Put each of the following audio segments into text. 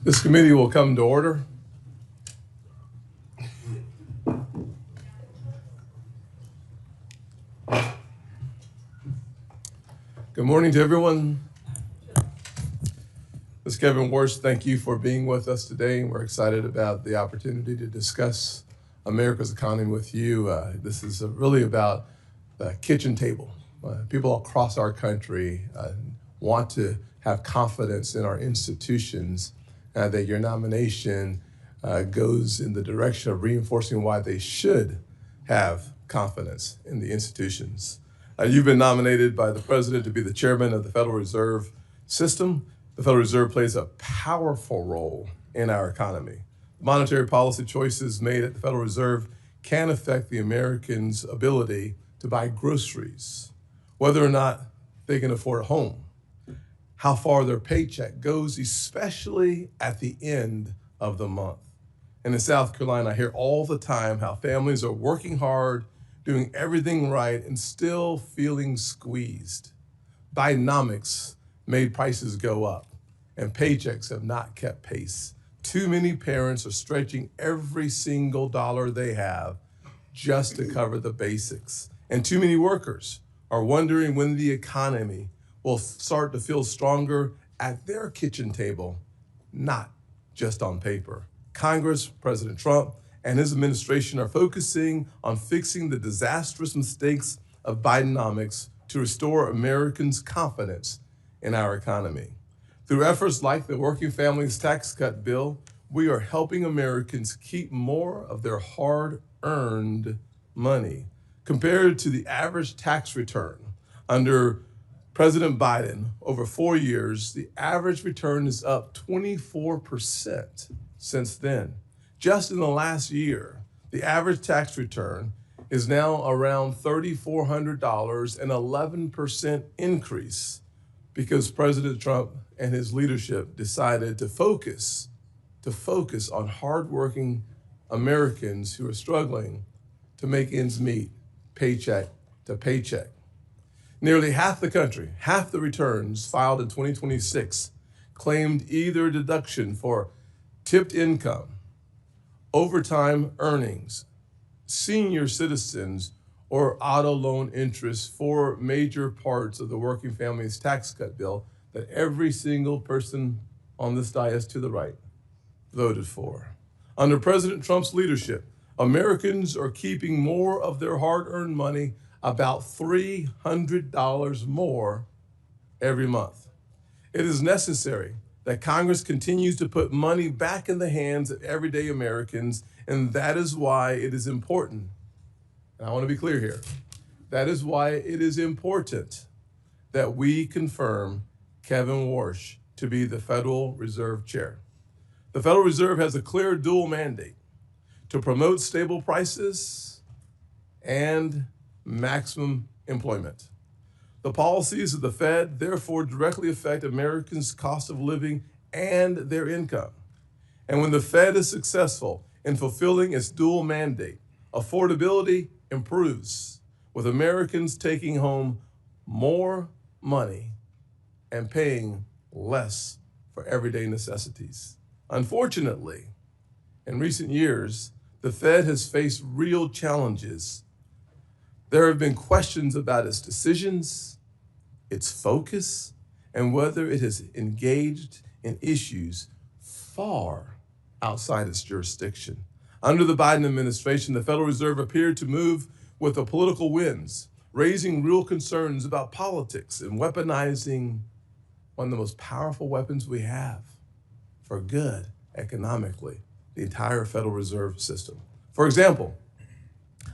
This committee will come to order. Good morning to everyone. This is Kevin Warsh. Thank you for being with us today. We're excited about the opportunity to discuss America's economy with you. This is really about the kitchen table. People across our country want to have confidence in our institutions, that your nomination goes in the direction of reinforcing why they should have confidence in the institutions. You've been nominated by the president to be the chairman of the Federal Reserve System. The Federal Reserve plays a powerful role in our economy. Monetary policy choices made at the Federal Reserve can affect the Americans' ability to buy groceries, whether or not they can afford a home, how far their paycheck goes, especially at the end of the month. And in South Carolina, I hear all the time how families are working hard, doing everything right, and still feeling squeezed. Bidenomics made prices go up, and paychecks have not kept pace. Too many parents are stretching every single dollar they have just to cover the basics. And too many workers are wondering when the economy will start to feel stronger at their kitchen table, not just on paper. Congress, President Trump, and his administration are focusing on fixing the disastrous mistakes of Bidenomics to restore Americans' confidence in our economy. Through efforts like the Working Families Tax Cut bill, we are helping Americans keep more of their hard-earned money. Compared to the average tax return under President Biden over 4 years, the average return is up 24% since then. Just in the last year, the average tax return is now around $3,400, an 11% increase, because President Trump and his leadership decided to focus on hardworking Americans who are struggling to make ends meet, paycheck to paycheck. Nearly half the country, half the returns filed in 2026 claimed either deduction for tipped income, overtime earnings, senior citizens, or auto loan interest for major parts of the Working Families Tax Cut bill that every single person on this dais to the right voted for. Under President Trump's leadership, Americans are keeping more of their hard-earned money, about $300 more every month. It is necessary that Congress continues to put money back in the hands of everyday Americans, and that is why it is important, and I want to be clear here, that is why it is important that we confirm Kevin Warsh to be the Federal Reserve Chair. The Federal Reserve has a clear dual mandate to promote stable prices and maximum employment. The policies of the Fed therefore directly affect Americans' cost of living and their income. And when the Fed is successful in fulfilling its dual mandate, affordability improves, with Americans taking home more money and paying less for everyday necessities. Unfortunately, in recent years, the Fed has faced real challenges. There have been questions about its decisions, its focus, and whether it has engaged in issues far outside its jurisdiction. Under the Biden administration, the Federal Reserve appeared to move with the political winds, raising real concerns about politics and weaponizing one of the most powerful weapons we have for good economically, the entire Federal Reserve System. For example,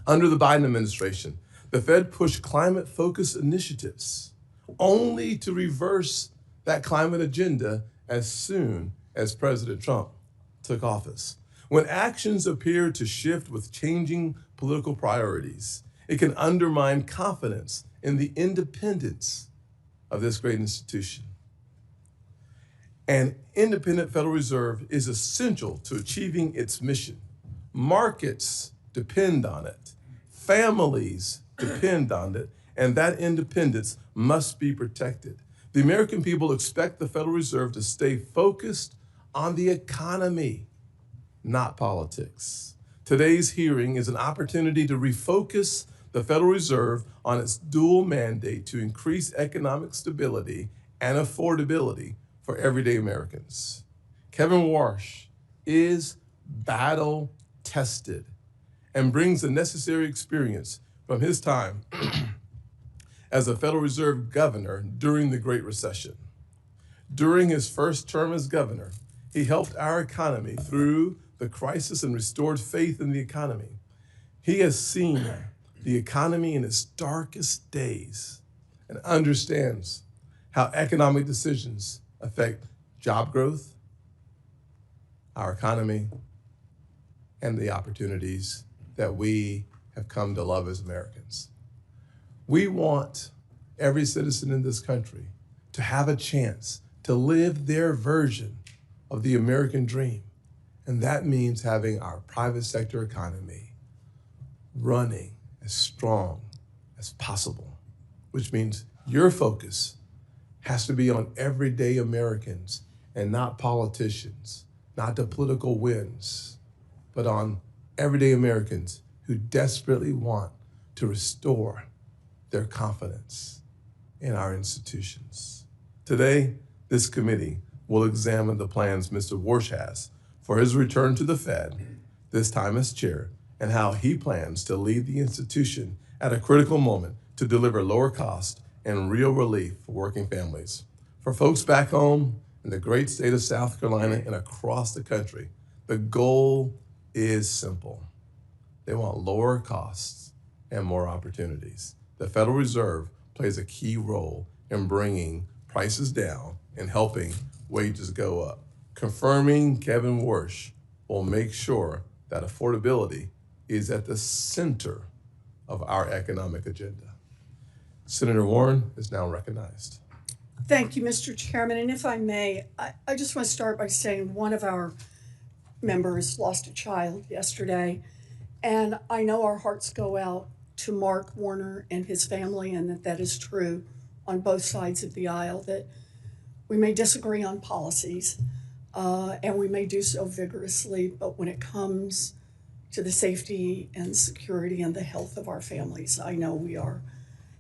under the Biden administration, the Fed pushed climate-focused initiatives only to reverse that climate agenda as soon as President Trump took office. When actions appear to shift with changing political priorities, it can undermine confidence in the independence of this great institution. An independent Federal Reserve is essential to achieving its mission. Markets depend on it. Families depend on it, and that independence must be protected. The American people expect the Federal Reserve to stay focused on the economy, not politics. Today's hearing is an opportunity to refocus the Federal Reserve on its dual mandate to increase economic stability and affordability for everyday Americans. Kevin Warsh is battle tested and brings the necessary experience from his time as a Federal Reserve governor during the Great Recession. During his first term as governor, he helped our economy through the crisis and restored faith in the economy. He has seen the economy in its darkest days and understands how economic decisions affect job growth, our economy, and the opportunities that we have come to love as Americans. We want every citizen in this country to have a chance to live their version of the American dream. And that means having our private sector economy running as strong as possible, which means your focus has to be on everyday Americans and not politicians, not the political wins, but on everyday Americans who desperately want to restore their confidence in our institutions. Today, this committee will examine the plans Mr. Warsh has for his return to the Fed, this time as chair, and how he plans to lead the institution at a critical moment to deliver lower cost and real relief for working families. For folks back home in the great state of South Carolina and across the country, the goal is simple. They want lower costs and more opportunities. The Federal Reserve plays a key role in bringing prices down and helping wages go up. Confirming Kevin Warsh will make sure that affordability is at the center of our economic agenda. Senator Warren is now recognized. Thank you, Mr. Chairman. And if I may, I just want to start by saying one of our members lost a child yesterday. And I know our hearts go out to Mark Warner and his family, and that is true on both sides of the aisle, that we may disagree on policies, and we may do so vigorously, but when it comes to the safety and security and the health of our families, I know we are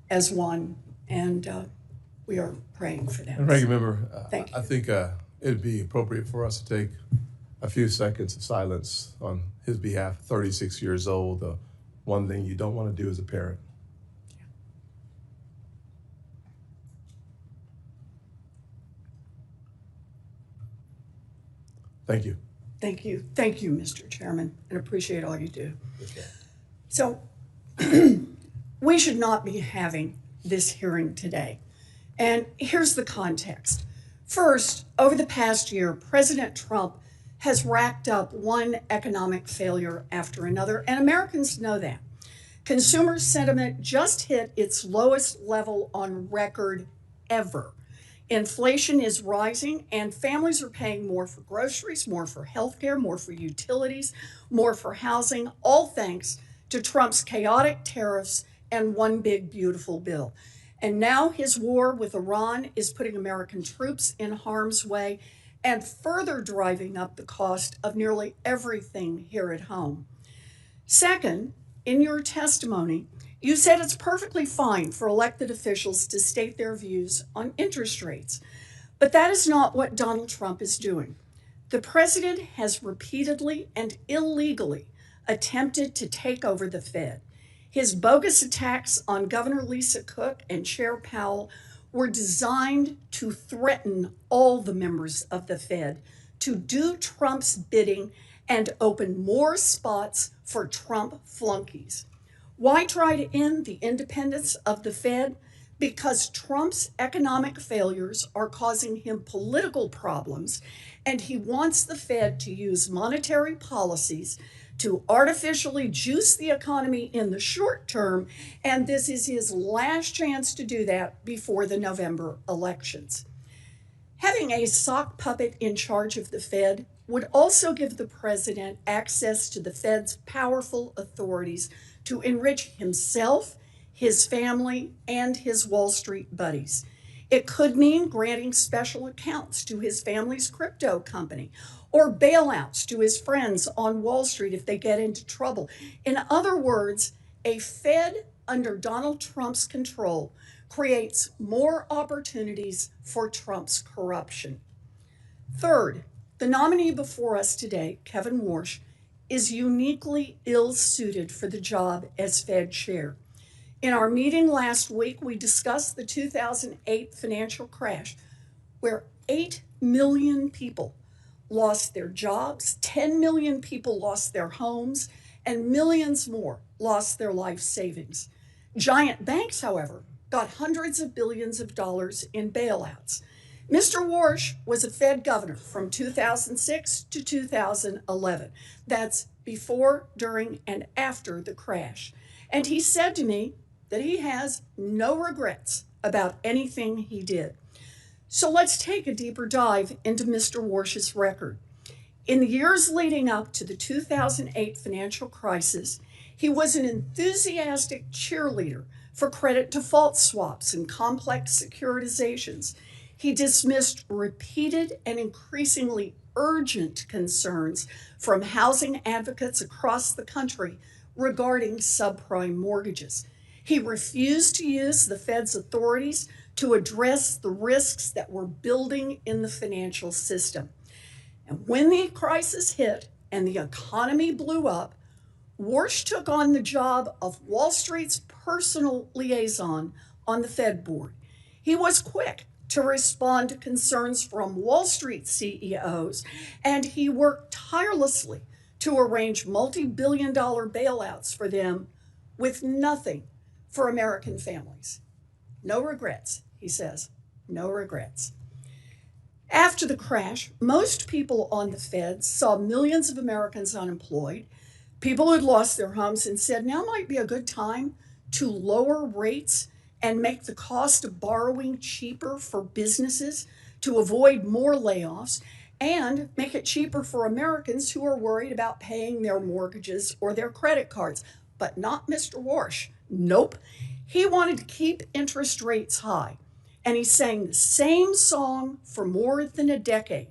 as one, and we are praying for them. And Ranking Member, Thank you. I think it'd be appropriate for us to take a few seconds of silence on his behalf. 36 years old, the one thing you don't want to do as a parent. Thank you. Thank you. Thank you, Mr. Chairman, and appreciate all you do. So we should not be having this hearing today. And here's the context. First, over the past year, President Trump has racked up one economic failure after another, and Americans know that. Consumer sentiment just hit its lowest level on record ever. Inflation is rising, and families are paying more for groceries, more for healthcare, more for utilities, more for housing, all thanks to Trump's chaotic tariffs and one big beautiful bill. And now his war with Iran is putting American troops in harm's way and further driving up the cost of nearly everything here at home. Second, in your testimony, you said it's perfectly fine for elected officials to state their views on interest rates. But that is not what Donald Trump is doing. The president has repeatedly and illegally attempted to take over the Fed. His bogus attacks on Governor Lisa Cook and Chair Powell were designed to threaten all the members of the Fed to do Trump's bidding and open more spots for Trump flunkies. Why try to end the independence of the Fed? Because Trump's economic failures are causing him political problems, and he wants the Fed to use monetary policies to artificially juice the economy in the short term, and this is his last chance to do that before the November elections. Having a sock puppet in charge of the Fed would also give the president access to the Fed's powerful authorities to enrich himself, his family, and his Wall Street buddies. It could mean granting special accounts to his family's crypto company or bailouts to his friends on Wall Street if they get into trouble. In other words, a Fed under Donald Trump's control creates more opportunities for Trump's corruption. Third, the nominee before us today, Kevin Warsh, is uniquely ill-suited for the job as Fed chair. In our meeting last week, we discussed the 2008 financial crash, where 8 million people lost their jobs, 10 million people lost their homes, and millions more lost their life savings. Giant banks, however, got hundreds of billions of dollars in bailouts. Mr. Warsh was a Fed governor from 2006 to 2011. That's before, during, and after the crash. And he said to me that he has no regrets about anything he did. So let's take a deeper dive into Mr. Warsh's record. In the years leading up to the 2008 financial crisis, he was an enthusiastic cheerleader for credit default swaps and complex securitizations. He dismissed repeated and increasingly urgent concerns from housing advocates across the country regarding subprime mortgages. He refused to use the Fed's authorities to address the risks that were building in the financial system. And when the crisis hit and the economy blew up, Warsh took on the job of Wall Street's personal liaison on the Fed board. He was quick to respond to concerns from Wall Street CEOs, and he worked tirelessly to arrange multi-billion-dollar bailouts for them with nothing for American families. No regrets, he says, no regrets. After the crash, most people on the Fed saw millions of Americans unemployed, people who had lost their homes, and said now might be a good time to lower rates and make the cost of borrowing cheaper for businesses to avoid more layoffs and make it cheaper for Americans who are worried about paying their mortgages or their credit cards. But not Mr. Warsh. Nope. He wanted to keep interest rates high. And he sang the same song for more than a decade,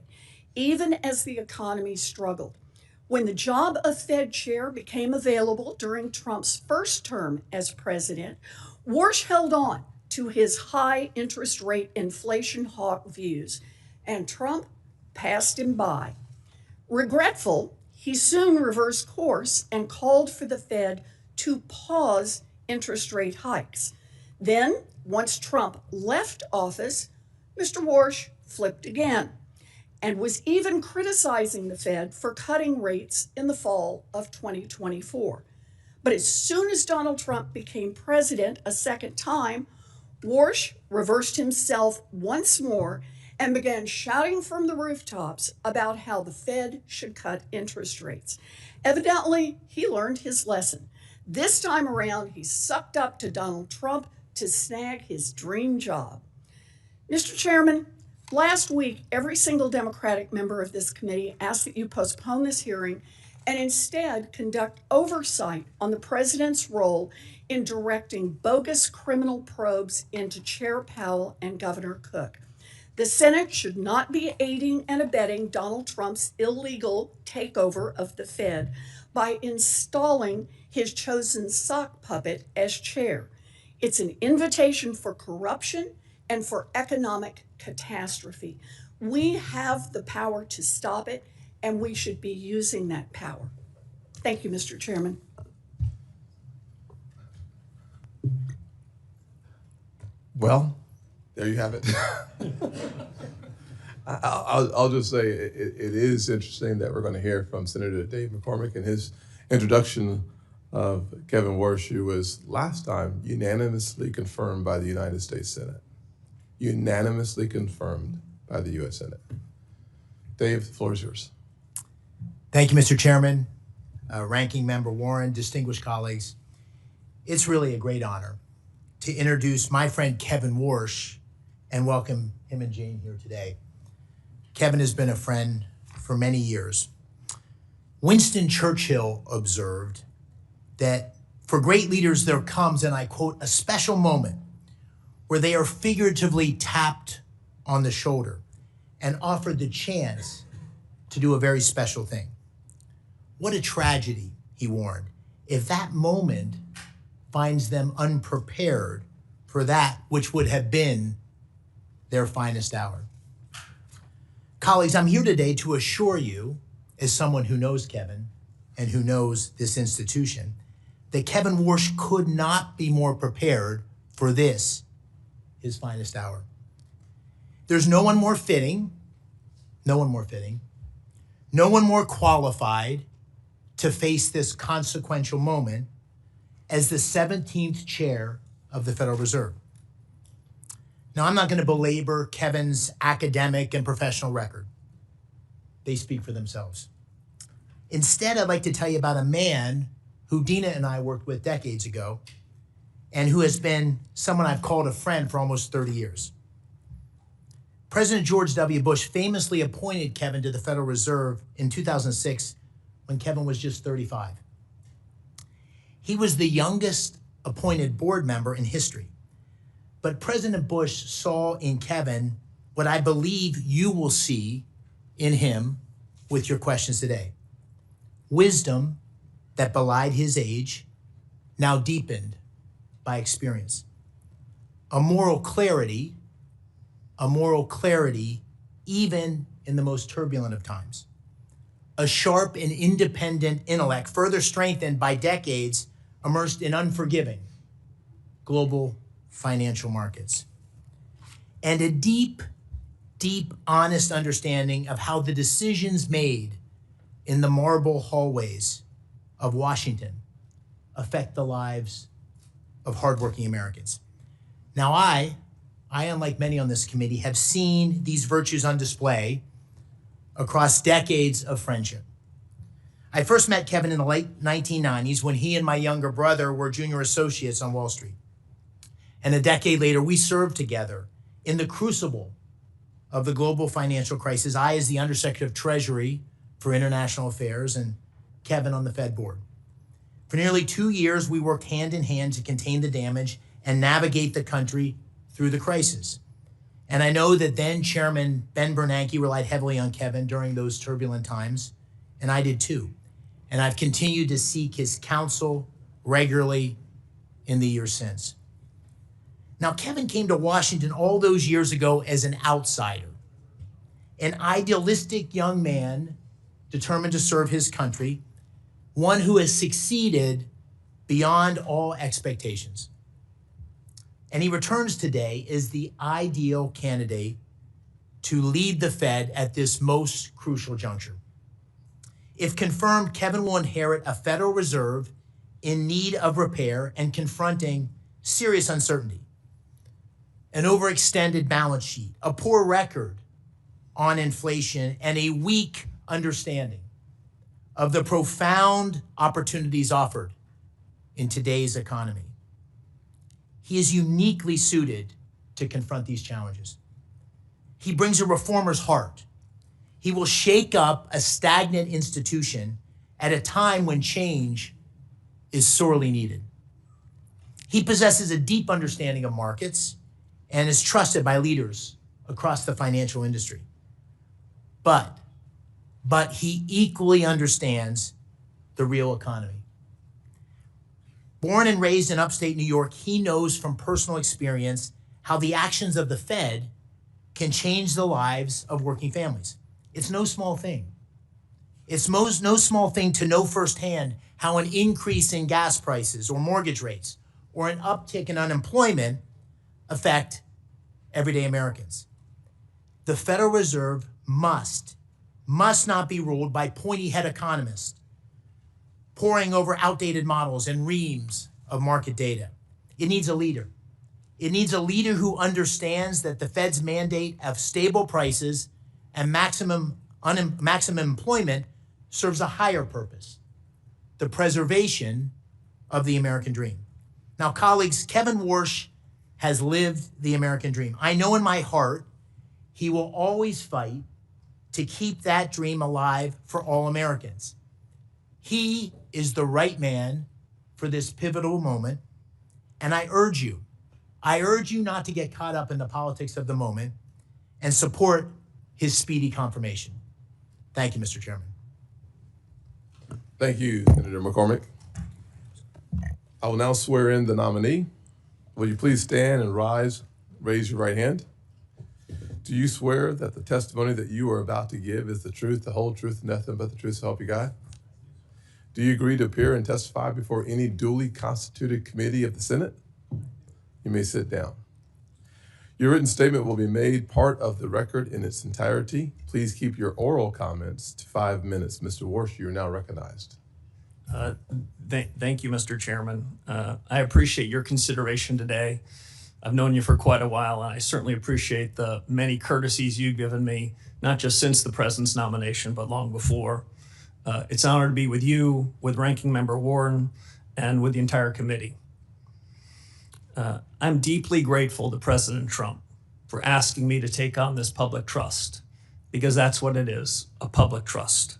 even as the economy struggled. When the job of Fed chair became available during Trump's first term as president, Warsh held on to his high interest rate inflation hawk views, and Trump passed him by. Regretful, he soon reversed course and called for the Fed to pause interest rate hikes. Then, once Trump left office, Mr. Warsh flipped again and was even criticizing the Fed for cutting rates in the fall of 2024. But as soon as Donald Trump became president a second time, Warsh reversed himself once more and began shouting from the rooftops about how the Fed should cut interest rates. Evidently, he learned his lesson. This time around, he sucked up to Donald Trump to snag his dream job. Mr. Chairman, last week, every single Democratic member of this committee asked that you postpone this hearing and instead conduct oversight on the president's role in directing bogus criminal probes into Chair Powell and Governor Cook. The Senate should not be aiding and abetting Donald Trump's illegal takeover of the Fed by installing his chosen sock puppet as chair. It's an invitation for corruption and for economic catastrophe. We have the power to stop it, and we should be using that power. Thank you, Mr. Chairman. Well, there you have it. I'll just say it is interesting that we're going to hear from Senator Dave McCormick in his introduction of Kevin Warsh, who was last time unanimously confirmed by the United States Senate. Unanimously confirmed by the U.S. Senate. Dave, the floor is yours. Thank you, Mr. Chairman, Ranking Member Warren, distinguished colleagues. It's really a great honor to introduce my friend Kevin Warsh and welcome him and Jane here today. Kevin has been a friend for many years. Winston Churchill observed that for great leaders there comes, and I quote, a special moment where they are figuratively tapped on the shoulder and offered the chance to do a very special thing. What a tragedy, he warned, if that moment finds them unprepared for that which would have been their finest hour. Colleagues, I'm here today to assure you, as someone who knows Kevin and who knows this institution, that Kevin Warsh could not be more prepared for this, his finest hour. There's no one more fitting, no one more qualified to face this consequential moment as the 17th chair of the Federal Reserve. Now, I'm not going to belabor Kevin's academic and professional record. They speak for themselves. Instead, I'd like to tell you about a man who Dina and I worked with decades ago and who has been someone I've called a friend for almost 30 years. President George W. Bush famously appointed Kevin to the Federal Reserve in 2006 when Kevin was just 35. He was the youngest appointed board member in history. But President Bush saw in Kevin what I believe you will see in him with your questions today. Wisdom that belied his age, now deepened by experience. A moral clarity even in the most turbulent of times. A sharp and independent intellect, further strengthened by decades immersed in unforgiving global financial markets. And a deep, honest understanding of how the decisions made in the marble hallways of Washington affect the lives of hardworking Americans. Now, I, unlike many on this committee, have seen these virtues on display across decades of friendship. I first met Kevin in the late 1990s when he and my younger brother were junior associates on Wall Street. And a decade later, we served together in the crucible of the global financial crisis. I as the Undersecretary of Treasury for International Affairs and Kevin on the Fed board. For nearly 2 years, we worked hand in hand to contain the damage and navigate the country through the crisis. And I know that then Chairman Ben Bernanke relied heavily on Kevin during those turbulent times, and I did too. And I've continued to seek his counsel regularly in the years since. Now, Kevin came to Washington all those years ago as an outsider, an idealistic young man determined to serve his country, one who has succeeded beyond all expectations. And he returns today as the ideal candidate to lead the Fed at this most crucial juncture. If confirmed, Kevin will inherit a Federal Reserve in need of repair and confronting serious uncertainty. An overextended balance sheet, a poor record on inflation, and a weak understanding of the profound opportunities offered in today's economy. He is uniquely suited to confront these challenges. He brings a reformer's heart. He will shake up a stagnant institution at a time when change is sorely needed. He possesses a deep understanding of markets and is trusted by leaders across the financial industry. But he equally understands the real economy. Born and raised in upstate New York, he knows from personal experience how the actions of the Fed can change the lives of working families. It's no small thing. It's no small thing to know firsthand how an increase in gas prices or mortgage rates or an uptick in unemployment affect everyday Americans. The Federal Reserve must not be ruled by pointy-head economists poring over outdated models and reams of market data. It needs a leader. It needs a leader who understands that the Fed's mandate of stable prices and maximum employment serves a higher purpose, the preservation of the American dream. Now, colleagues, Kevin Warsh has lived the American dream. I know in my heart he will always fight to keep that dream alive for all Americans. He is the right man for this pivotal moment, and I urge you I urge you not to get caught up in the politics of the moment and support his speedy confirmation. Thank you, Mr. Chairman. Thank you, Senator McCormick. I will now swear in the nominee. Will you please stand and raise your right hand? Do you swear that the testimony that you are about to give is the truth, the whole truth, and nothing but the truth, so help you God? Do you agree to appear and testify before any duly constituted committee of the Senate? You may sit down. Your written statement will be made part of the record in its entirety. Please keep your oral comments to 5 minutes. Mr. Warsh, you are now recognized. Thank you, Mr. Chairman. I appreciate your consideration today. I've known you for quite a while, and I certainly appreciate the many courtesies you've given me, not just since the president's nomination, but long before. It's an honor to be with you, with Ranking Member Warren, and with the entire committee. I'm deeply grateful to President Trump for asking me to take on this public trust, because that's what it is, a public trust.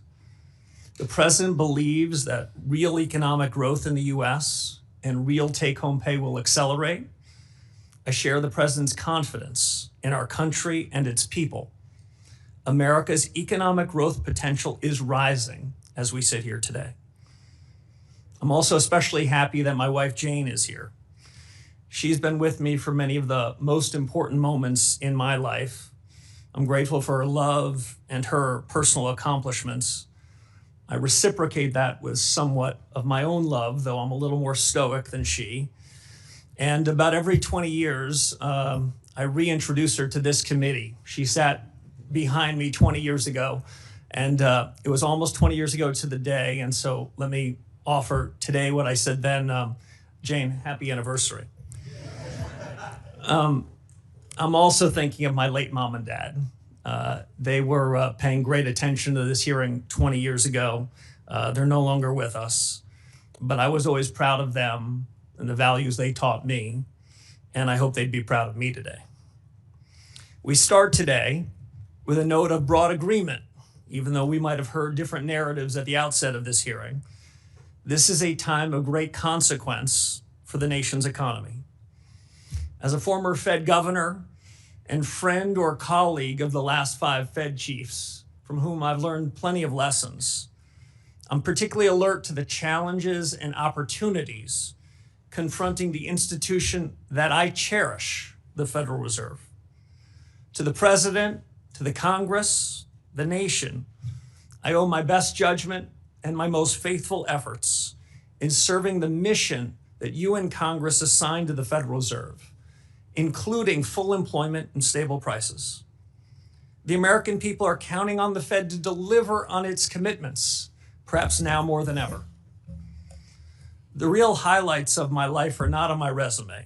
The president believes that real economic growth in the U.S. and real take-home pay will accelerate. I share the president's confidence in our country and its people. America's economic growth potential is rising as we sit here today. I'm also especially happy that my wife Jane is here. She's been with me for many of the most important moments in my life. I'm grateful for her love and her personal accomplishments. I reciprocate that with somewhat of my own love, though I'm a little more stoic than she. And about every 20 years, I reintroduce her to this committee. She sat behind me 20 years ago, and it was almost 20 years ago to the day. And so let me offer today what I said then. Jane, happy anniversary. I'm also thinking of my late mom and dad. They were paying great attention to this hearing 20 years ago. They're no longer with us, but I was always proud of them and the values they taught me, and I hope they'd be proud of me today. We start today with a note of broad agreement, even though we might have heard different narratives at the outset of this hearing. This is a time of great consequence for the nation's economy. As a former Fed governor and friend or colleague of the last 5 Fed chiefs, from whom I've learned plenty of lessons, I'm particularly alert to the challenges and opportunities confronting the institution that I cherish, the Federal Reserve. To the president, to the Congress, the nation, I owe my best judgment and my most faithful efforts in serving the mission that you and Congress assigned to the Federal Reserve, including full employment and stable prices. The American people are counting on the Fed to deliver on its commitments, perhaps now more than ever. The real highlights of my life are not on my resume,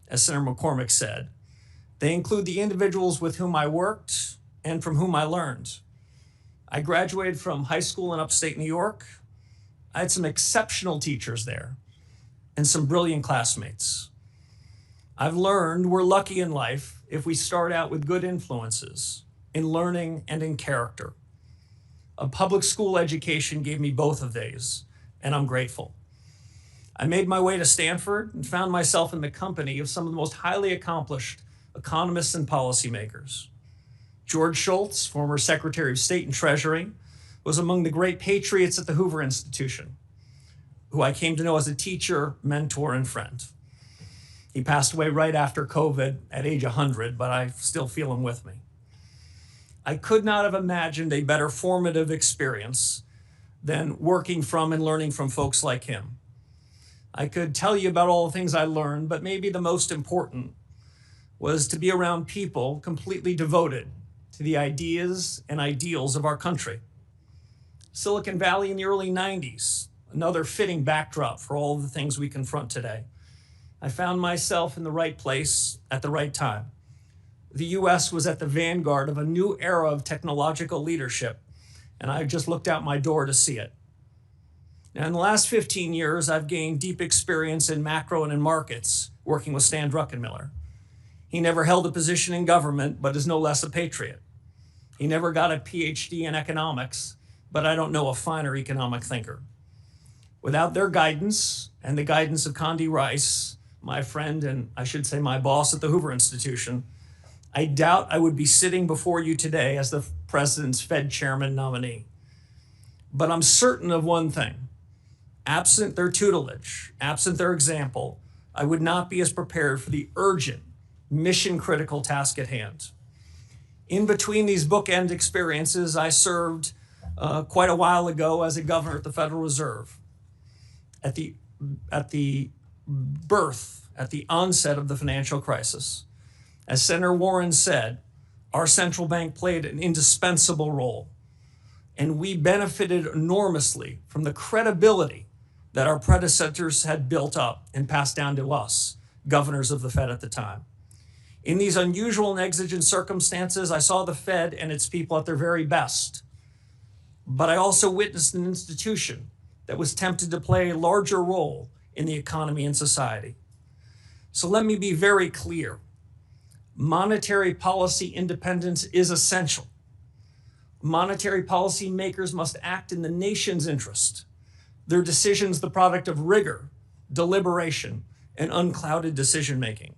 as Senator McCormick said. They include the individuals with whom I worked and from whom I learned. I graduated from high school in upstate New York. I had some exceptional teachers there and some brilliant classmates. I've learned we're lucky in life if we start out with good influences in learning and in character. A public school education gave me both of these, and I'm grateful. I made my way to Stanford and found myself in the company of some of the most highly accomplished economists and policymakers. George Shultz, former Secretary of State and Treasury, was among the great patriots at the Hoover Institution, who I came to know as a teacher, mentor, and friend. He passed away right after COVID at age 100, but I still feel him with me. I could not have imagined a better formative experience than working from and learning from folks like him. I could tell you about all the things I learned, but maybe the most important was to be around people completely devoted to the ideas and ideals of our country. Silicon Valley in the early 90s, another fitting backdrop for all of the things we confront today. I found myself in the right place at the right time. The US was at the vanguard of a new era of technological leadership, and I just looked out my door to see it. Now, in the last 15 years, I've gained deep experience in macro and in markets, working with Stan Druckenmiller. He never held a position in government, but is no less a patriot. He never got a PhD in economics, but I don't know a finer economic thinker. Without their guidance and the guidance of Condi Rice, my friend, and I should say my boss at the Hoover Institution, I doubt I would be sitting before you today as the president's Fed chairman nominee. But I'm certain of one thing. Absent their tutelage, absent their example, I would not be as prepared for the urgent, mission-critical task at hand. In between these bookend experiences, I served quite a while ago as a governor at the Federal Reserve. At the onset of the financial crisis, as Senator Warren said, our central bank played an indispensable role, and we benefited enormously from the credibility that our predecessors had built up and passed down to us, governors of the Fed at the time. In these unusual and exigent circumstances, I saw the Fed and its people at their very best. But I also witnessed an institution that was tempted to play a larger role in the economy and society. So let me be very clear. Monetary policy independence is essential. Monetary policy makers must act in the nation's interest. Their decisions the product of rigor, deliberation, and unclouded decision-making.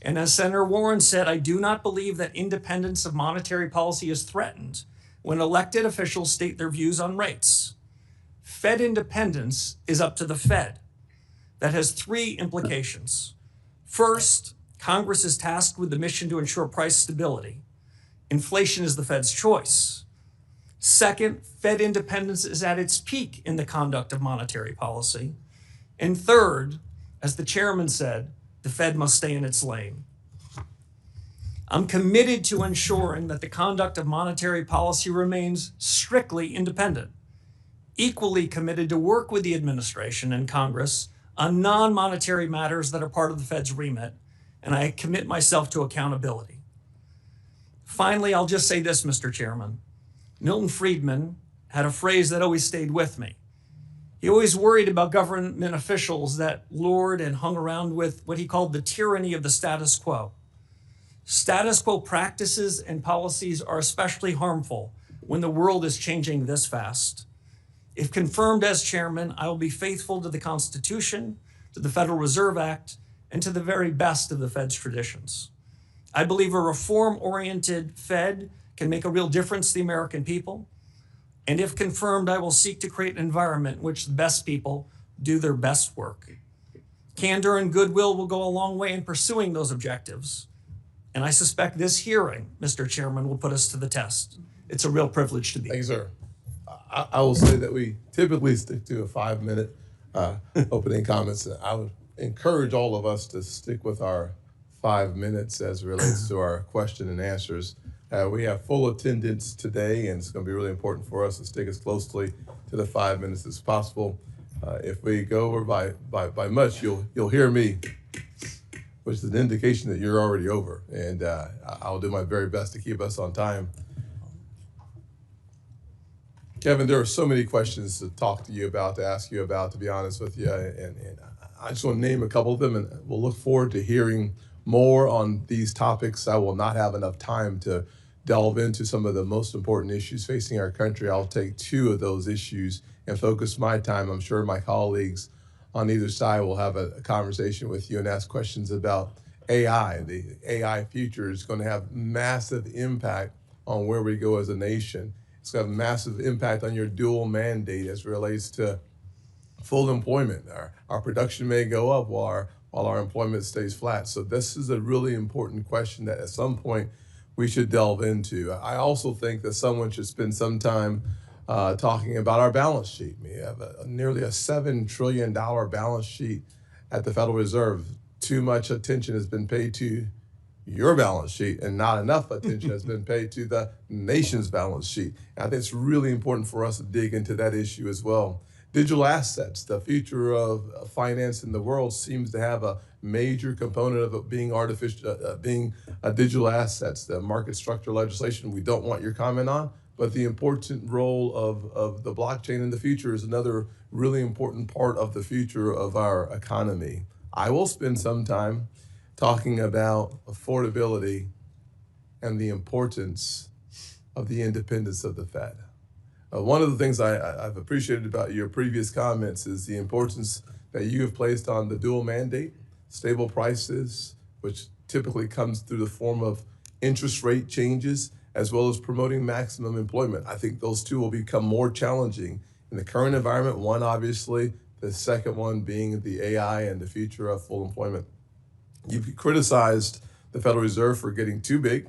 And as Senator Warren said, I do not believe that independence of monetary policy is threatened when elected officials state their views on rates. Fed independence is up to the Fed. That has three implications. First, Congress is tasked with the mission to ensure price stability. Inflation is the Fed's choice. Second, Fed independence is at its peak in the conduct of monetary policy. And third, as the chairman said, the Fed must stay in its lane. I'm committed to ensuring that the conduct of monetary policy remains strictly independent, equally committed to work with the administration and Congress on non-monetary matters that are part of the Fed's remit, and I commit myself to accountability. Finally, I'll just say this, Mr. Chairman. Milton Friedman had a phrase that always stayed with me. He always worried about government officials that lured and hung around with what he called the tyranny of the status quo. Status quo practices and policies are especially harmful when the world is changing this fast. If confirmed as chairman, I will be faithful to the Constitution, to the Federal Reserve Act, and to the very best of the Fed's traditions. I believe a reform-oriented Fed can make a real difference to the American people. And if confirmed, I will seek to create an environment in which the best people do their best work. Candor and goodwill will go a long way in pursuing those objectives. And I suspect this hearing, Mr. Chairman, will put us to the test. It's a real privilege to be Thank you, sir. I will say that we typically stick to a 5-minute opening comments. I would encourage all of us to stick with our 5 minutes as it relates to our question and answers. We have full attendance today, and it's going to be really important for us to stick as closely to the 5 minutes as possible. If we go over by much, you'll hear me, which is an indication that you're already over, and I'll do my very best to keep us on time. Kevin, there are so many questions to talk to you about, to ask you about, to be honest with you, and I just want to name a couple of them, and we'll look forward to hearing more on these topics. I will not have enough time to delve into some of the most important issues facing our country. I'll take two of those issues and focus my time. I'm sure my colleagues on either side will have a conversation with you and ask questions about AI. The AI future is going to have massive impact on where we go as a nation. It's got a massive impact on your dual mandate as it relates to full employment. Our production may go up while our employment stays flat. So this is a really important question that at some point we should delve into. I also think that someone should spend some time talking about our balance sheet. We have nearly a $7 trillion balance sheet at the Federal Reserve. Too much attention has been paid to your balance sheet and not enough attention has been paid to the nation's balance sheet. And I think it's really important for us to dig into that issue as well. Digital assets, the future of finance in the world seems to have a major component of it being digital assets. The market structure legislation, we don't want your comment on, but the important role of the blockchain in the future is another really important part of the future of our economy. I will spend some time talking about affordability and the importance of the independence of the Fed. One of the things I've appreciated about your previous comments is the importance that you have placed on the dual mandate, stable prices, which typically comes through the form of interest rate changes, as well as promoting maximum employment. I think those two will become more challenging in the current environment. One, obviously, the second one being the AI and the future of full employment. You've criticized the Federal Reserve for getting too big,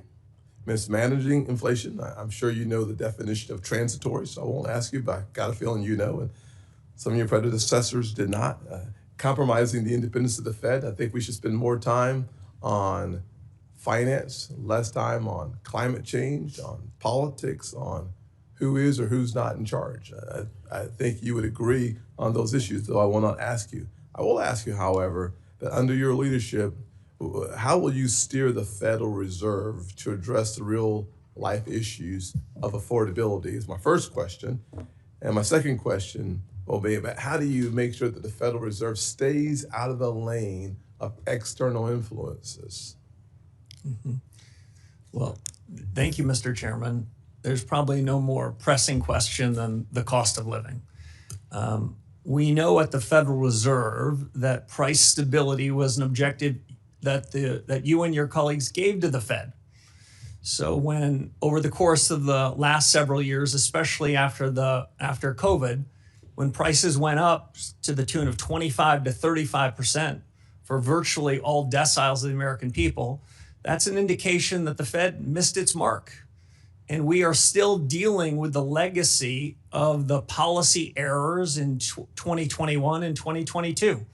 mismanaging inflation. I'm sure you know the definition of transitory, so I won't ask you, but I got a feeling you know, and some of your predecessors did not. Compromising the independence of the Fed. I think we should spend more time on finance, less time on climate change, on politics, on who is or who's not in charge. I think you would agree on those issues, though I will not ask you. I will ask you, however, that under your leadership, how will you steer the Federal Reserve to address the real life issues of affordability is my first question. And my second question will be about how do you make sure that the Federal Reserve stays out of the lane of external influences? Well, thank you, Mr. Chairman. There's probably no more pressing question than the cost of living. We know at the Federal Reserve that price stability was an objective that you and your colleagues gave to the Fed. So when over the course of the last several years, especially after COVID, when prices went up to the tune of 25 to 35% for virtually all deciles of the American people, that's an indication that the Fed missed its mark. And we are still dealing with the legacy of the policy errors in 2021 and 2022.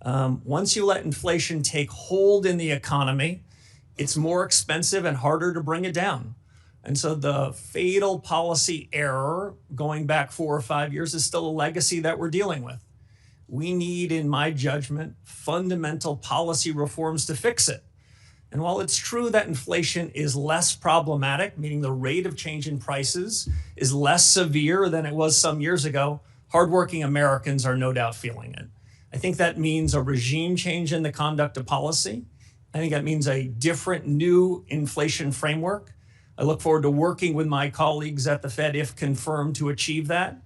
Once you let inflation take hold in the economy, it's more expensive and harder to bring it down. And so the fatal policy error going back 4 or 5 years is still a legacy that we're dealing with. We need, in my judgment, fundamental policy reforms to fix it. And while it's true that inflation is less problematic, meaning the rate of change in prices is less severe than it was some years ago, hardworking Americans are no doubt feeling it. I think that means a regime change in the conduct of policy. I think that means a different new inflation framework. I look forward to working with my colleagues at the Fed, if confirmed, to achieve that.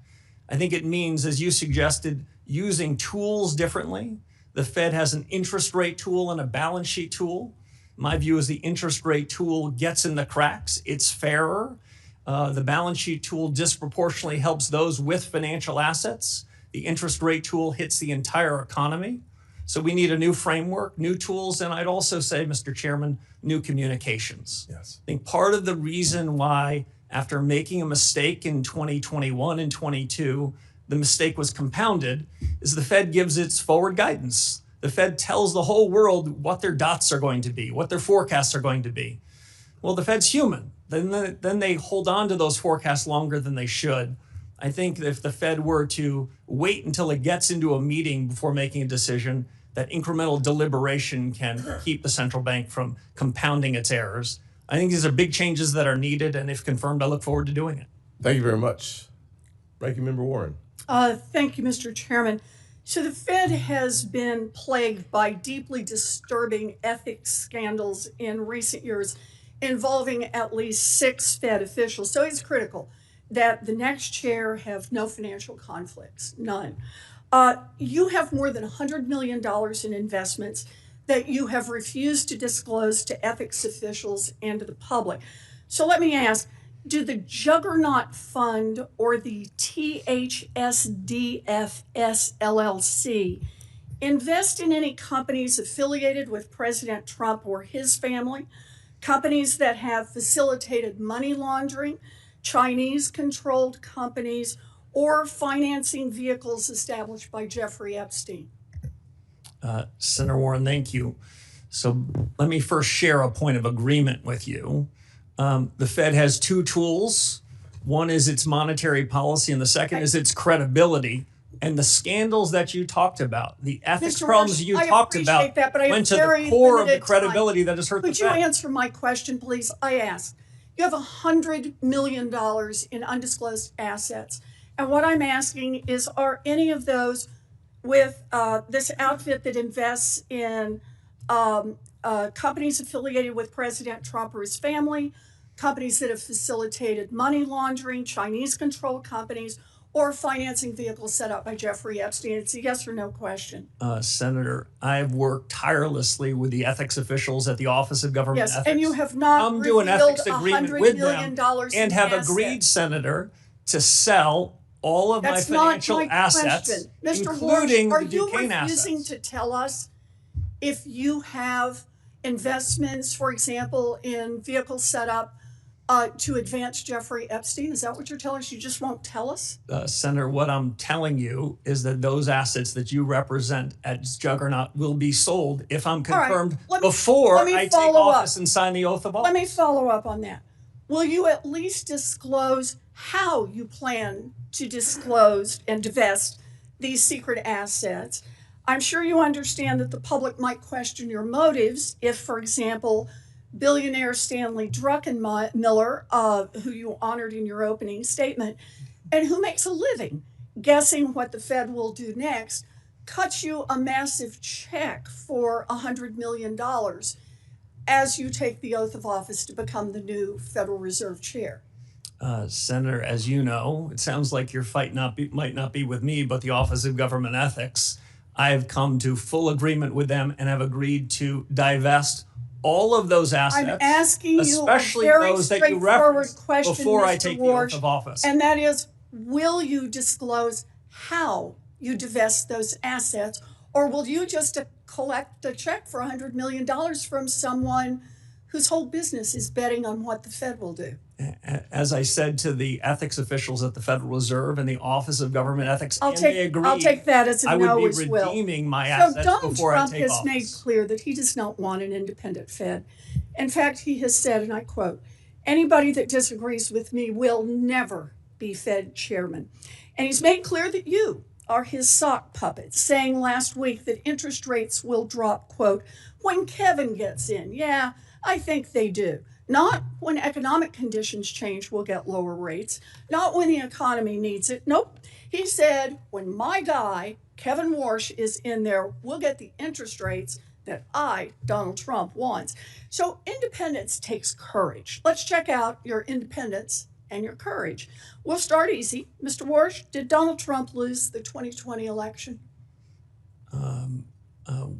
I think it means, as you suggested, using tools differently. The Fed has an interest rate tool and a balance sheet tool. My view is the interest rate tool gets in the cracks. It's fairer. The balance sheet tool disproportionately helps those with financial assets. The interest rate tool hits the entire economy. So we need a new framework, new tools, and I'd also say, Mr. Chairman, new communications. Yes. I think part of the reason why, after making a mistake in 2021 and 22, the mistake was compounded is the Fed gives its forward guidance. The Fed tells the whole world what their dots are going to be, what their forecasts are going to be. Well, the Fed's human. Then they hold on to those forecasts longer than they should. I think if the Fed were to wait until it gets into a meeting before making a decision, that incremental deliberation can keep the central bank from compounding its errors. I think these are big changes that are needed, and if confirmed, I look forward to doing it. Thank you very much. Ranking Member Warren. Thank you, Mr. Chairman. So the Fed has been plagued by deeply disturbing ethics scandals in recent years involving at least 6 Fed officials. So it's critical that the next chair have no financial conflicts, none. You have more than $100 million in investments that you have refused to disclose to ethics officials and to the public. So let me ask, do the Juggernaut Fund or the THSDFS LLC invest in any companies affiliated with President Trump or his family, companies that have facilitated money laundering, Chinese-controlled companies, or financing vehicles established by Jeffrey Epstein? Senator Warren, thank you. So let me first share a point of agreement with you. The Fed has 2 tools. One is its monetary policy, and the second is its credibility. And the scandals that you talked about, the ethics Mr. problems Warsh, you I talked appreciate about, that, but I have went to very the core of the limited credibility time. that has hurt the Could you Fed. answer my question, please? I asked. You have $100 million in undisclosed assets. And what I'm asking is, are any of those with this outfit that invests in companies affiliated with President Trump or his family, companies that have facilitated money laundering, Chinese-controlled companies, or financing vehicles set up by Jeffrey Epstein? It's a yes or no question. Senator, I've worked tirelessly with the ethics officials at the Office of Government Yes, Ethics. and you have not come to an revealed ethics agreement $100 with million them in and have assets. agreed, Senator, to sell all of That's my financial not my assets, question. Mr. including Warsh, are the you Duquesne refusing assets. to tell us if you have investments, for example, in vehicles set up to advance Jeffrey Epstein? Is that what you're telling us? You just won't tell us? Senator, what I'm telling you is that those assets that you represent as Juggernaut will be sold if I'm All right, confirmed let me before I take follow up. office and sign the oath of office. Let me follow up on that. Will you at least disclose how you plan to disclose and divest these secret assets? I'm sure you understand that the public might question your motives if, for example, billionaire Stanley Druckenmiller, who you honored in your opening statement, and who makes a living guessing what the Fed will do next, cuts you a massive check for $100 million as you take the oath of office to become the new Federal Reserve Chair. Senator, as you know, it sounds like your fight might not be with me, but the Office of Government Ethics. I have come to full agreement with them and have agreed to divest all of those assets. I'm asking especially you a very those that you straightforward referenced question, before I Mr. take Warsh, the oath of office. and that is, will you disclose how you divest those assets, or will you just collect a check for $100 million from someone whose whole business is betting on what the Fed will do? As I said to the ethics officials at the Federal Reserve and the Office of Government Ethics, I'll take that as a I no would as be well. redeeming my So assets Donald before Trump I take has office. made clear that he does not want an independent Fed. In fact, he has said, and I quote, "Anybody that disagrees with me will never be Fed chairman." And he's made clear that you are his sock puppet, saying last week that interest rates will drop, quote, "when Kevin gets in." Yeah, I think they do. Not when economic conditions change, we'll get lower rates. Not when the economy needs it. Nope. He said, when my guy, Kevin Warsh, is in there, we'll get the interest rates that I, Donald Trump, wants. So independence takes courage. Let's check out your independence and your courage. We'll start easy. Mr. Warsh, did Donald Trump lose the 2020 election?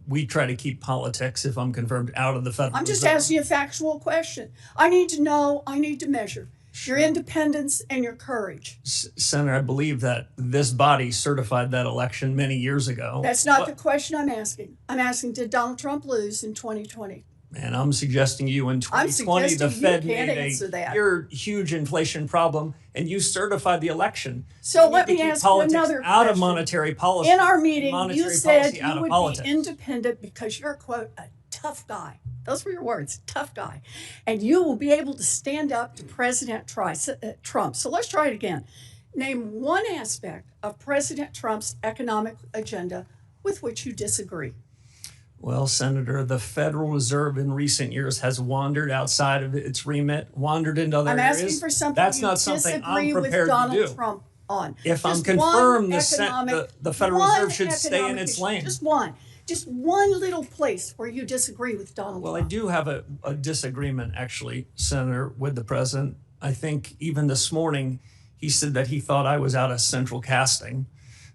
We try to keep politics, if I'm confirmed, out of the Federal I'm just Reserve. asking you a factual question. I need to know, I need to measure your independence and your courage. Senator, I believe that this body certified that election many years ago. That's not the question I'm asking. I'm asking, did Donald Trump lose in 2020? And I'm suggesting you in 2020, the Fed made a huge inflation problem, and you certified the election. So let me ask you another question. Out of monetary policy. In our meeting, you said you would be independent because you're, quote, a tough guy. Those were your words, tough guy. And you will be able to stand up to President Trump. So let's try it again. Name one aspect of President Trump's economic agenda with which you disagree. Well, Senator, the Federal Reserve in recent years has wandered outside of its remit, wandered into other areas. I'm asking for something That's you not something disagree I'm with prepared Donald to do. Trump on. If Just I'm confirmed, one the Federal Reserve should stay in its issue. lane. Just one little place where you disagree with Donald Well, Trump. I do have a disagreement, actually, Senator, with the president. I think even this morning, he said that he thought I was out of central casting.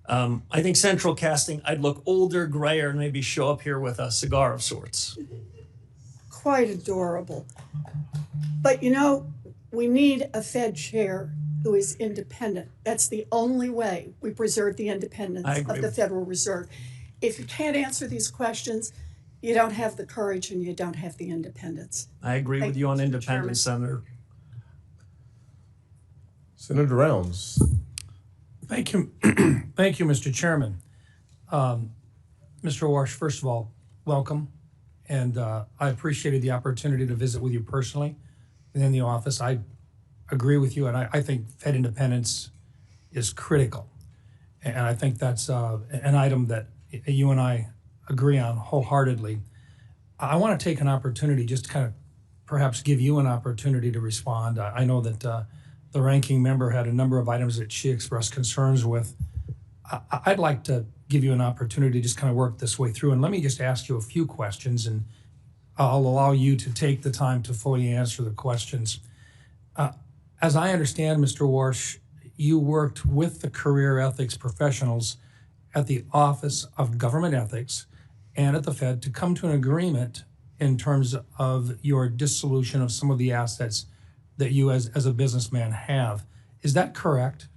I think central casting, I'd look older, grayer, and maybe show up here with a cigar of sorts. Quite adorable. But you know, we need a Fed chair who is independent. That's the only way we preserve the independence of the Federal Reserve. If you can't answer these questions, you don't have the courage and you don't have the independence. I agree with you on independence, Senator. Senator Rounds. Thank you. Thank you, Mr. Chairman. Mr. Warsh, first of all, welcome. And I appreciated the opportunity to visit with you personally within the office. I agree with you, and I think Fed independence is critical. And I think that's an item that you and I agree on wholeheartedly. I want to take an opportunity just to kind of perhaps give you an opportunity to respond. I know that the ranking member had a number of items that she expressed concerns with. I'd like to give you an opportunity to just kind of work this way through. And let me just ask you a few questions, and I'll allow you to take the time to fully answer the questions. As I understand, Mr. Warsh, you worked with the career ethics professionals at the Office of Government Ethics and at the Fed to come to an agreement in terms of your dissolution of some of the assets that you as a businessman have. Is that correct?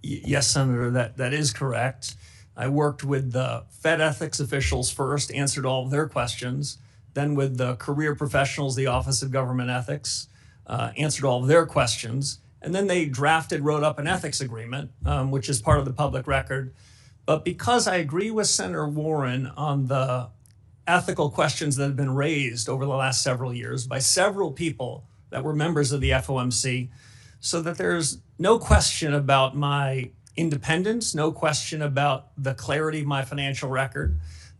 Yes, Senator, that is correct. I worked with the Fed ethics officials first, answered all of their questions, then with the career professionals, the Office of Government Ethics, answered all of their questions, and then they wrote up an ethics agreement, which is part of the public record. But because I agree with Senator Warren on the ethical questions that have been raised over the last several years by several people that were members of the FOMC, so that there's no question about my independence, no question about the clarity of my financial record,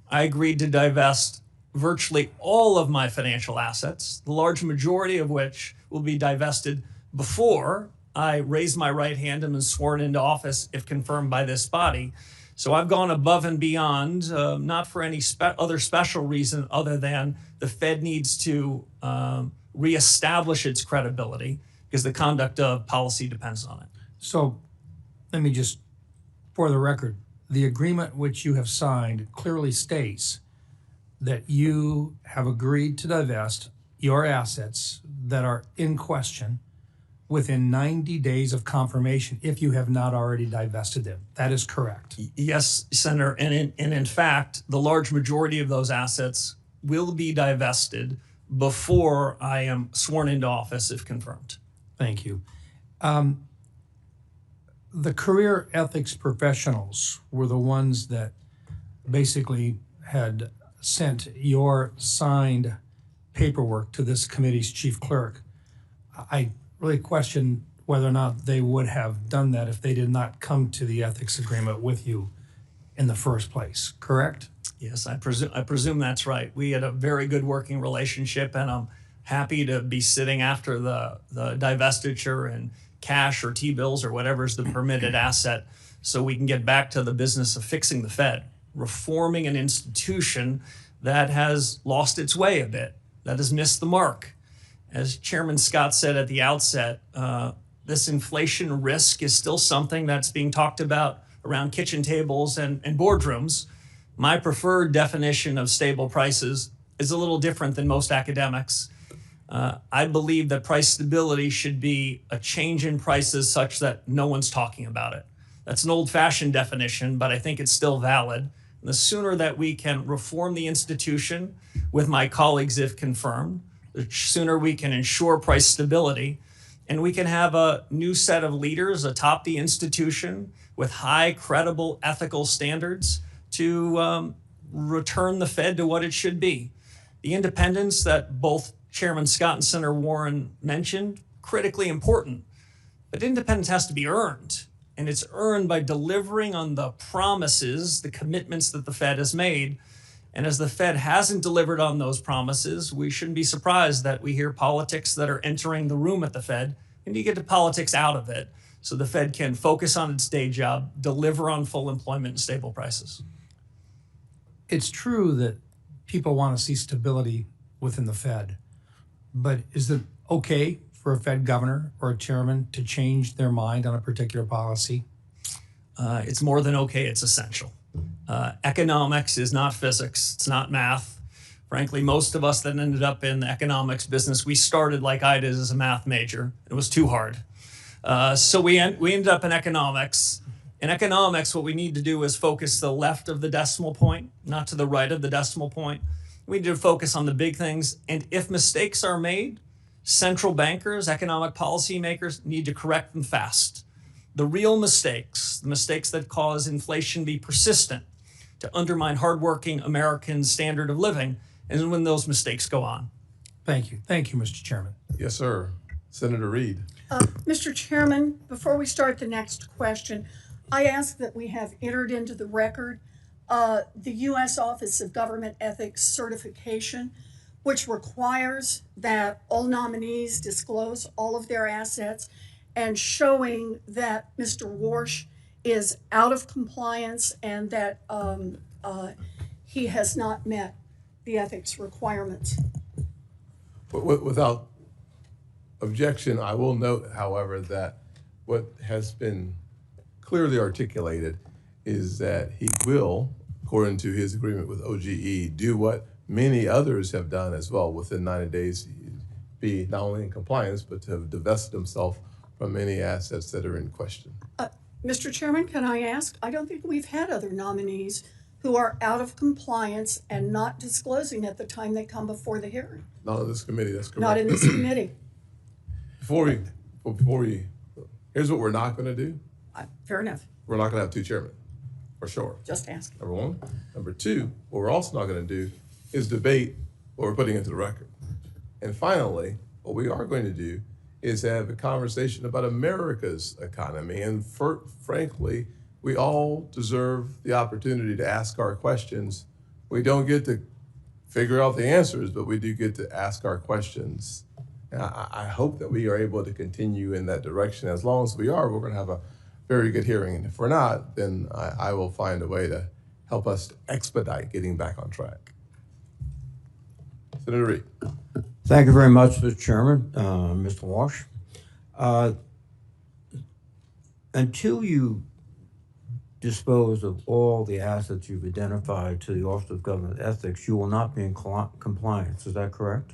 I agreed to divest virtually all of my financial assets, the large majority of which will be divested before I raise my right hand and am sworn into office if confirmed by this body. So I've gone above and beyond, not for any other special reason other than the Fed needs to reestablish its credibility because the conduct of policy depends on it. So let me just, for the record, the agreement which you have signed clearly states that you have agreed to divest your assets that are in question within 90 days of confirmation if you have not already divested them. That is correct. Yes, Senator. And in fact, the large majority of those assets will be divested before I am sworn into office if confirmed. Thank you. The career ethics professionals were the ones that basically had sent your signed paperwork to this committee's chief clerk. I really question whether or not they would have done that if they did not come to the ethics agreement with you in the first place, correct? Yes, I presume that's right. We had a very good working relationship, and I'm happy to be sitting after the divestiture and cash or T-bills or whatever's the permitted asset so we can get back to the business of fixing the Fed, reforming an institution that has lost its way a bit, that has missed the mark. As Chairman Scott said at the outset, this inflation risk is still something that's being talked about around kitchen tables and boardrooms. My preferred definition of stable prices is a little different than most academics. I believe that price stability should be a change in prices such that no one's talking about it. That's an old-fashioned definition, but I think it's still valid. And the sooner that we can reform the institution with my colleagues, if confirmed, the sooner we can ensure price stability, and we can have a new set of leaders atop the institution with high, credible, ethical standards to return the Fed to what it should be. The independence that both Chairman Scott and Senator Warren mentioned, critically important, but independence has to be earned. And it's earned by delivering on the promises, the commitments that the Fed has made. And as the Fed hasn't delivered on those promises, we shouldn't be surprised that we hear politics that are entering the room at the Fed. And you get the politics out of it so the Fed can focus on its day job, deliver on full employment and stable prices. It's true that people want to see stability within the Fed, but is it okay for a Fed governor or a chairman to change their mind on a particular policy? It's more than okay, it's essential. Economics is not physics, it's not math. Frankly, most of us that ended up in the economics business, we started like I did as a math major. It was too hard. So we ended up in economics. In economics, what we need to do is focus to the left of the decimal point, not to the right of the decimal point. We need to focus on the big things. And if mistakes are made, central bankers, economic policymakers need to correct them fast. The real mistakes, the mistakes that cause inflation to be persistent, to undermine hardworking American standard of living, and when those mistakes go on. Thank you. Thank you, Mr. Chairman. Yes, sir. Senator Reed. Mr. Chairman, before we start the next question, I ask that we have entered into the record the U.S. Office of Government Ethics certification, which requires that all nominees disclose all of their assets and showing that Mr. Warsh is out of compliance and that he has not met the ethics requirements. Without objection, I will note, however, that what has been clearly articulated is that he will, according to his agreement with OGE, do what many others have done as well within 90 days, be not only in compliance, but to have divested himself from any assets that are in question. Mr. Chairman, can I ask? I don't think we've had other nominees who are out of compliance and not disclosing at the time they come before the hearing. Not on this committee, that's correct. Not in this committee. Before we, here's what we're not gonna do. Fair enough. We're not gonna have two chairmen, for sure. Just asking. Number one. Number two, what we're also not gonna do is debate what we're putting into the record. And finally, what we are going to do is have a conversation about America's economy. And frankly, we all deserve the opportunity to ask our questions. We don't get to figure out the answers, but we do get to ask our questions. And I hope that we are able to continue in that direction. As long as we are, we're gonna have a very good hearing. And if we're not, then I will find a way to help us expedite getting back on track. Senator Reid. Thank you very much, Mr. Chairman, Mr. Warsh. Until you dispose of all the assets you've identified to the Office of Government Ethics, you will not be in compliance. Is that correct?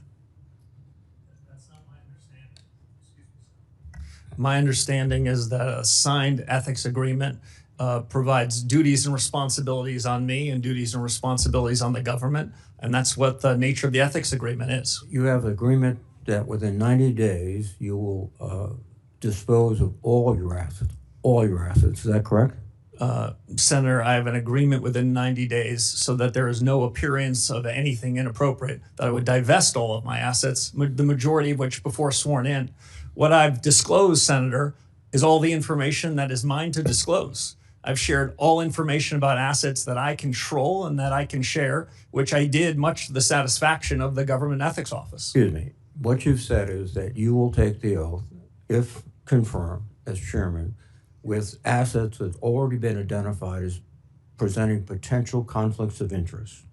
That's not my understanding. Excuse me, sir. My understanding is that a signed ethics agreement provides duties and responsibilities on me and duties and responsibilities on the government. And that's what the nature of the ethics agreement is. You have an agreement that within 90 days, you will dispose of all your assets. All your assets. Is that correct? Senator, I have an agreement within 90 days so that there is no appearance of anything inappropriate, that I would divest all of my assets, the majority of which before sworn in. What I've disclosed, Senator, is all the information that is mine to disclose. I've shared all information about assets that I control and that I can share, which I did much to the satisfaction of the Government Ethics Office. Excuse me. What you've said is that you will take the oath, if confirmed as chairman, with assets that have already been identified as presenting potential conflicts of interest.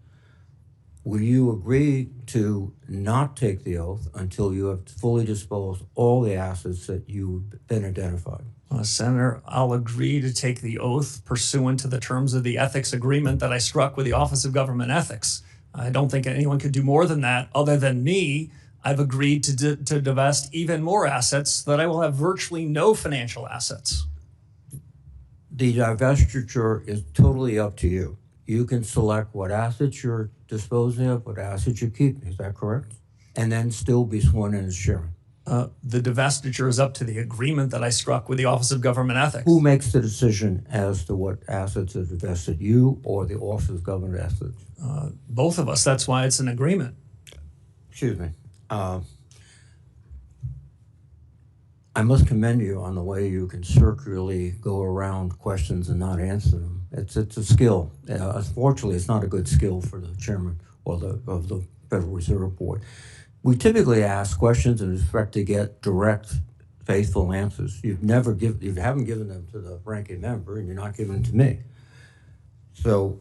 Will you agree to not take the oath until you have fully disposed of all the assets that you've been identified? Senator, I'll agree to take the oath pursuant to the terms of the ethics agreement that I struck with the Office of Government Ethics. I don't think anyone could do more than that other than me. I've agreed to divest even more assets so that I will have virtually no financial assets. The divestiture is totally up to you. You can select what assets you're disposing of, what assets you keep. Is that correct? And then still be sworn in as chairman. The divestiture is up to the agreement that I struck with the Office of Government Ethics. Who makes the decision as to what assets are divested, you or the Office of Government Ethics? Both of us. That's why it's an agreement. Excuse me. I must commend you on the way you can circularly go around questions and not answer them. It's a skill. Unfortunately, it's not a good skill for the chairman or of the Federal Reserve Board. We typically ask questions and expect to get direct, faithful answers. You haven't given them to the ranking member, and you're not giving them to me. So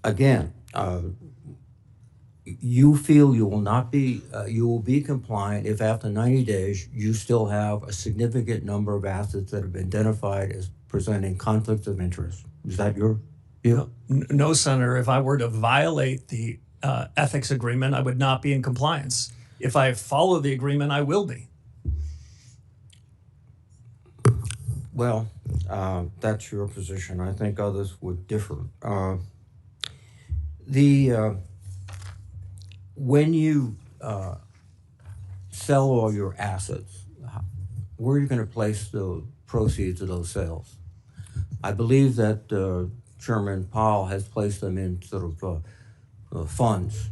again, you feel you will not be, you will be compliant if after 90 days you still have a significant number of assets that have been identified as presenting conflicts of interest. Is that your view? No, Senator. If I were to violate the ethics agreement, I would not be in compliance. If I follow the agreement, I will be. Well, that's your position. I think others would differ. When you sell all your assets, where are you going to place the proceeds of those sales? I believe that Chairman Powell has placed them in sort of funds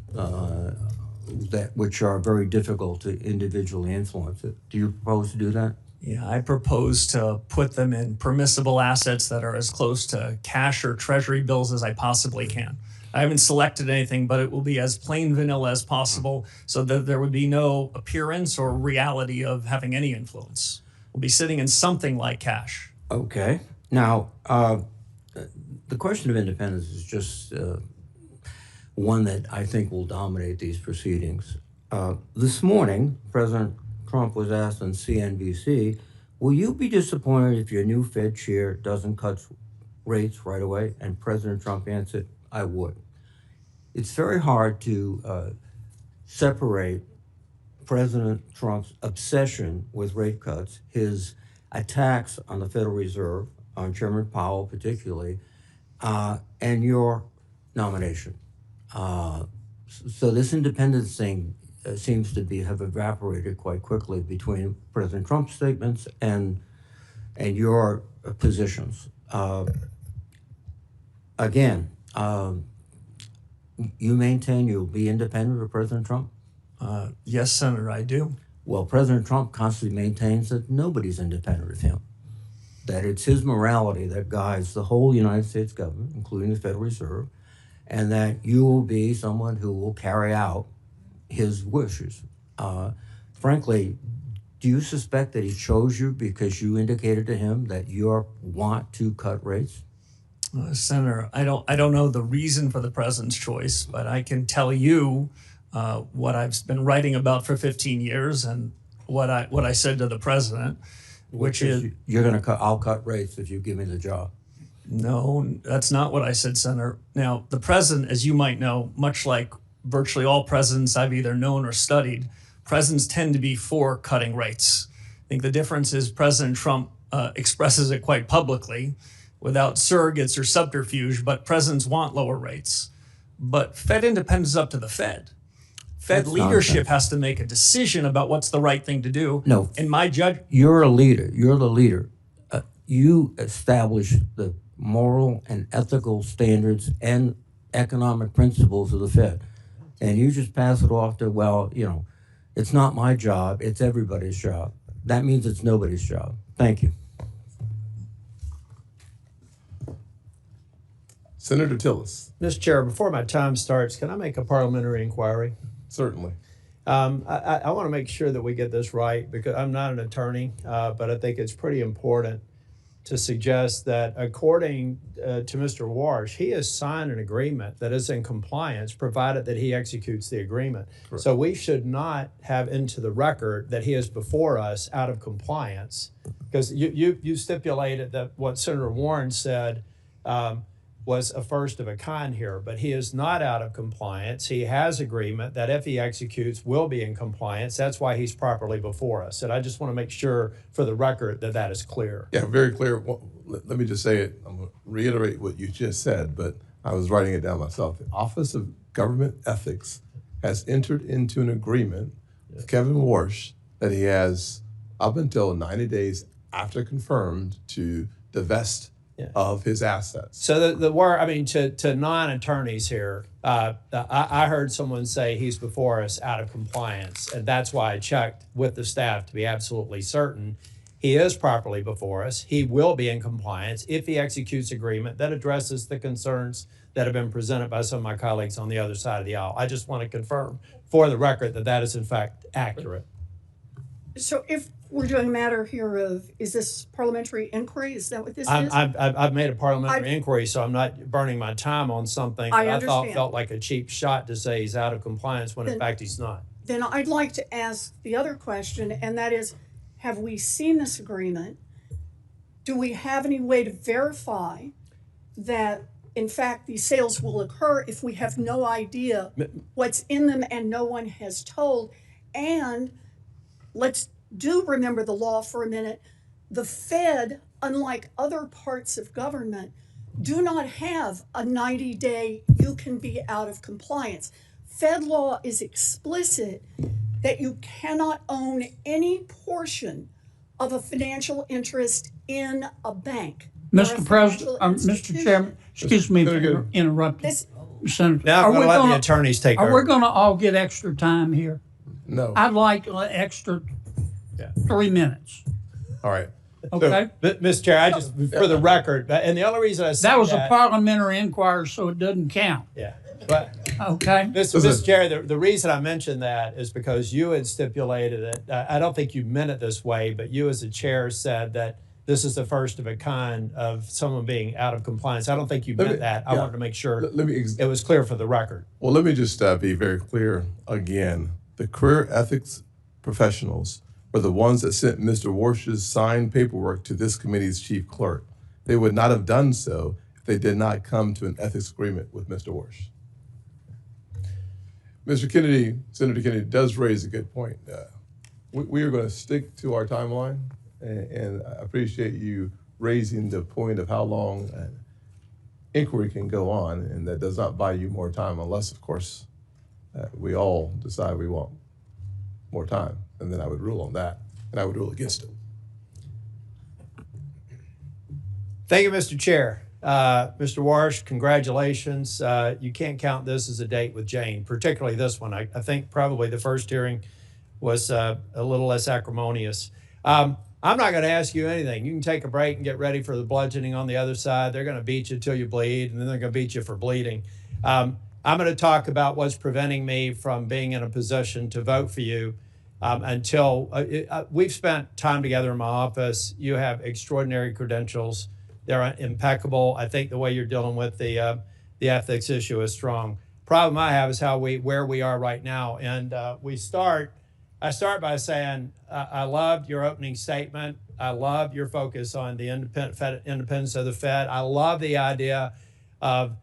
which are very difficult to individually influence. Do you propose to do that? Yeah, I propose to put them in permissible assets that are as close to cash or treasury bills as I possibly can. I haven't selected anything, but it will be as plain vanilla as possible so that there would be no appearance or reality of having any influence. We'll be sitting in something like cash. Okay. Now, the question of independence is just one that I think will dominate these proceedings. This morning, President Trump was asked on CNBC will you be disappointed if your new Fed chair doesn't cut rates right away? And President Trump answered, I would. It's very hard to separate President Trump's obsession with rate cuts, his attacks on the Federal Reserve, on Chairman Powell particularly, and your nomination. So this independence thing seems to have evaporated quite quickly between President Trump's statements and your positions. Again, you maintain you'll be independent of President Trump? Yes, Senator, I do. Well, President Trump constantly maintains that nobody's independent of him, that it's his morality that guides the whole United States government, including the Federal Reserve, and that you will be someone who will carry out his wishes. Frankly, do you suspect that he chose you because you indicated to him that you want to cut rates? Senator, I don't know the reason for the president's choice, but I can tell you what I've been writing about for 15 years and what I said to the president, which is you're going to cut. I'll cut rates if you give me the job. No, that's not what I said, Senator. Now, the president, as you might know, much like virtually all presidents I've either known or studied, presidents tend to be for cutting rates. I think the difference is President Trump expresses it quite publicly without surrogates or subterfuge, but presidents want lower rates. But Fed independence is up to the Fed. Fed leadership has to make a decision about what's the right thing to do. No. In my judgment, You're a leader. You're the leader. You establish the moral and ethical standards and economic principles of the Fed. And you just pass it off to, well, it's not my job, it's everybody's job. That means it's nobody's job. Thank you. Senator Tillis, Mr. Chair, before my time starts, can I make a parliamentary inquiry? certainly. I want to make sure that we get this right because I'm not an attorney, but I think it's pretty important to suggest that according to Mr. Warsh, he has signed an agreement that is in compliance provided that he executes the agreement. Correct. So we should not have into the record that he is before us out of compliance because you stipulated that what Senator Warren said was a first of a kind here, but he is not out of compliance. He has agreement that if he executes, will be in compliance. That's why he's properly before us. And I just want to make sure for the record that that is clear. Yeah, very clear. Well, let me just say it. I'm going to reiterate what you just said, but I was writing it down myself. The Office of Government Ethics has entered into an agreement with Kevin Warsh that he has up until 90 days after confirmed to divest of his assets. So the word, I mean, to non-attorneys here, I heard someone say he's before us out of compliance, and that's why I checked with the staff to be absolutely certain. He is properly before us. He will be in compliance if he executes agreement that addresses the concerns that have been presented by some of my colleagues on the other side of the aisle. I just want to confirm for the record that that is in fact accurate. So if we're doing a matter here of, is this parliamentary inquiry? Is that what this is? I've made a parliamentary inquiry, so I'm not burning my time on something that I thought felt like a cheap shot to say he's out of compliance when in fact he's not. Then I'd like to ask the other question, and that is, have we seen this agreement? Do we have any way to verify that, in fact, these sales will occur if we have no idea what's in them and no one has told? And let's remember the law for a minute. The Fed, unlike other parts of government, do not have a 90-day you can be out of compliance. Fed law is explicit that you cannot own any portion of a financial interest in a bank. Mr. President, Mr. Chairman, excuse me for interrupting. Senator, Now I'm going to let the attorneys take over. Are we going to all get extra time here? No. I'd like extra 3 minutes. All right. Okay? Mr. Chair, I just, for the record, and the only reason I said That was a parliamentary inquiry, so it doesn't count. Yeah, but Okay? Mr. Chair, the reason I mentioned that is because you had stipulated it. I don't think you meant it this way, but you as a chair said that this is the first of a kind of someone being out of compliance. I don't think you meant that. I wanted to make sure it was clear for the record. Well, let me just be very clear again. The career ethics professionals were the ones that sent Mr. Warsh's signed paperwork to this committee's chief clerk. They would not have done so if they did not come to an ethics agreement with Mr. Warsh. Mr. Kennedy, Senator Kennedy does raise a good point. We are going to stick to our timeline, and I appreciate you raising the point of how long an inquiry can go on, and that does not buy you more time unless, of course, we all decide we want more time, and then I would rule on that, and I would rule against it. Thank you, Mr. Chair. Mr. Warsh, congratulations. You can't count this as a date with Jane, particularly this one. I think probably the first hearing was a little less acrimonious. I'm not going to ask you anything. You can take a break and get ready for the bludgeoning on the other side. They're going to beat you till you bleed, and then they're going to beat you for bleeding. I'm going to talk about what's preventing me from being in a position to vote for you until we've spent time together in my office. You have extraordinary credentials. They're impeccable. I think the way you're dealing with the ethics issue is strong. Problem I have is where we are right now. And I start by saying I loved your opening statement. I love your focus on the independence of the Fed. I love the idea of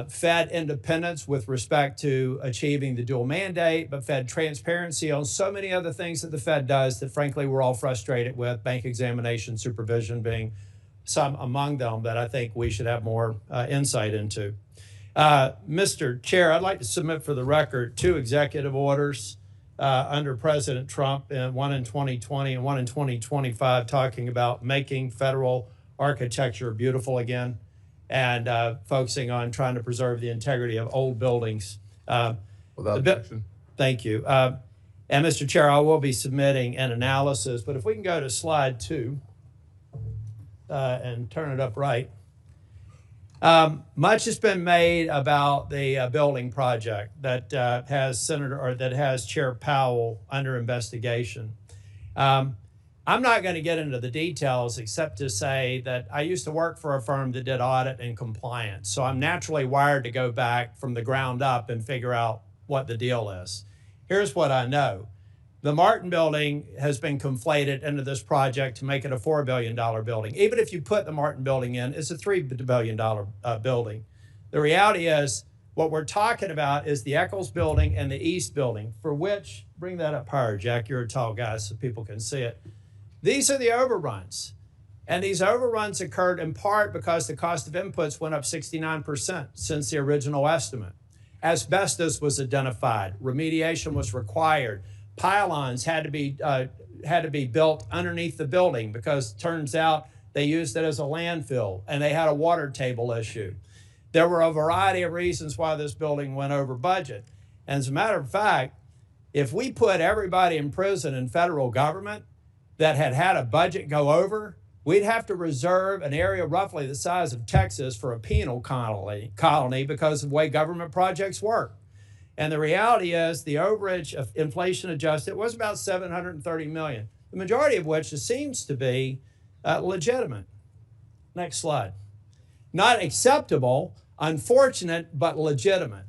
Fed independence with respect to achieving the dual mandate, but Fed transparency on so many other things that the Fed does that frankly we're all frustrated with, bank examination, supervision being some among them that I think we should have more insight into. Mr. Chair, I'd like to submit for the record 2 executive orders under President Trump, and one in 2020 and one in 2025, talking about making federal architecture beautiful again and focusing on trying to preserve the integrity of old buildings. Without objection. Thank you. And Mr. Chair, I will be submitting an analysis, but if we can go to slide 2. And turn it up right. Much has been made about the building project that has Chair Powell under investigation. I'm not going to get into the details except to say that I used to work for a firm that did audit and compliance, so I'm naturally wired to go back from the ground up and figure out what the deal is. Here's what I know. The Martin building has been conflated into this project to make it a $4 billion building. Even if you put the Martin building in, it's a $3 billion building. The reality is what we're talking about is the Eccles building and the East building, for which, bring that up higher, Jack, you're a tall guy so people can see it. These are the overruns. And these overruns occurred in part because the cost of inputs went up 69% since the original estimate. Asbestos was identified, remediation was required. Pylons had to be built underneath the building because it turns out they used it as a landfill and they had a water table issue. There were a variety of reasons why this building went over budget. And as a matter of fact, if we put everybody in prison in federal government that had a budget go over, we'd have to reserve an area roughly the size of Texas for a penal colony because of the way government projects work. And the reality is the overage of inflation adjusted was about $730 million, the majority of which seems to be legitimate. Next slide. Not acceptable, unfortunate, but legitimate.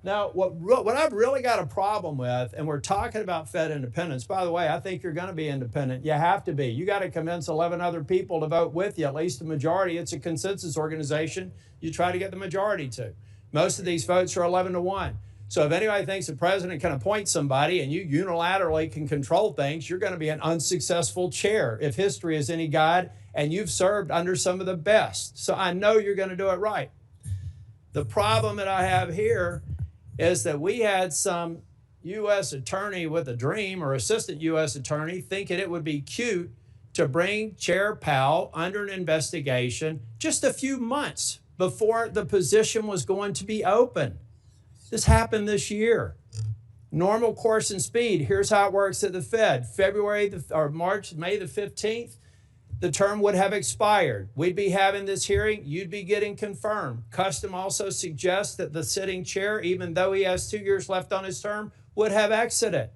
Now, what I've really got a problem with, and we're talking about Fed independence. By the way, I think you're going to be independent. You have to be. You got to convince 11 other people to vote with you, at least a majority. It's a consensus organization. You try to get the majority to. Most of these votes are 11-1. So if anybody thinks the president can appoint somebody and you unilaterally can control things, you're going to be an unsuccessful chair if history is any guide, and you've served under some of the best. So I know you're going to do it right. The problem that I have here is that we had some U.S. attorney with a dream, or assistant U.S. attorney, thinking it would be cute to bring Chair Powell under an investigation just a few months before the position was going to be open. This happened this year. Normal course and speed. Here's how it works at the Fed. May the 15th, the term would have expired. We'd be having this hearing. You'd be getting confirmed. Custom also suggests that the sitting chair, even though he has 2 years left on his term, would have exited.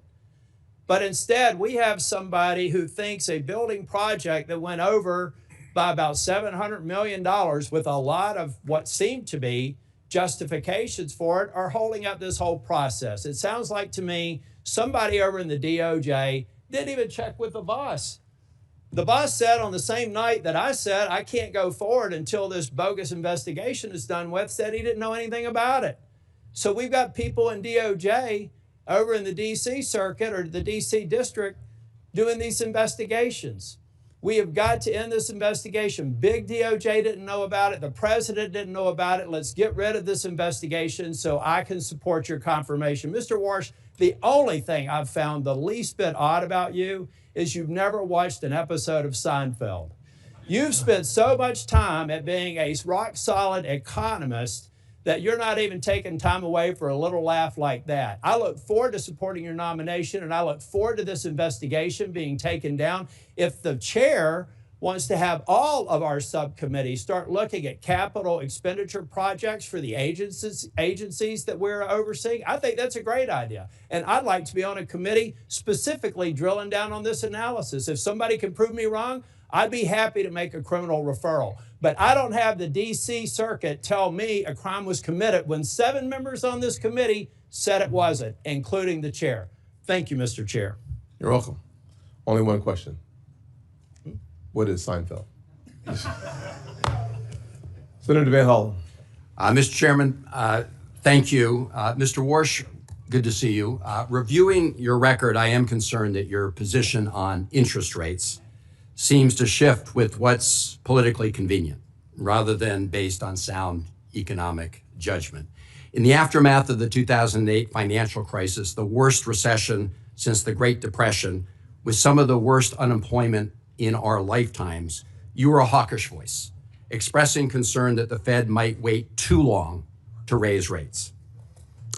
But instead, we have somebody who thinks a building project that went over by about $700 million with a lot of what seemed to be justifications for it are holding up this whole process. It sounds like to me somebody over in the DOJ Didn't even check with the boss. The boss said on the same night that I said I can't go forward until this bogus investigation is done with, said he didn't know anything about it. So we've got people in DOJ over in the DC circuit or the DC district doing these investigations. We have got to end this investigation. Big DOJ didn't know about it. The president didn't know about it. Let's get rid of this investigation so I can support your confirmation. Mr. Warsh, the only thing I've found the least bit odd about you is you've never watched an episode of Seinfeld. You've spent so much time at being a rock-solid economist that you're not even taking time away for a little laugh like that. I look forward to supporting your nomination, and I look forward to this investigation being taken down. If the chair wants to have all of our subcommittees start looking at capital expenditure projects for the agencies that we're overseeing, I think that's a great idea. And I'd like to be on a committee specifically drilling down on this analysis. If somebody can prove me wrong, I'd be happy to make a criminal referral. But I don't have the DC circuit tell me a crime was committed when 7 members on this committee said it wasn't, including the chair. Thank you, Mr. Chair. You're welcome. Only one question. What is Seinfeld? Senator Van Hollen. Mr. Chairman, thank you. Mr. Warsh, good to see you. Reviewing your record, I am concerned that your position on interest rates seems to shift with what's politically convenient rather than based on sound economic judgment. In the aftermath of the 2008 financial crisis, the worst recession since the Great Depression, with some of the worst unemployment in our lifetimes, you were a hawkish voice, expressing concern that the Fed might wait too long to raise rates.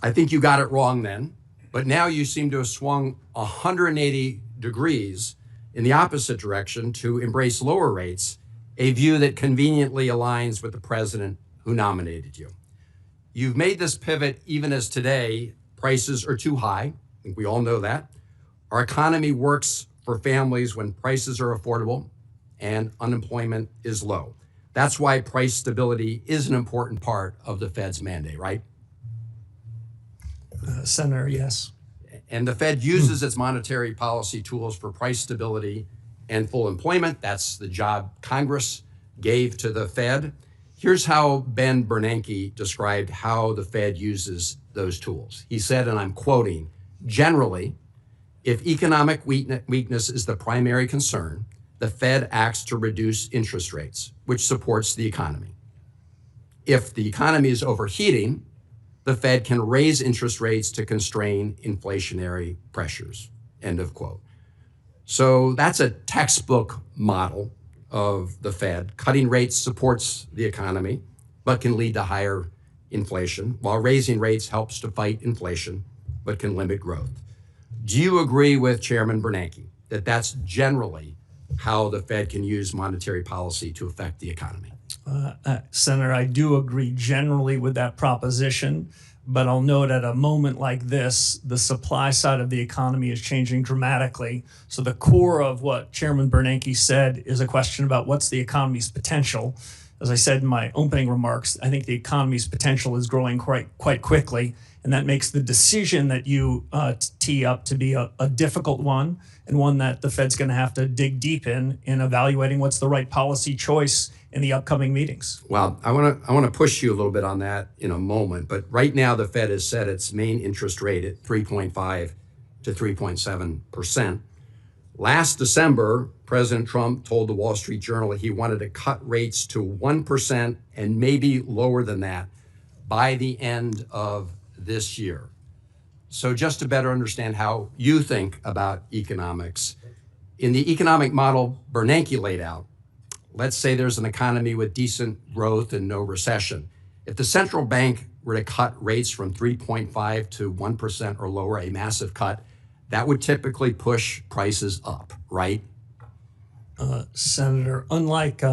I think you got it wrong then, but now you seem to have swung 180 degrees in the opposite direction to embrace lower rates, a view that conveniently aligns with the president who nominated you. You've made this pivot even as today prices are too high. I think we all know that. Our economy works for families when prices are affordable and unemployment is low. That's why price stability is an important part of the Fed's mandate, right? Senator, yes. And the Fed uses its monetary policy tools for price stability and full employment. That's the job Congress gave to the Fed. Here's how Ben Bernanke described how the Fed uses those tools. He said, and I'm quoting, "Generally, if economic weakness is the primary concern, the Fed acts to reduce interest rates, which supports the economy. If the economy is overheating, the Fed can raise interest rates to constrain inflationary pressures," end of quote. So that's a textbook model of the Fed. Cutting rates supports the economy, but can lead to higher inflation, while raising rates helps to fight inflation, but can limit growth. Do you agree with Chairman Bernanke that that's generally how the Fed can use monetary policy to affect the economy? Senator, I do agree generally with that proposition, but I'll note at a moment like this, the supply side of the economy is changing dramatically. So the core of what Chairman Bernanke said is a question about what's the economy's potential. As I said in my opening remarks, I think the economy's potential is growing quite quickly, and that makes the decision that you tee up to be a difficult one, and one that the Fed's going to have to dig deep in evaluating what's the right policy choice in the upcoming meetings. Well, I want to push you a little bit on that in a moment, but right now the Fed has set its main interest rate at 3.5 to 3.7%. Last December, President Trump told the Wall Street Journal he wanted to cut rates to 1% and maybe lower than that by the end of this year. So just to better understand how you think about economics, in the economic model Bernanke laid out, let's say there's an economy with decent growth and no recession. If the central bank were to cut rates from 3.5 to 1% or lower, a massive cut, that would typically push prices up, right? Senator, unlike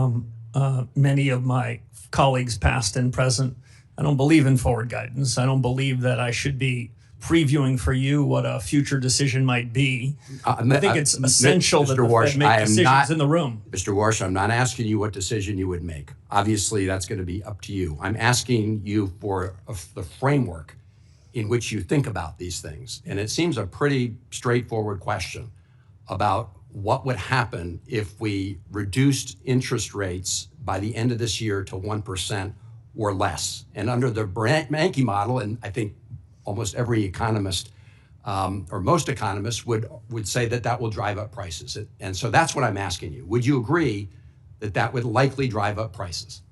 many of my colleagues, past and present, I don't believe in forward guidance. I don't believe that I should be previewing for you what a future decision might be. I think it's essential that the Warsh, Fed make decisions in the room. Mr. Warsh, I'm not asking you what decision you would make. Obviously, that's going to be up to you. I'm asking you for the framework in which you think about these things. And it seems a pretty straightforward question. about what would happen if we reduced interest rates by the end of this year to 1% or less. And under the Bernanke model, and I think almost every economist or most economists would say that that will drive up prices. And so that's what I'm asking you. Would you agree that that would likely drive up prices?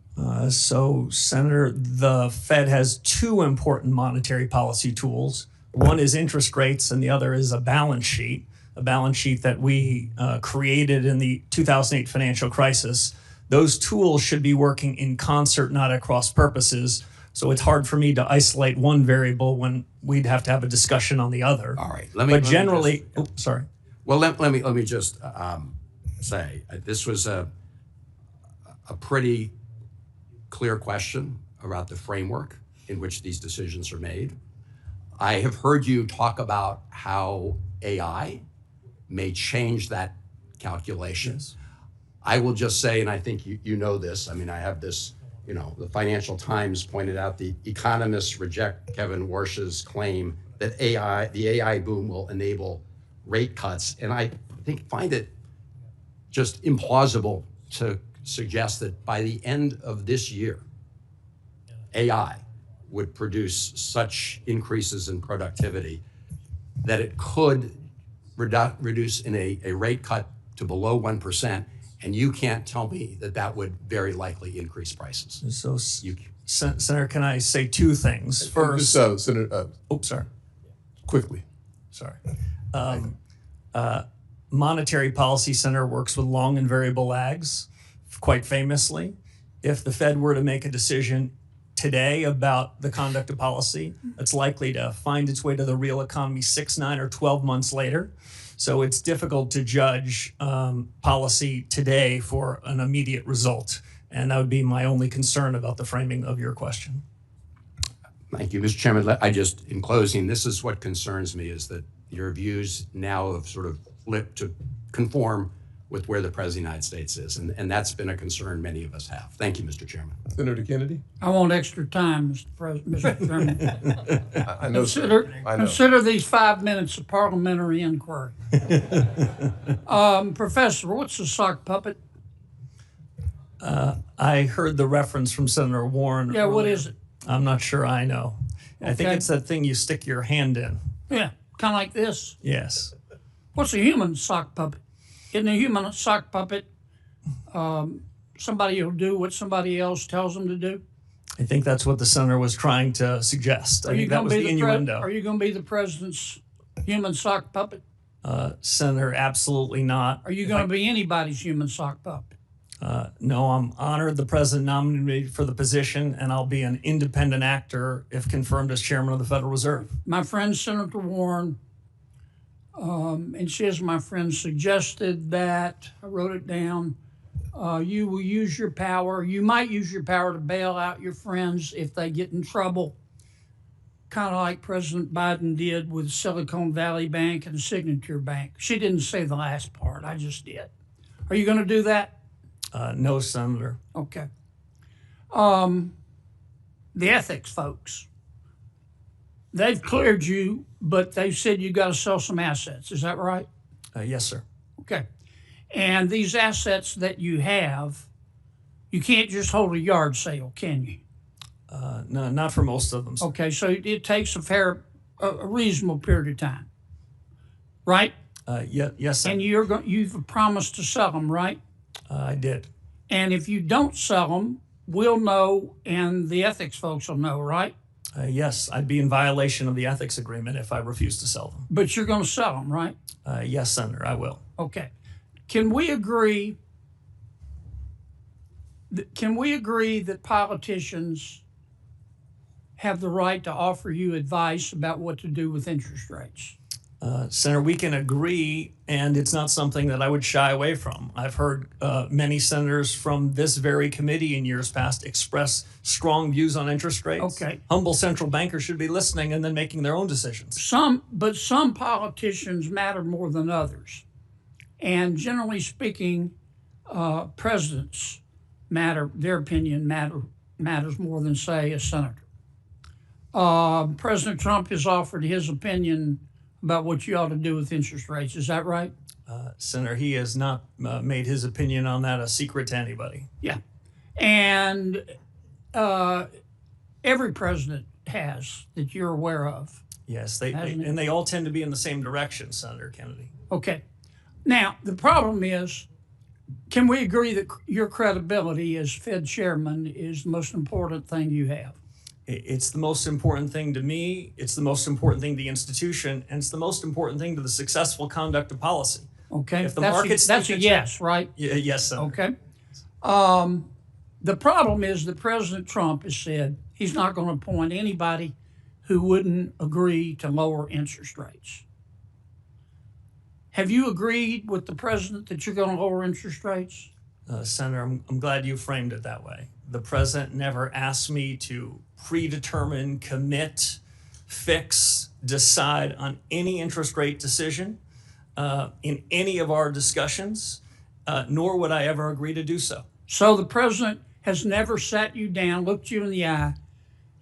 So, Senator, the Fed has two important monetary policy tools. One is interest rates, and the other is a balance sheet that we created in the 2008 financial crisis. Those tools should be working in concert, not at cross purposes. So it's hard for me to isolate one variable when we'd have to have a discussion on the other. All right. But generally, sorry. Well, let me just say this was a pretty clear question about the framework in which these decisions are made. I have heard you talk about how AI may change that calculation. Yes. I will just say, and I think you know this, I mean, I have this, you know, the Financial Times pointed out the economists reject Kevin Warsh's claim that the AI boom will enable rate cuts. And I find it just implausible to suggest that by the end of this year, AI would produce such increases in productivity that it could reduce in a rate cut to below 1%. And you can't tell me that that would very likely increase prices. So, Senator, can I say two things? First, Senator, sorry. quickly. Sorry. Monetary Policy Center works with long and variable lags. Quite famously, if the Fed were to make a decision today about the conduct of policy, it's likely to find its way to the real economy 6, 9, or 12 months later. So it's difficult to judge policy today for an immediate result. And that would be my only concern about the framing of your question. Thank you, Mr. Chairman. I just, in closing, this is what concerns me, is that your views now have sort of flipped to conform with where the President of the United States is. And that's been a concern many of us have. Thank you, Mr. Chairman. Senator Kennedy? I want extra time, Mr. Chairman. I know, sir. I know. Consider these 5 minutes of parliamentary inquiry. Professor, what's a sock puppet? I heard the reference from Senator Warren. Yeah, what earlier. is it? I'm not sure I know. I think Okay. it's that thing you stick your hand in. Yeah, kind of like this. Yes. What's a human sock puppet? Isn't a human sock puppet somebody who'll do what somebody else tells them to do? I think that's what the senator was trying to suggest. I think that was the innuendo. Are you going to be the president's human sock puppet? Senator, absolutely not. Are you going to be anybody's human sock puppet? No, I'm honored the president nominated me for the position, and I'll be an independent actor if confirmed as chairman of the Federal Reserve. My friend Senator Warren, and she, as my friend, suggested that, I wrote it down, you will use your power, you might use your power to bail out your friends if they get in trouble, kind of like President Biden did with Silicon Valley Bank and Signature Bank. She didn't say the last part, I just did. Are you going to do that? No, Senator. Okay. The ethics folks, they've cleared you, but they've said you got to sell some assets. Is that right? Yes, sir. Okay. And these assets that you have, you can't just hold a yard sale, can you? No, not for most of them. Okay, so it takes a reasonable period of time, right? Yes, sir. And you've promised to sell them, right? I did. And if you don't sell them, we'll know, and the ethics folks will know, right? Yes, I'd be in violation of the ethics agreement if I refused to sell them. But you're going to sell them, right? Yes, Senator, I will. Okay. Can we agree that politicians have the right to offer you advice about what to do with interest rates? Senator, we can agree, and it's not something that I would shy away from. I've heard many senators from this very committee in years past express strong views on interest rates. Okay. Humble central bankers should be listening and then making their own decisions. Some politicians matter more than others. And generally speaking, presidents matter, their opinion matters more than, say, a senator. President Trump has offered his opinion about what you ought to do with interest rates. Is that right? Senator, he has not made his opinion on that a secret to anybody. Yeah. And every president has that you're aware of. Yes, Hasn't it? and they all tend to be in the same direction, Senator Kennedy. Okay. Now, the problem is, can we agree that your credibility as Fed chairman is the most important thing you have? It's the most important thing to me. It's the most important thing to the institution, and it's the most important thing to the successful conduct of policy. Okay. If the markets that's a think yes, right? Yes, Senator. Okay. The problem is that President Trump has said he's not going to appoint anybody who wouldn't agree to lower interest rates. Have you agreed with the president that you're going to lower interest rates? Senator, I'm glad you framed it that way. The president never asked me to predetermine, commit, fix, decide on any interest rate decision in any of our discussions, nor would I ever agree to do so. So the president has never sat you down, looked you in the eye,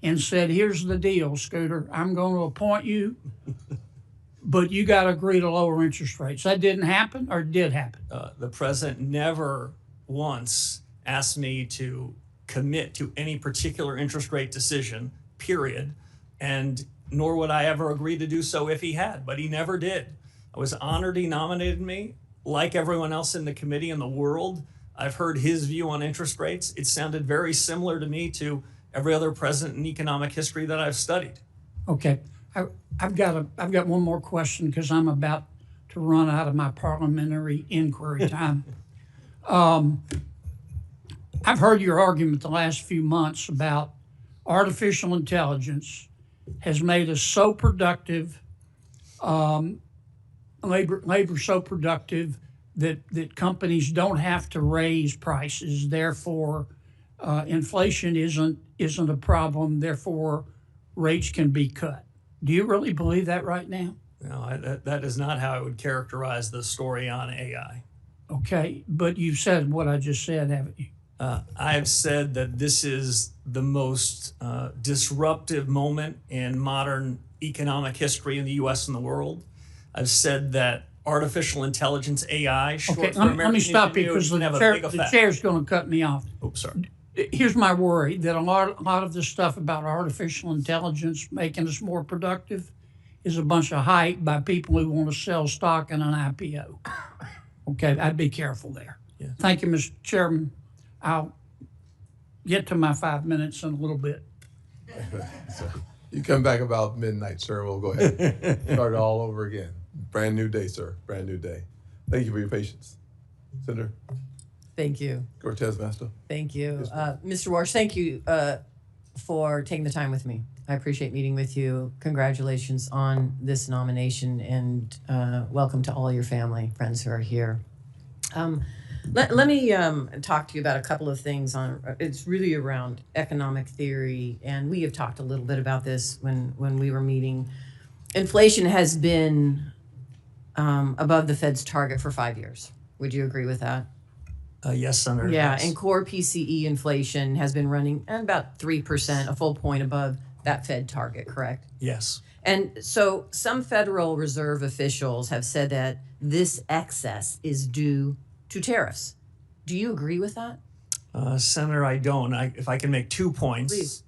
and said, here's the deal, Scooter. I'm going to appoint you, but you got to agree to lower interest rates. That didn't happen, or did happen? The president never once asked me to commit to any particular interest rate decision, period, and nor would I ever agree to do so if he had, but he never did. I was honored he nominated me. Like everyone else in the committee in the world, I've heard his view on interest rates. It sounded very similar to me to every other president in economic history that I've studied. Okay, I've got one more question because I'm about to run out of my parliamentary inquiry time. I've heard your argument the last few months about artificial intelligence has made us so productive, labor so productive that companies don't have to raise prices. Therefore, inflation isn't a problem. Therefore, rates can be cut. Do you really believe that right now? No, that is not how I would characterize the story on AI. Okay, but you've said what I just said, haven't you? I have said that this is the most disruptive moment in modern economic history in the U.S. and the world. I've said that artificial intelligence, AI, short Okay, for let American me stop you ingenuity, because can have a big the effect. chair's going to cut me off. Oops, sorry. Here's my worry, that a lot of this stuff about artificial intelligence making us more productive is a bunch of hype by people who want to sell stock in an IPO. Okay, I'd be careful there. Yeah. Thank you, Mr. Chairman. I'll get to my 5 minutes in a little bit. So you come back about midnight, sir. We'll go ahead and start all over again. Brand new day, sir. Brand new day. Thank you for your patience. Senator Thank you. Cortez Masto. Thank you. Mr. Warsh, thank you for taking the time with me. I appreciate meeting with you. Congratulations on this nomination, and welcome to all your family, friends who are here. Let me talk to you about a couple of things. It's really around economic theory, and we have talked a little bit about this when we were meeting. Inflation has been above the Fed's target for 5 years. Would you agree with that? Yes, Senator. Yeah, yes. and core PCE inflation has been running at about 3%, a full point above that Fed target, correct? Yes. And so some Federal Reserve officials have said that this excess is due to tariffs. Do you agree with that? Senator, I don't. If I can make 2 points. Please.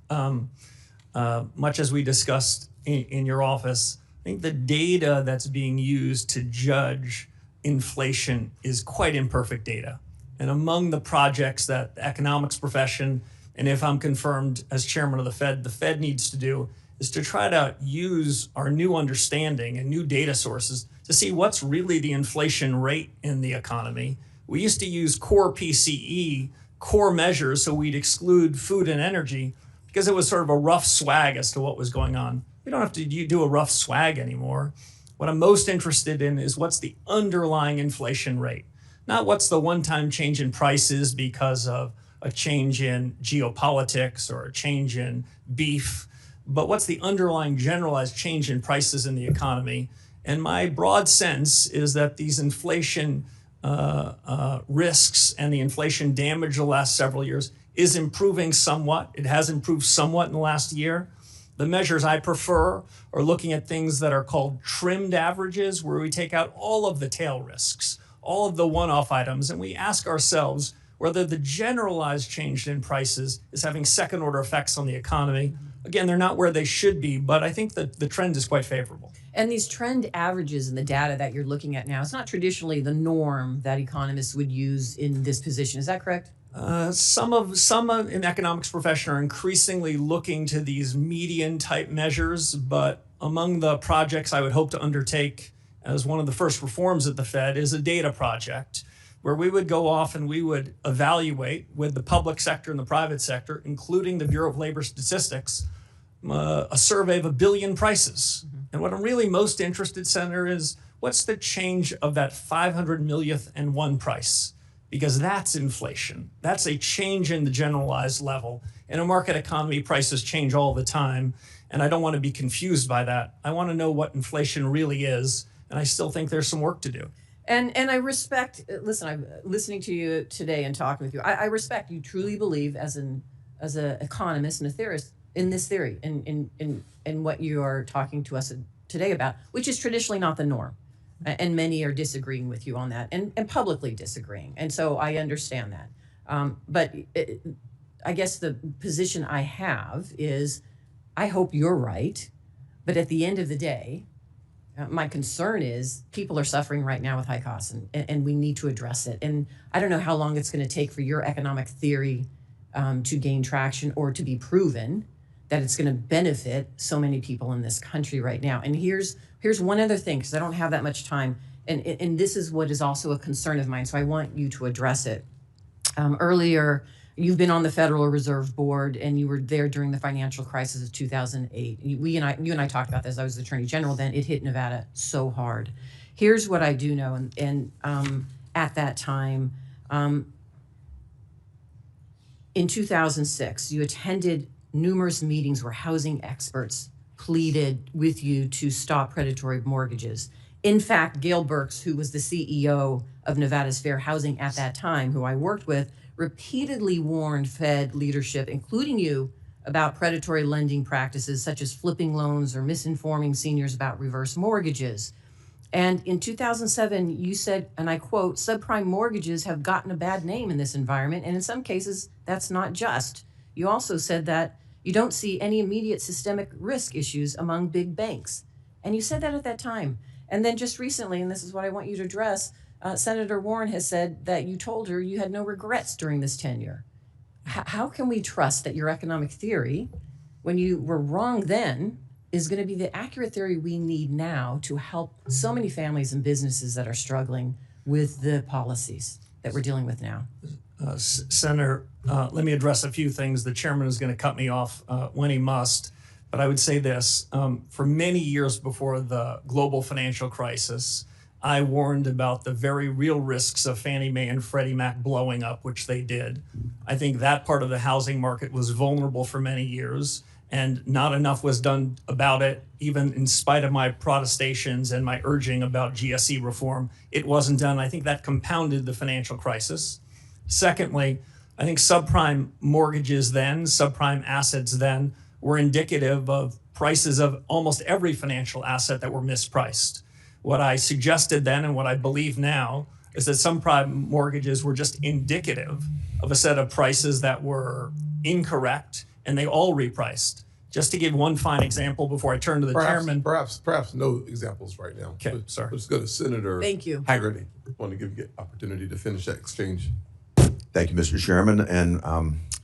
Much as we discussed in your office, I think the data that's being used to judge inflation is quite imperfect data. And among the projects that the economics profession, and if I'm confirmed as chairman of the Fed needs to do, is to try to use our new understanding and new data sources to see what's really the inflation rate in the economy. We used to use core PCE, core measures, so we'd exclude food and energy because it was sort of a rough swag as to what was going on. We don't have to do a rough swag anymore. What I'm most interested in is what's the underlying inflation rate, not what's the one-time change in prices because of a change in geopolitics or a change in beef, but what's the underlying generalized change in prices in the economy. And my broad sense is that these inflation risks and the inflation damage the last several years is improving somewhat. It has improved somewhat in the last year. The measures I prefer are looking at things that are called trimmed averages, where we take out all of the tail risks, all of the one-off items, and we ask ourselves whether the generalized change in prices is having second-order effects on the economy. Again, they're not where they should be, but I think that the trend is quite favorable. And these trend averages and the data that you're looking at now, it's not traditionally the norm that economists would use in this position. Is that correct? Some in the economics profession are increasingly looking to these median type measures, but among the projects I would hope to undertake as one of the first reforms at the Fed is a data project where we would go off and we would evaluate with the public sector and the private sector, including the Bureau of Labor Statistics, a survey of 1 billion prices. And what I'm really most interested, Senator, is what's the change of that 500 millionth and one price? Because that's inflation. That's a change in the generalized level. In a market economy, prices change all the time, and I don't want to be confused by that. I want to know what inflation really is, and I still think there's some work to do. And I respect, listen, I'm listening to you today and talking with you. I respect you truly believe as an economist and a theorist in this theory, in what you are talking to us today about, which is traditionally not the norm. And many are disagreeing with you on that and publicly disagreeing. And so I understand that. But I guess the position I have is I hope you're right. But at the end of the day, my concern is people are suffering right now with high costs and we need to address it. And I don't know how long it's going to take for your economic theory to gain traction or to be proven that it's going to benefit so many people in this country right now. And here's one other thing, because I don't have that much time, and this is what is also a concern of mine, so I want you to address it. Earlier, you've been on the Federal Reserve Board, and you were there during the financial crisis of 2008. You and I talked about this. I was the Attorney General then. It hit Nevada so hard. Here's what I do know, and at that time, in 2006, you attended numerous meetings where housing experts pleaded with you to stop predatory mortgages. In fact, Gail Burks, who was the CEO of Nevada's Fair Housing at that time, who I worked with, repeatedly warned Fed leadership, including you, about predatory lending practices such as flipping loans or misinforming seniors about reverse mortgages. And in 2007, you said, and I quote, subprime mortgages have gotten a bad name in this environment, and in some cases, that's not just. You also said that you don't see any immediate systemic risk issues among big banks. And you said that at that time. And then just recently, and this is what I want you to address, Senator Warren has said that you told her you had no regrets during this tenure. How can we trust that your economic theory, when you were wrong then, is going to be the accurate theory we need now to help so many families and businesses that are struggling with the policies that we're dealing with now? Senator, let me address a few things. The chairman is going to cut me off when he must, but I would say this. For many years before the global financial crisis, I warned about the very real risks of Fannie Mae and Freddie Mac blowing up, which they did. I think that part of the housing market was vulnerable for many years, and not enough was done about it, even in spite of my protestations and my urging about GSE reform. It wasn't done. I think that compounded the financial crisis. Secondly, I think subprime mortgages then, subprime assets then, were indicative of prices of almost every financial asset that were mispriced. What I suggested then and what I believe now is that subprime mortgages were just indicative of a set of prices that were incorrect, and they all repriced. Just to give one fine example before I turn to the chairman. Perhaps no examples right now. Okay, sorry. Let's go to Senator Thank you. Haggerty. I want to give you an opportunity to finish that exchange. Thank you, Mr. Chairman. And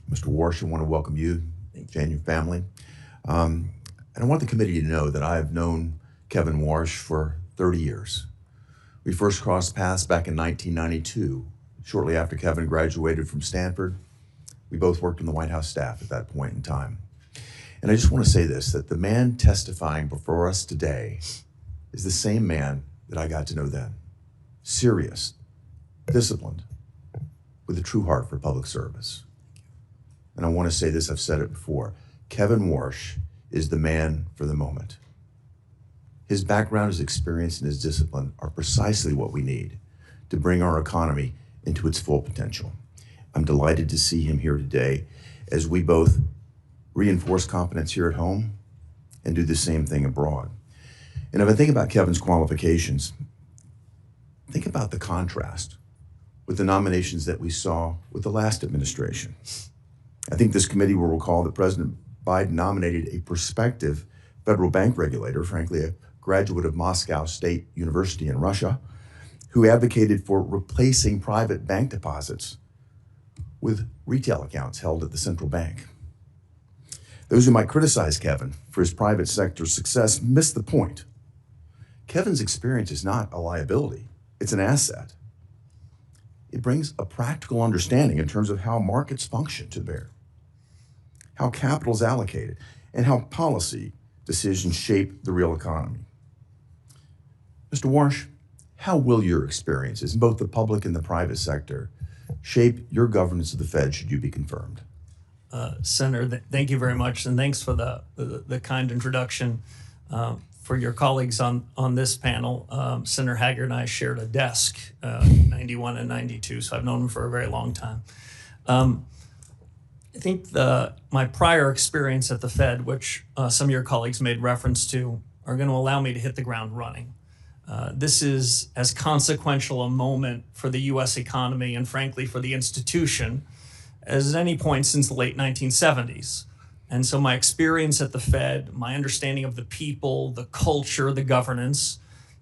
Mr. Warsh, I want to welcome you and your family. And I want the committee to know that I have known Kevin Warsh for 30 years. We first crossed paths back in 1992, shortly after Kevin graduated from Stanford. We both worked on the White House staff at that point in time. And I just want to say this, that the man testifying before us today is the same man that I got to know then. Serious, disciplined, with a true heart for public service. And I want to say this, I've said it before, Kevin Warsh is the man for the moment. His background, his experience, and his discipline are precisely what we need to bring our economy into its full potential. I'm delighted to see him here today as we both reinforce confidence here at home and do the same thing abroad. And if I think about Kevin's qualifications, think about the contrast with the nominations that we saw with the last administration. I think this committee will recall that President Biden nominated a prospective federal bank regulator, frankly, a graduate of Moscow State University in Russia, who advocated for replacing private bank deposits with retail accounts held at the central bank. Those who might criticize Kevin for his private sector success miss the point. Kevin's experience is not a liability, it's an asset. It brings a practical understanding in terms of how markets function to bear, how capital is allocated, and how policy decisions shape the real economy. Mr. Warsh, how will your experiences in both the public and the private sector shape your governance of the Fed should you be confirmed? Senator, thank you very much, and thanks for the kind introduction. For your colleagues on this panel, Senator Haggard and I shared a desk in 91 and 92, so I've known him for a very long time. I think my prior experience at the Fed, which some of your colleagues made reference to, are going to allow me to hit the ground running. This is as consequential a moment for the U.S. economy and frankly for the institution as any point since the late 1970s. And so my experience at the Fed, my understanding of the people, the culture, the governance,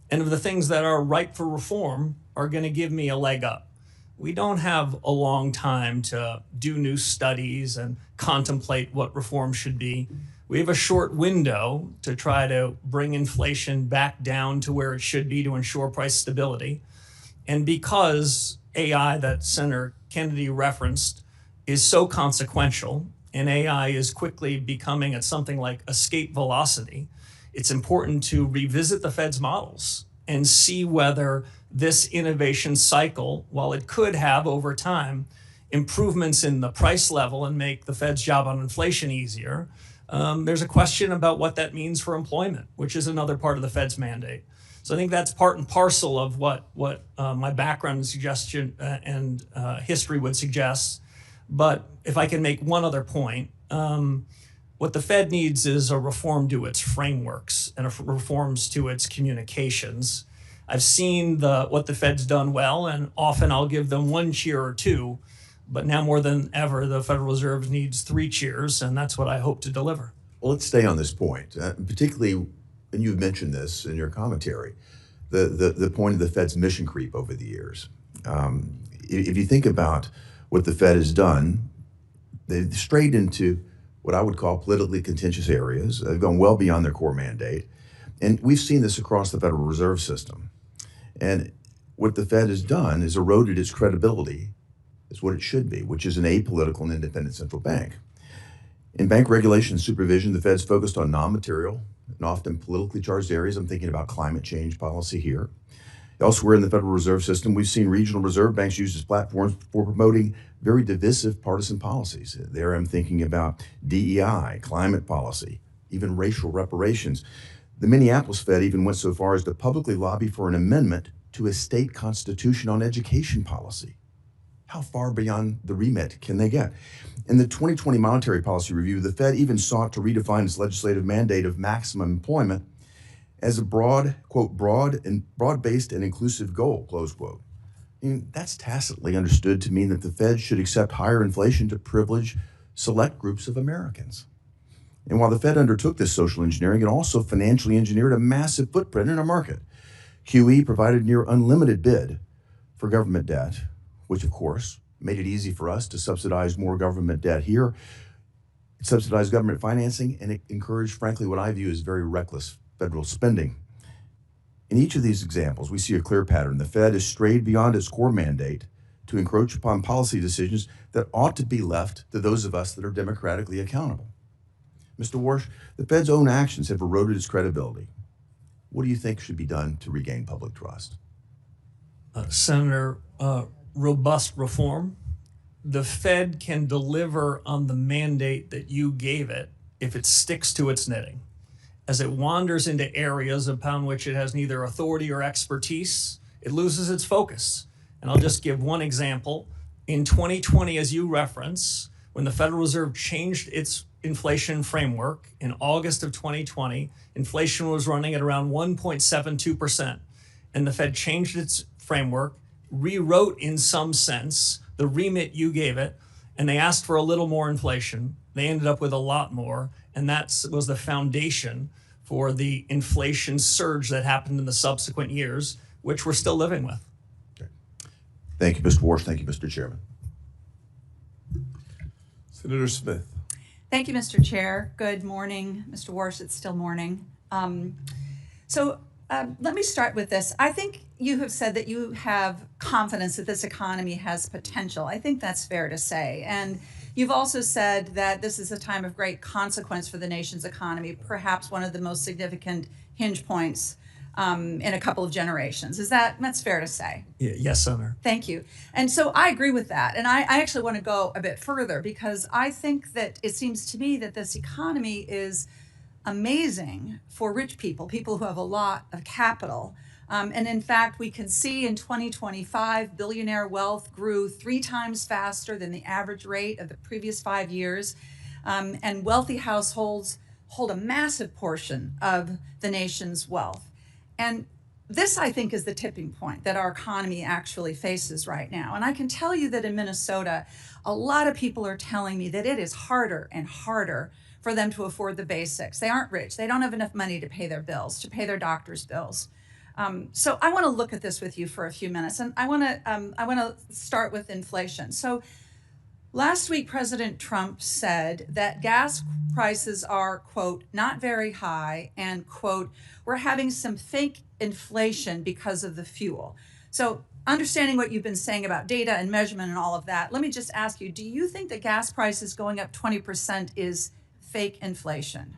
and of the things that are ripe for reform are going to give me a leg up. We don't have a long time to do new studies and contemplate what reform should be. We have a short window to try to bring inflation back down to where it should be to ensure price stability. And because AI that Senator Kennedy referenced is so consequential, and AI is quickly becoming at something like escape velocity, it's important to revisit the Fed's models and see whether this innovation cycle, while it could have over time improvements in the price level and make the Fed's job on inflation easier, there's a question about what that means for employment, which is another part of the Fed's mandate. So I think that's part and parcel of what my background and suggestion and history would suggest. But if I can make one other point, what the Fed needs is a reform to its frameworks and reforms to its communications. I've seen what the Fed's done well, and often I'll give them one cheer or two, but now more than ever, the Federal Reserve needs 3 cheers, and that's what I hope to deliver. Well, let's stay on this point, particularly, and you've mentioned this in your commentary, the point of the Fed's mission creep over the years. If you think about what the Fed has done, they've strayed into what I would call politically contentious areas. They've gone well beyond their core mandate. And we've seen this across the Federal Reserve System. And what the Fed has done is eroded its credibility as what it should be, which is an apolitical and independent central bank. In bank regulation and supervision, the Fed's focused on non-material and often politically charged areas. I'm thinking about climate change policy here. Elsewhere in the Federal Reserve System, we've seen regional reserve banks used as platforms for promoting very divisive partisan policies. There I'm thinking about DEI, climate policy, even racial reparations. The Minneapolis Fed even went so far as to publicly lobby for an amendment to a state constitution on education policy. How far beyond the remit can they get? In the 2020 Monetary Policy Review, the Fed even sought to redefine its legislative mandate of maximum employment as a broad, quote, broad-based and inclusive goal, close quote. I mean, that's tacitly understood to mean that the Fed should accept higher inflation to privilege select groups of Americans. And while the Fed undertook this social engineering, it also financially engineered a massive footprint in our market. QE provided near unlimited bid for government debt, which of course made it easy for us to subsidize more government debt here. It subsidized government financing, and it encouraged, frankly, what I view as very reckless federal spending. In each of these examples, we see a clear pattern. The Fed has strayed beyond its core mandate to encroach upon policy decisions that ought to be left to those of us that are democratically accountable. Mr. Warsh, the Fed's own actions have eroded its credibility. What do you think should be done to regain public trust? Senator, robust reform. The Fed can deliver on the mandate that you gave it if it sticks to its knitting. As it wanders into areas upon which it has neither authority or expertise, it loses its focus. And I'll just give one example. In 2020, as you reference, When the Federal Reserve changed its inflation framework in August of 2020, inflation was running at around 1.72%. And the Fed changed its framework, rewrote in some sense the remit you gave it, and they asked for a little more inflation. They ended up with a lot more, and that was the foundation for the inflation surge that happened in the subsequent years, which we're still living with. Thank you, Mr. Warsh. Thank you, Mr. Chairman. Senator Smith. Thank you, Mr. Chair. Good morning, Mr. Warsh. It's still morning. Let me start with this. I think you have said that you have confidence that this economy has potential. I think that's fair to say. And you've also said that this is a time of great consequence for the nation's economy, perhaps one of the most significant hinge points in a couple of generations. That's fair to say? Yes, Senator. Thank you. And so I agree with that. And I actually want to go a bit further because I think that it seems to me that this economy is amazing for rich people, people who have a lot of capital. And in fact, we can see in 2025, billionaire wealth grew 3 times faster than the average rate of the previous 5 years. And wealthy households hold a massive portion of the nation's wealth. And this, I think, is the tipping point that our economy actually faces right now. And I can tell you that in Minnesota, a lot of people are telling me that it is harder and harder for them to afford the basics. They aren't rich. They don't have enough money to pay their bills, to pay their doctor's bills. So I want to look at this with you for a few minutes. And I want to start with inflation. So last week, President Trump said that gas prices are, quote, not very high, and, quote, we're having some fake inflation because of the fuel. So understanding what you've been saying about data and measurement and all of that, let me just ask you, do you think that gas prices going up 20% is fake inflation?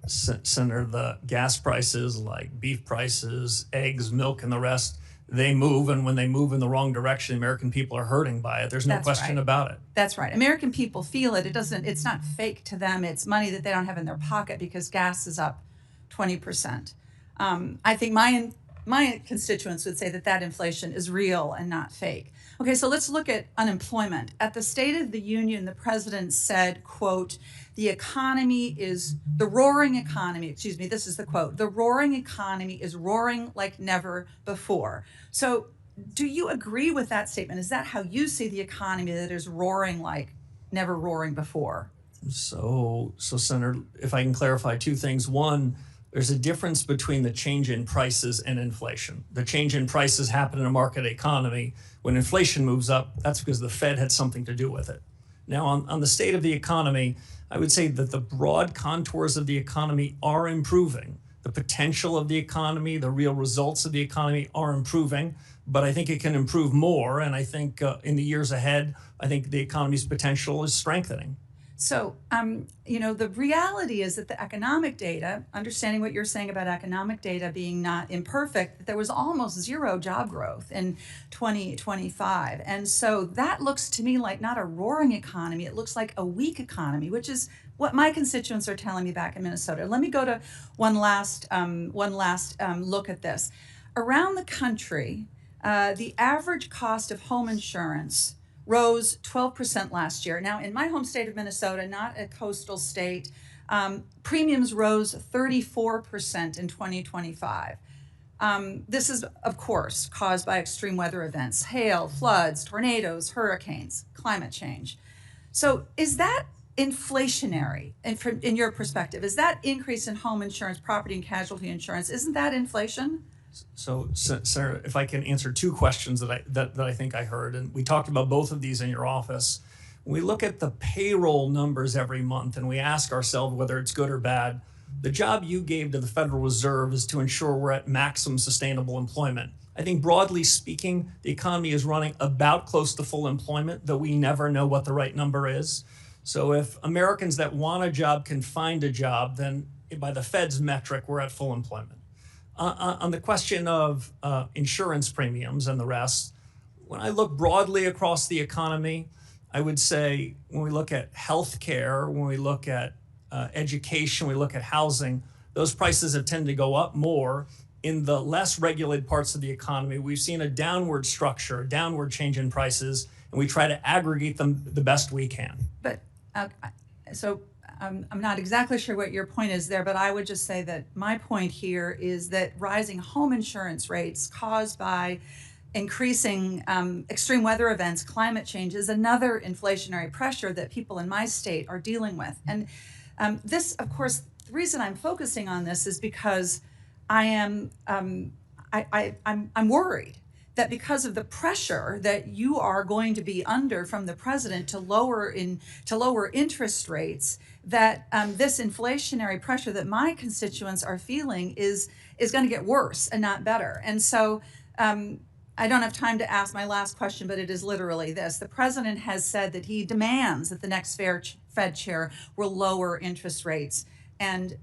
Senator, the gas prices like beef prices, eggs, milk, and the rest, they move, and when they move in the wrong direction, American people are hurting by it. There's no question about it. That's right. American people feel it. It's not fake to them. It's money that they don't have in their pocket because gas is up 20%. I think my constituents would say that inflation is real and not fake. Okay, so let's look at unemployment. At the State of the Union, the president said, quote, the roaring economy, this is the quote, the roaring economy is roaring like never before. So do you agree with that statement? Is that how you see the economy, that is roaring like never roaring before? So Senator, if I can clarify 2 things. One, there's a difference between the change in prices and inflation. The change in prices happen in a market economy. When inflation moves up, that's because the Fed had something to do with it. Now, on the state of the economy, I would say that the broad contours of the economy are improving. The potential of the economy, the real results of the economy are improving, but I think it can improve more. And I think in the years ahead, I think the economy's potential is strengthening. So, the reality is that the economic data, understanding what you're saying about economic data being not imperfect, that there was almost 0 job growth in 2025. And so that looks to me like not a roaring economy. It looks like a weak economy, which is what my constituents are telling me back in Minnesota. Let me go to one last look at this. Around the country, the average cost of home insurance rose 12% last year. Now, in my home state of Minnesota, not a coastal state, premiums rose 34% in 2025. This is, of course, caused by extreme weather events, hail, floods, tornadoes, hurricanes, climate change. So is that inflationary, in your perspective? Is that increase in home insurance, property and casualty insurance, isn't that inflation? So, Senator, if I can answer 2 questions that I think I heard, and we talked about both of these in your office. When we look at the payroll numbers every month and we ask ourselves whether it's good or bad, the job you gave to the Federal Reserve is to ensure we're at maximum sustainable employment. I think broadly speaking, the economy is running about close to full employment, though we never know what the right number is. So if Americans that want a job can find a job, then by the Fed's metric, we're at full employment. On the question of insurance premiums and the rest, when I look broadly across the economy, I would say when we look at healthcare, when we look at education, we look at housing, those prices have tended to go up more. In the less regulated parts of the economy, we've seen a downward structure, a downward change in prices. And and we try to aggregate them the best we can. But I'm not exactly sure what your point is there, but I would just say that my point here is that rising home insurance rates caused by increasing extreme weather events, climate change, is another inflationary pressure that people in my state are dealing with. And this, of course, the reason I'm focusing on this is because I'm worried that because of the pressure that you are going to be under from the president to lower interest rates, that this inflationary pressure that my constituents are feeling is going to get worse and not better. And so I don't have time to ask my last question, but it is literally this. The president has said that he demands that the next Fed chair will lower interest rates. And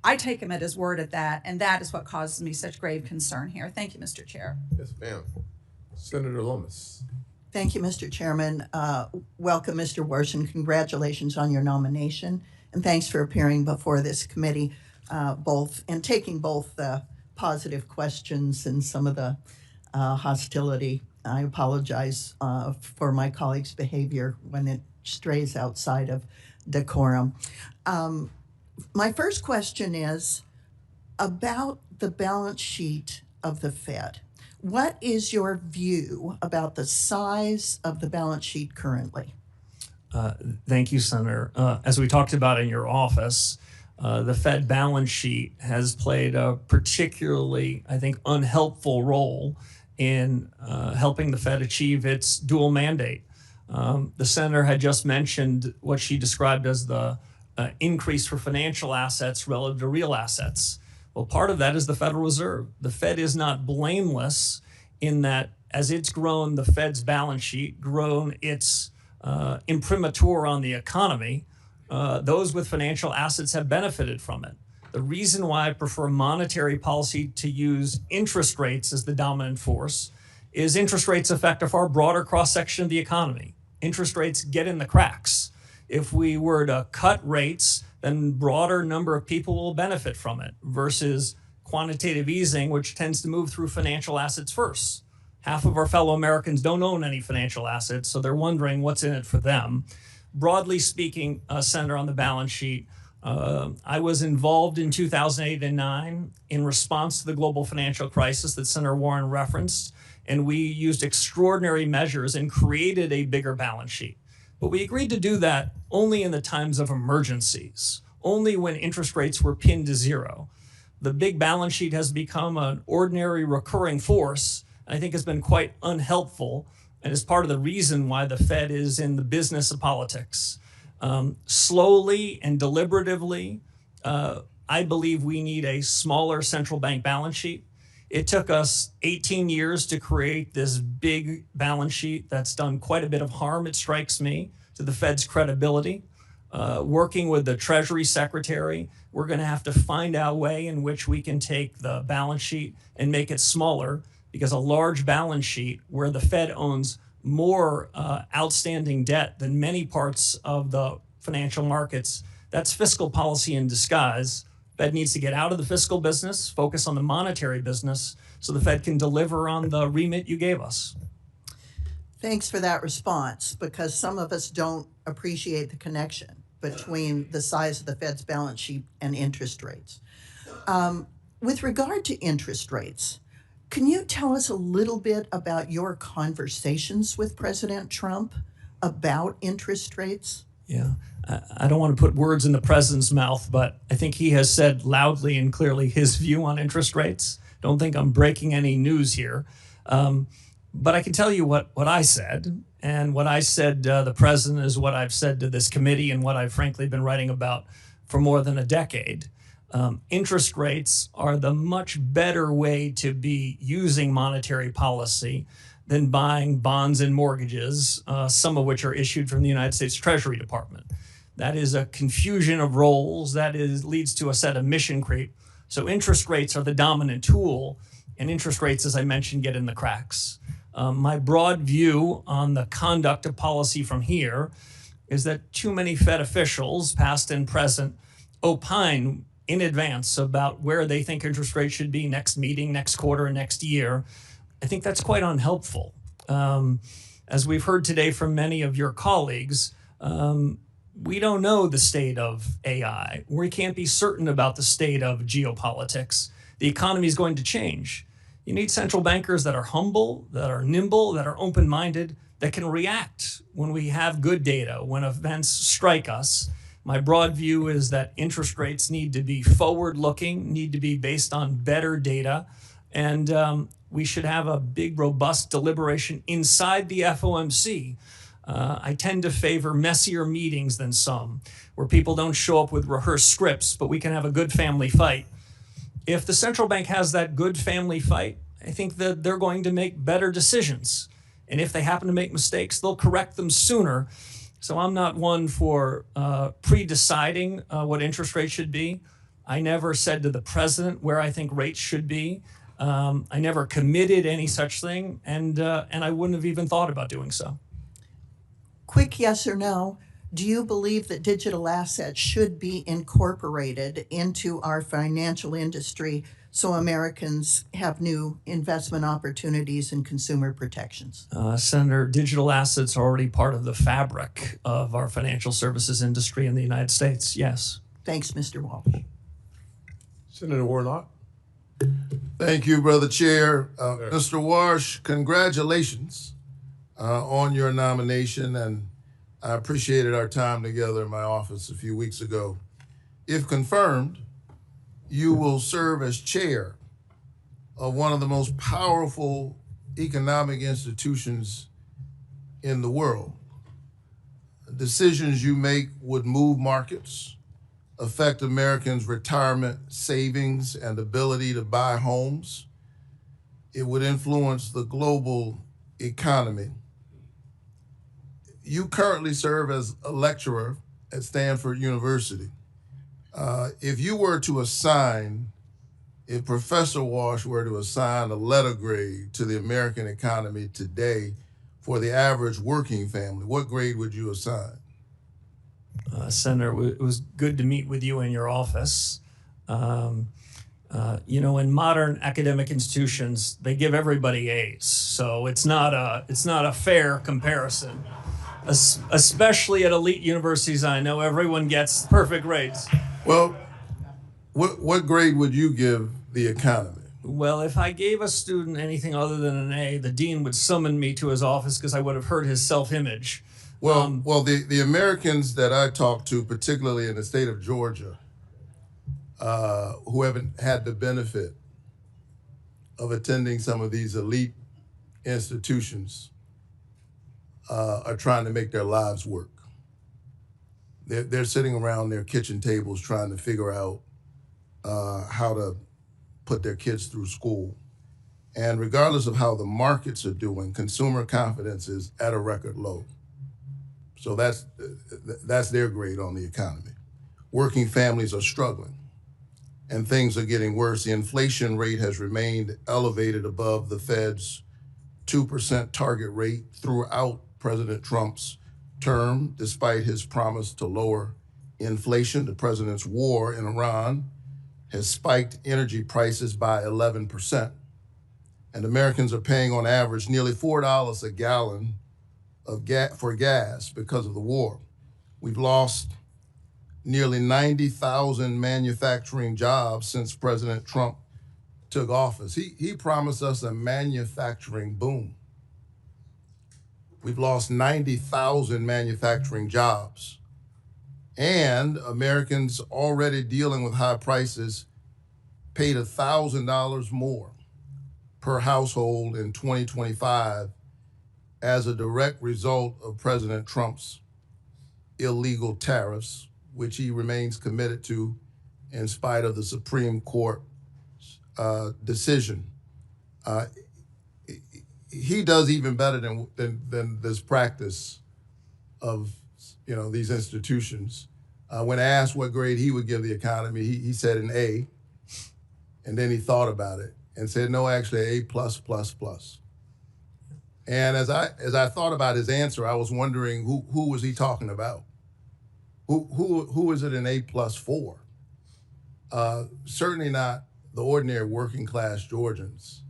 I take him at his word at that, and that is what causes me such grave concern here. Thank you, Mr. Chair. Yes, ma'am. Senator Lomas. Thank you, Mr. Chairman. Welcome, Mr. Warsh, and congratulations on your nomination. And thanks for appearing before this committee, taking both the positive questions and some of the hostility. I apologize for my colleagues' behavior when it strays outside of decorum. My first question is about the balance sheet of the Fed. What is your view about the size of the balance sheet currently? Thank you, Senator. As we talked about in your office, the Fed balance sheet has played a particularly, I think, unhelpful role in helping the Fed achieve its dual mandate. The senator had just mentioned what she described as the increase for financial assets relative to real assets. Well, part of that is the Federal Reserve. The Fed is not blameless in that as it's grown the Fed's balance sheet, grown its imprimatur on the economy, those with financial assets have benefited from it. The reason why I prefer monetary policy to use interest rates as the dominant force is interest rates affect a far broader cross-section of the economy. Interest rates get in the cracks. If we were to cut rates, then broader number of people will benefit from it versus quantitative easing, which tends to move through financial assets first. Half of our fellow Americans don't own any financial assets, so they're wondering what's in it for them. Broadly speaking, Senator, on the balance sheet, I was involved in 2008 and 9 in response to the global financial crisis that Senator Warren referenced, and we used extraordinary measures and created a bigger balance sheet. But we agreed to do that only in the times of emergencies, only when interest rates were pinned to zero. The big balance sheet has become an ordinary recurring force, and I think has been quite unhelpful, and is part of the reason why the Fed is in the business of politics. Slowly and deliberatively, I believe we need a smaller central bank balance sheet. It took us 18 years to create this big balance sheet that's done quite a bit of harm, it strikes me, to the Fed's credibility. Working with the Treasury Secretary, we're going to have to find a way in which we can take the balance sheet and make it smaller, because a large balance sheet where the Fed owns more outstanding debt than many parts of the financial markets, that's fiscal policy in disguise. Fed needs to get out of the fiscal business, focus on the monetary business, so the Fed can deliver on the remit you gave us. Thanks for that response, because some of us don't appreciate the connection between the size of the Fed's balance sheet and interest rates. With regard to interest rates, can you tell us a little bit about your conversations with President Trump about interest rates? Yeah, I don't want to put words in the president's mouth, but I think he has said loudly and clearly his view on interest rates. Don't think I'm breaking any news here. But I can tell you what I said, and what I said to the president is what I've said to this committee and what I've frankly been writing about for more than a decade. Interest rates are the much better way to be using monetary policy than buying bonds and mortgages, some of which are issued from the United States Treasury Department. That is a confusion of roles. That leads to a set of mission creep. So interest rates are the dominant tool, and interest rates, as I mentioned, get in the cracks. My broad view on the conduct of policy from here is that too many Fed officials, past and present, opine in advance about where they think interest rates should be next meeting, next quarter, and next year. I think that's quite unhelpful. As we've heard today from many of your colleagues, we don't know the state of AI. We can't be certain about the state of geopolitics. The economy is going to change. You need central bankers that are humble, that are nimble, that are open-minded, that can react when we have good data, when events strike us. My broad view is that interest rates need to be forward-looking, need to be based on better data, and we should have a big, robust deliberation inside the FOMC. I tend to favor messier meetings than some, where people don't show up with rehearsed scripts, but we can have a good family fight. If the central bank has that good family fight, I think that they're going to make better decisions. And if they happen to make mistakes, they'll correct them sooner. So I'm not one for pre-deciding what interest rates should be. I never said to the president where I think rates should be. I never committed any such thing, and I wouldn't have even thought about doing so. Quick yes or no. Do you believe that digital assets should be incorporated into our financial industry so Americans have new investment opportunities and consumer protections? Senator, digital assets are already part of the fabric of our financial services industry in the United States, yes. Thanks, Mr. Walsh. Senator Warnock. Thank you, Brother Chair. Mr. Warsh, congratulations on your nomination, and I appreciated our time together in my office a few weeks ago. If confirmed, you will serve as chair of one of the most powerful economic institutions in the world. Decisions you make would move markets, affect Americans' retirement savings and ability to buy homes. It would influence the global economy. You currently serve as a lecturer at Stanford University. If you were to assign, if Professor Warsh were to assign a letter grade to the American economy today for the average working family, what grade would you assign? Senator, it was good to meet with you in your office. You know, in modern academic institutions, they give everybody A's, so it's not a fair comparison. Especially at elite universities, I know everyone gets perfect grades. Well, what grade would you give the economy? Well, if I gave a student anything other than an A, the dean would summon me to his office because I would have hurt his self-image. Well, the Americans that I talk to, particularly in the state of Georgia, who haven't had the benefit of attending some of these elite institutions, are trying to make their lives work. They're sitting around their kitchen tables trying to figure out how to put their kids through school. And regardless of how the markets are doing, consumer confidence is at a record low. So that's their grade on the economy. Working families are struggling, and things are getting worse. The inflation rate has remained elevated above the Fed's 2% target rate throughout President Trump's term, despite his promise to lower inflation. The president's war in Iran has spiked energy prices by 11%, and Americans are paying on average nearly $4 a gallon for gas because of the war. We've lost nearly 90,000 manufacturing jobs since President Trump took office. He promised us a manufacturing boom. We've lost 90,000 manufacturing jobs. And Americans already dealing with high prices paid $1,000 more per household in 2025 as a direct result of President Trump's illegal tariffs, which he remains committed to in spite of the Supreme Court decision. He does even better than this practice of these institutions. When asked what grade he would give the economy, he said an A, and then he thought about it and said, no, actually A+++. And as I thought about his answer, I was wondering who was he talking about? Who is it an A+ for? Certainly not the ordinary working class Georgians.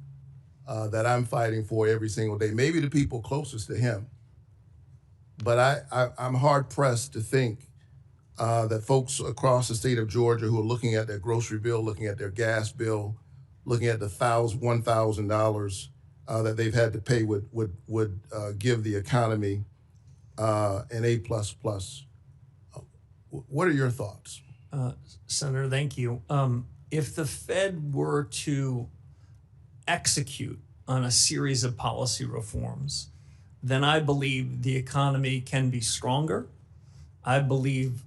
that I'm fighting for every single day. Maybe the people closest to him. But I'm hard pressed to think that folks across the state of Georgia who are looking at their grocery bill, looking at their gas bill, looking at the $1,000 that they've had to pay would give the economy an A++. What are your thoughts? Senator, thank you. If the Fed were to execute on a series of policy reforms, then I believe the economy can be stronger. I believe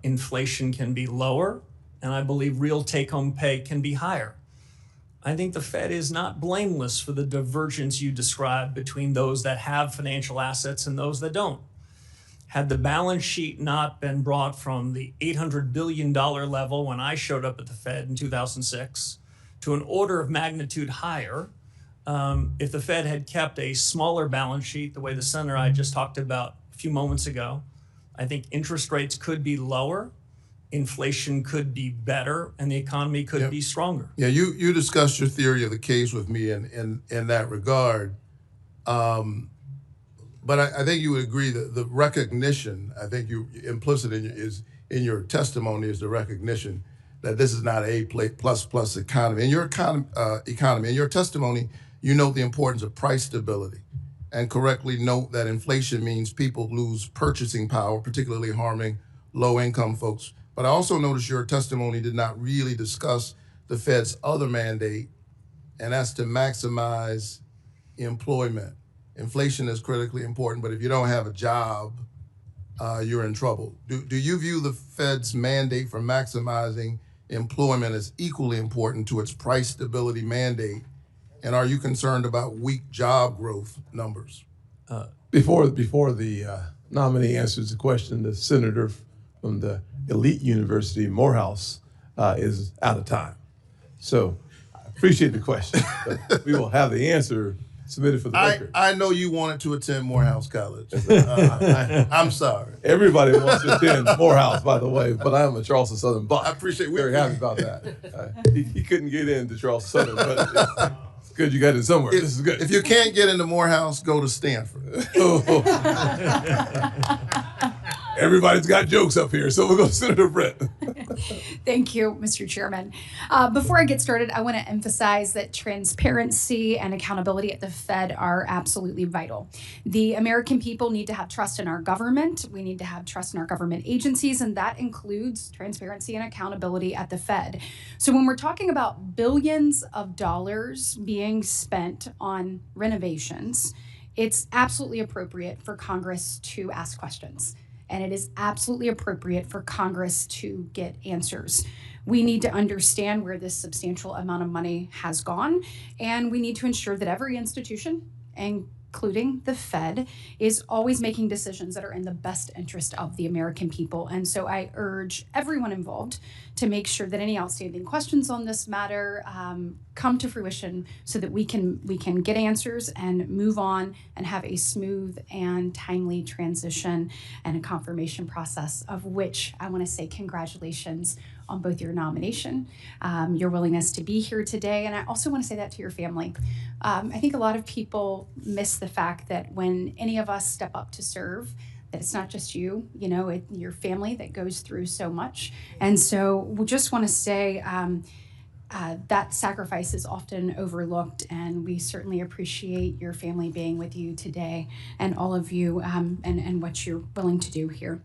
inflation can be lower, and I believe real take-home pay can be higher. I think the Fed is not blameless for the divergence you described between those that have financial assets and those that don't. Had the balance sheet not been brought from the $800 billion level when I showed up at the Fed in 2006 to an order of magnitude higher, if the Fed had kept a smaller balance sheet, the way the senator I just talked about a few moments ago, I think interest rates could be lower, inflation could be better, and the economy could be stronger. Yeah, you discussed your theory of the case with me in that regard. But I think you would agree that the recognition, I think you implicit in your testimony is the recognition that this is not a A++ economy. In your economy, in your testimony, you note the importance of price stability and correctly note that inflation means people lose purchasing power, particularly harming low-income folks. But I also noticed your testimony did not really discuss the Fed's other mandate, and that's to maximize employment. Inflation is critically important, but if you don't have a job, you're in trouble. Do you view the Fed's mandate for maximizing employment as equally important to its price stability mandate? And are you concerned about weak job growth numbers? Before the nominee answers the question, the senator from the elite university, Morehouse, is out of time. So I appreciate the question. But we will have the answer submitted for the record. I know you wanted to attend Morehouse College. I'm sorry. Everybody wants to attend Morehouse, by the way, but I am a Charleston Southern Buck. I appreciate. Very happy about that. He couldn't get into Charleston Southern, but it's good you got in somewhere. This is good. If you can't get into Morehouse, go to Stanford. Everybody's got jokes up here, so we'll go to Senator Brett. Thank you, Mr. Chairman. Before I get started, I want to emphasize that transparency and accountability at the Fed are absolutely vital. The American people need to have trust in our government. We need to have trust in our government agencies, and that includes transparency and accountability at the Fed. So when we're talking about billions of dollars being spent on renovations, it's absolutely appropriate for Congress to ask questions. And it is absolutely appropriate for Congress to get answers. We need to understand where this substantial amount of money has gone, and we need to ensure that every institution, including the Fed, is always making decisions that are in the best interest of the American people. And so I urge everyone involved to make sure that any outstanding questions on this matter come to fruition so that we can get answers and move on and have a smooth and timely transition and a confirmation process, of which I want to say congratulations on both your nomination, your willingness to be here today, and I also want to say that to your family. I think a lot of people miss the fact that when any of us step up to serve, that it's not just you, your family that goes through so much. And so we just want to say that sacrifice is often overlooked, and we certainly appreciate your family being with you today and all of you and what you're willing to do here.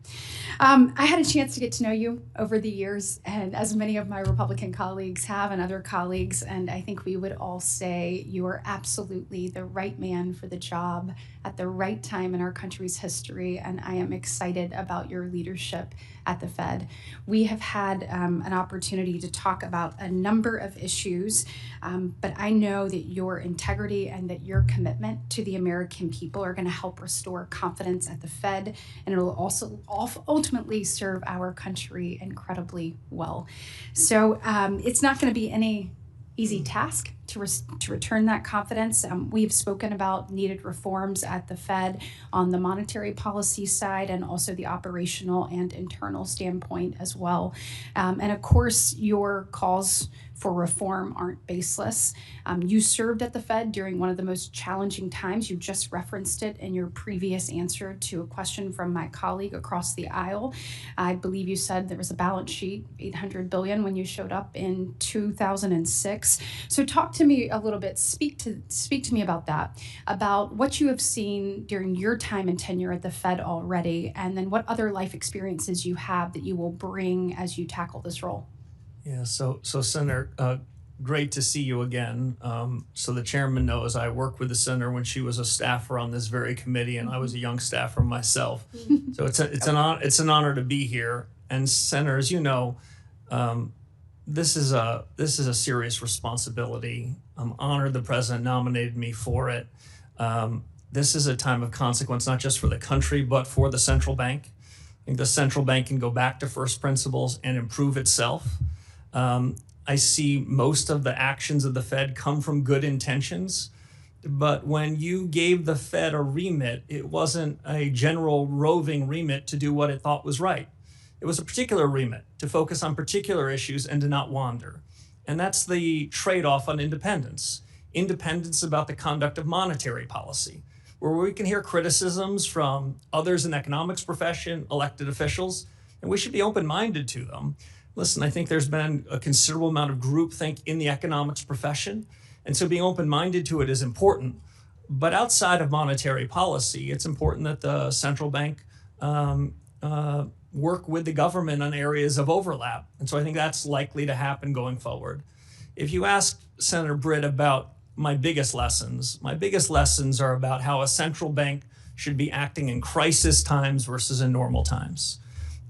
I had a chance to get to know you over the years, and as many of my Republican colleagues have and other colleagues, and I think we would all say you are absolutely the right man for the job at the right time in our country's history, and I am excited about your leadership at the Fed. We have had an opportunity to talk about a number of issues, but I know that your integrity and that your commitment to the American people are going to help restore confidence at the Fed, and it'll also ultimately serve our country incredibly well. So it's not going to be any easy task to return that confidence. We've spoken about needed reforms at the Fed on the monetary policy side and also the operational and internal standpoint as well. And of course, your calls for reform aren't baseless. You served at the Fed during one of the most challenging times. You just referenced it in your previous answer to a question from my colleague across the aisle. I believe you said there was a balance sheet, $800 billion, when you showed up in 2006. So talk to me a little bit, speak to me about that, about what you have seen during your time and tenure at the Fed already, and then what other life experiences you have that you will bring as you tackle this role. Yeah, so Senator, great to see you again. So the chairman knows I worked with the senator when she was a staffer on this very committee, and I was a young staffer myself. So it's an honor to be here. And Senator, as you know, this is a serious responsibility. I'm honored the president nominated me for it. This is a time of consequence, not just for the country, but for the central bank. I think the central bank can go back to first principles and improve itself. I see most of the actions of the Fed come from good intentions, but when you gave the Fed a remit, it wasn't a general roving remit to do what it thought was right. It was a particular remit to focus on particular issues and to not wander. And that's the trade-off on independence. Independence about the conduct of monetary policy, where we can hear criticisms from others in the economics profession, elected officials, and we should be open-minded to them. Listen, I think there's been a considerable amount of groupthink in the economics profession, and so being open-minded to it is important. But outside of monetary policy, it's important that the central bank work with the government on areas of overlap. And so I think that's likely to happen going forward. If you ask Senator Britt about my biggest lessons are about how a central bank should be acting in crisis times versus in normal times.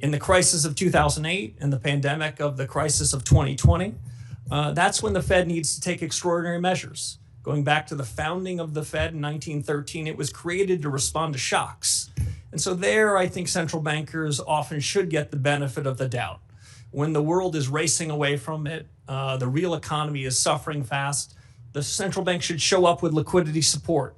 In the crisis of 2008 and the pandemic of the crisis of 2020, that's when the Fed needs to take extraordinary measures. Going back to the founding of the Fed in 1913, it was created to respond to shocks. And so there, I think central bankers often should get the benefit of the doubt. When the world is racing away from it, the real economy is suffering fast, the central bank should show up with liquidity support.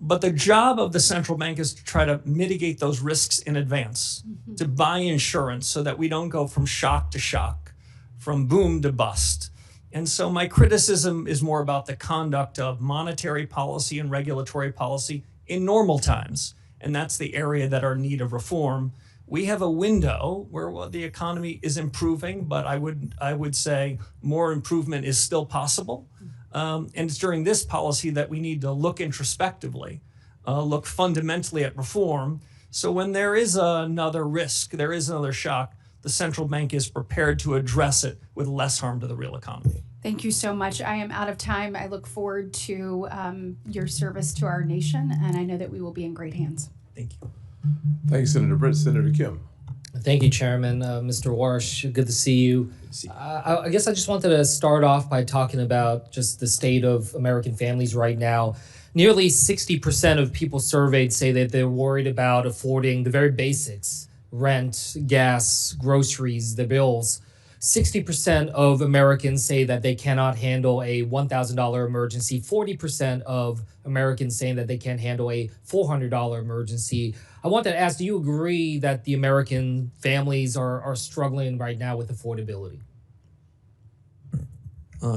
But the job of the central bank is to try to mitigate those risks in advance, to buy insurance so that we don't go from shock to shock, from boom to bust. And so my criticism is more about the conduct of monetary policy and regulatory policy in normal times. And that's the area that are in need of reform. We have a window where the economy is improving, but I would say more improvement is still possible. And it's during this policy that we need to look introspectively, look fundamentally at reform. So when there is another risk, there is another shock, the central bank is prepared to address it with less harm to the real economy. Thank you so much. I am out of time. I look forward to your service to our nation, and I know that we will be in great hands. Thank you. Thanks, Senator Britt. Senator Kim. Thank you, Chairman. Mr. Warsh, good to see you. I guess I just wanted to start off by talking about just the state of American families right now. Nearly 60% of people surveyed say that they're worried about affording the very basics, rent, gas, groceries, the bills. 60% of Americans say that they cannot handle a $1,000 emergency. 40% of Americans saying that they can't handle a $400 emergency. I wanted to ask, do you agree that the American families are struggling right now with affordability?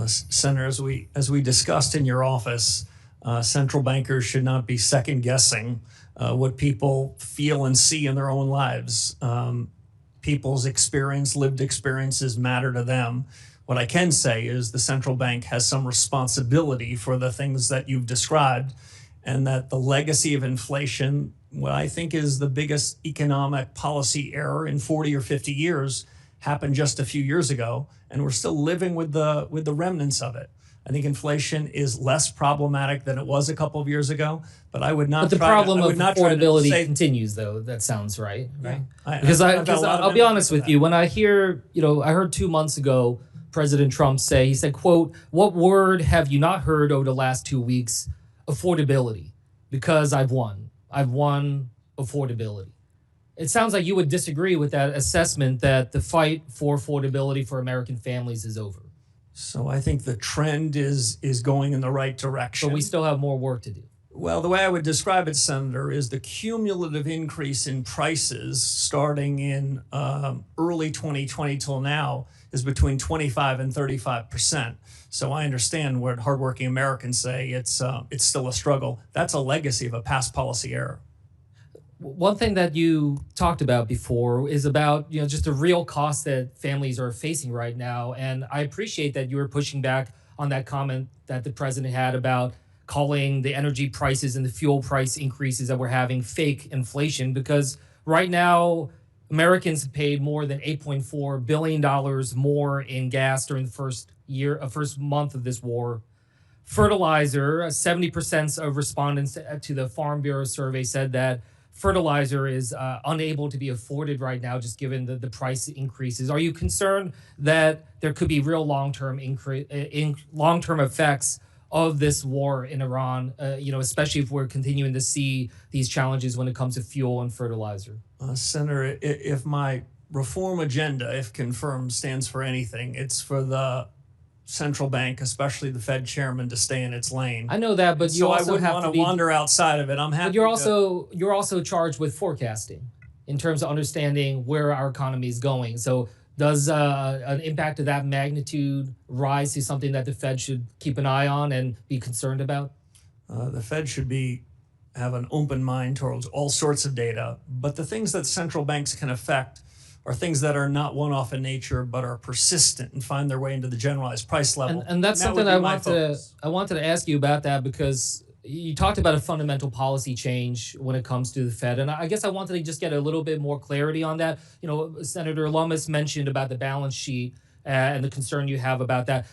Senator, as we discussed in your office, central bankers should not be second guessing what people feel and see in their own lives. People's lived experiences matter to them. What I can say is the central bank has some responsibility for the things that you've described, and that the legacy of inflation, what I think is the biggest economic policy error in 40 or 50 years, happened just a few years ago, and we're still living with the remnants of it. I think inflation is less problematic than it was a couple of years ago, but I would not. But the problem of affordability continues, though. That sounds right, right? Because I'll be honest with you. When I hear, I heard 2 months ago President Trump say, he said, quote, "What word have you not heard over the last 2 weeks? Affordability, because I've won affordability." It sounds like you would disagree with that assessment that the fight for affordability for American families is over. So I think the trend is going in the right direction. But we still have more work to do. Well, the way I would describe it, Senator, is the cumulative increase in prices starting in early 2020 till now is between 25 and 35%. So I understand what hardworking Americans say. It's still a struggle. That's a legacy of a past policy error. One thing that you talked about before is about, just the real cost that families are facing right now. And I appreciate that you were pushing back on that comment that the president had about calling the energy prices and the fuel price increases that we're having fake inflation, because right now Americans have paid more than $8.4 billion more in gas during the first month of this war. Fertilizer, 70% of respondents to the Farm Bureau survey said that fertilizer is unable to be afforded right now, just given the price increases. Are you concerned that there could be real long-term effects of this war in Iran, especially if we're continuing to see these challenges when it comes to fuel and fertilizer? Senator, if my reform agenda, if confirmed, stands for anything, it's for the central bank, especially the Fed chairman, to stay in its lane. I know that, but you so also I wouldn't want to wander outside of it. I'm happy. But you're also charged with forecasting in terms of understanding where our economy is going. So does an impact of that magnitude rise to something that the Fed should keep an eye on and be concerned about? The Fed should have an open mind towards all sorts of data, but the things that central banks can affect are things that are not one-off in nature, but are persistent and find their way into the generalized price level. And that's something I wanted to ask you about, that because you talked about a fundamental policy change when it comes to the Fed. And I guess I wanted to just get a little bit more clarity on that. Senator Lummis mentioned about the balance sheet and the concern you have about that.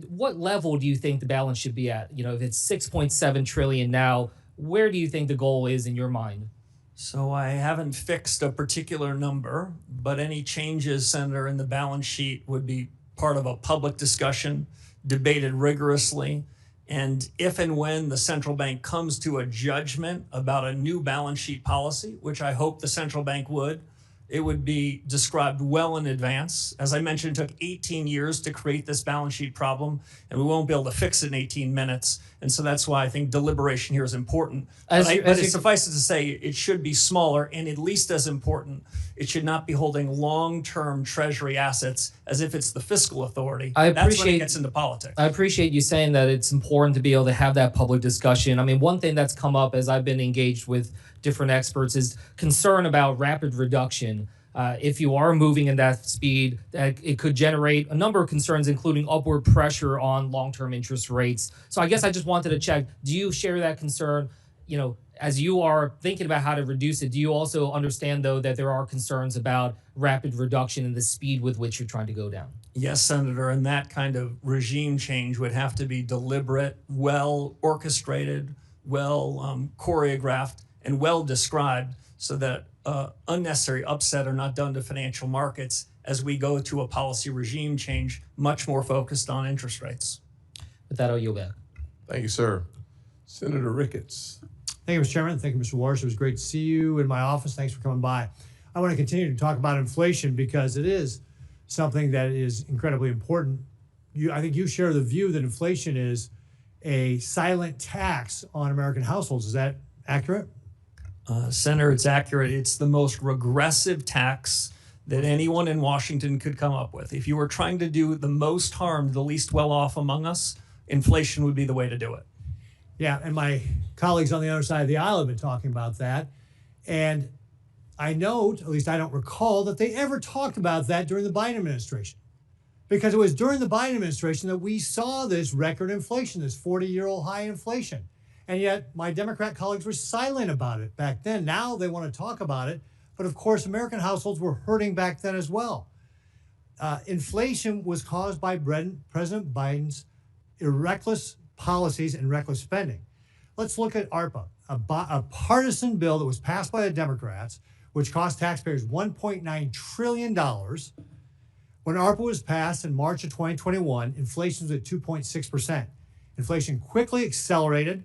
What level do you think the balance should be at? If it's 6.7 trillion now, where do you think the goal is in your mind? So I haven't fixed a particular number, but any changes, Senator, in the balance sheet would be part of a public discussion, debated rigorously. And if and when the central bank comes to a judgment about a new balance sheet policy, which I hope the central bank would, it would be described well in advance. As I mentioned, it took 18 years to create this balance sheet problem, and we won't be able to fix it in 18 minutes. And so that's why I think deliberation here is important. But it suffices to say it should be smaller, and at least as important, it should not be holding long-term treasury assets as if it's the fiscal authority. That's when it gets into politics. I appreciate you saying that it's important to be able to have that public discussion. I mean, one thing that's come up as I've been engaged with different experts is concern about rapid reduction. If you are moving in that speed, it could generate a number of concerns, including upward pressure on long-term interest rates. So I guess I just wanted to check, do you share that concern? As you are thinking about how to reduce it, do you also understand, though, that there are concerns about rapid reduction in the speed with which you're trying to go down? Yes, Senator, and that kind of regime change would have to be deliberate, well orchestrated, well choreographed, and well described so that unnecessary upset are not done to financial markets as we go to a policy regime change much more focused on interest rates. With that, I'll yield back. Thank you, sir. Senator Ricketts. Thank you, Mr. Chairman. Thank you, Mr. Warsh. It was great to see you in my office. Thanks for coming by. I want to continue to talk about inflation because it is something that is incredibly important. I think you share the view that inflation is a silent tax on American households. Is that accurate? Senator, it's accurate. It's the most regressive tax that anyone in Washington could come up with. If you were trying to do the most harm to the least well-off among us, inflation would be the way to do it. Yeah, and my colleagues on the other side of the aisle have been talking about that. And I note, at least I don't recall, that they ever talked about that during the Biden administration. Because it was during the Biden administration that we saw this record inflation, this 40-year-old high inflation. And yet my Democrat colleagues were silent about it back then. Now they want to talk about it. But of course, American households were hurting back then as well. Inflation was caused by President Biden's reckless policies and reckless spending. Let's look at ARPA, a partisan bill that was passed by the Democrats, which cost taxpayers $1.9 trillion. When ARPA was passed in March of 2021, inflation was at 2.6%. Inflation quickly accelerated.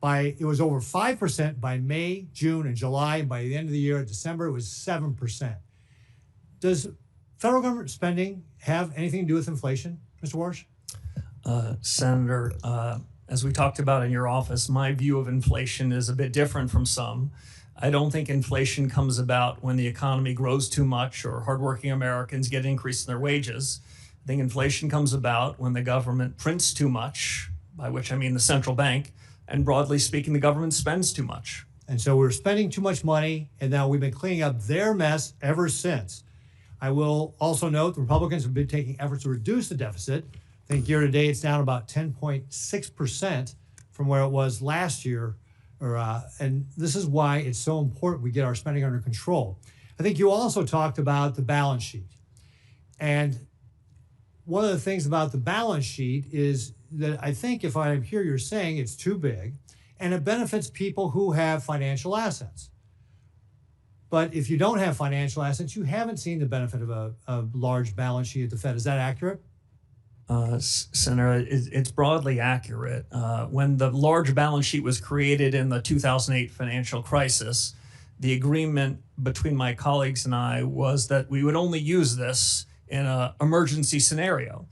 It was over 5% by May, June, and July. And by the end of the year, December, it was 7%. Does federal government spending have anything to do with inflation, Mr. Warsh? Senator, As we talked about in your office, my view of inflation is a bit different from some. I don't think inflation comes about when the economy grows too much or hardworking Americans get an increase in their wages. I think inflation comes about when the government prints too much, by which I mean the central bank, and broadly speaking, the government spends too much. And so we're spending too much money, and now we've been cleaning up their mess ever since. I will also note the Republicans have been taking efforts to reduce the deficit. I think year to date it's down about 10.6% from where it was last year. And this is why it's so important we get our spending under control. I think you also talked about the balance sheet. And one of the things about the balance sheet is that I think if I hear you're saying it's too big, and it benefits people who have financial assets. But if you don't have financial assets, you haven't seen the benefit of a large balance sheet at the Fed. Is that accurate? Senator, it's broadly accurate. When the large balance sheet was created in the 2008 financial crisis, the agreement between my colleagues and I was that we would only use this in an emergency scenario,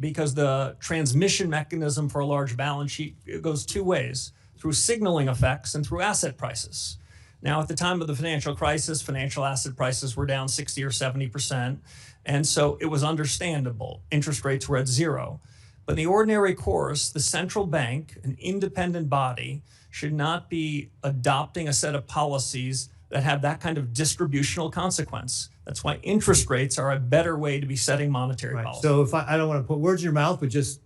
because the transmission mechanism for a large balance sheet, it goes two ways, through signaling effects and through asset prices. Now, at the time of the financial crisis, financial asset prices were down 60 or 70%. And so it was understandable. Interest rates were at zero. But in the ordinary course, the central bank, an independent body, should not be adopting a set of policies that have that kind of distributional consequence. That's why interest rates are a better way to be setting monetary policy. So if I don't want to put words in your mouth, but just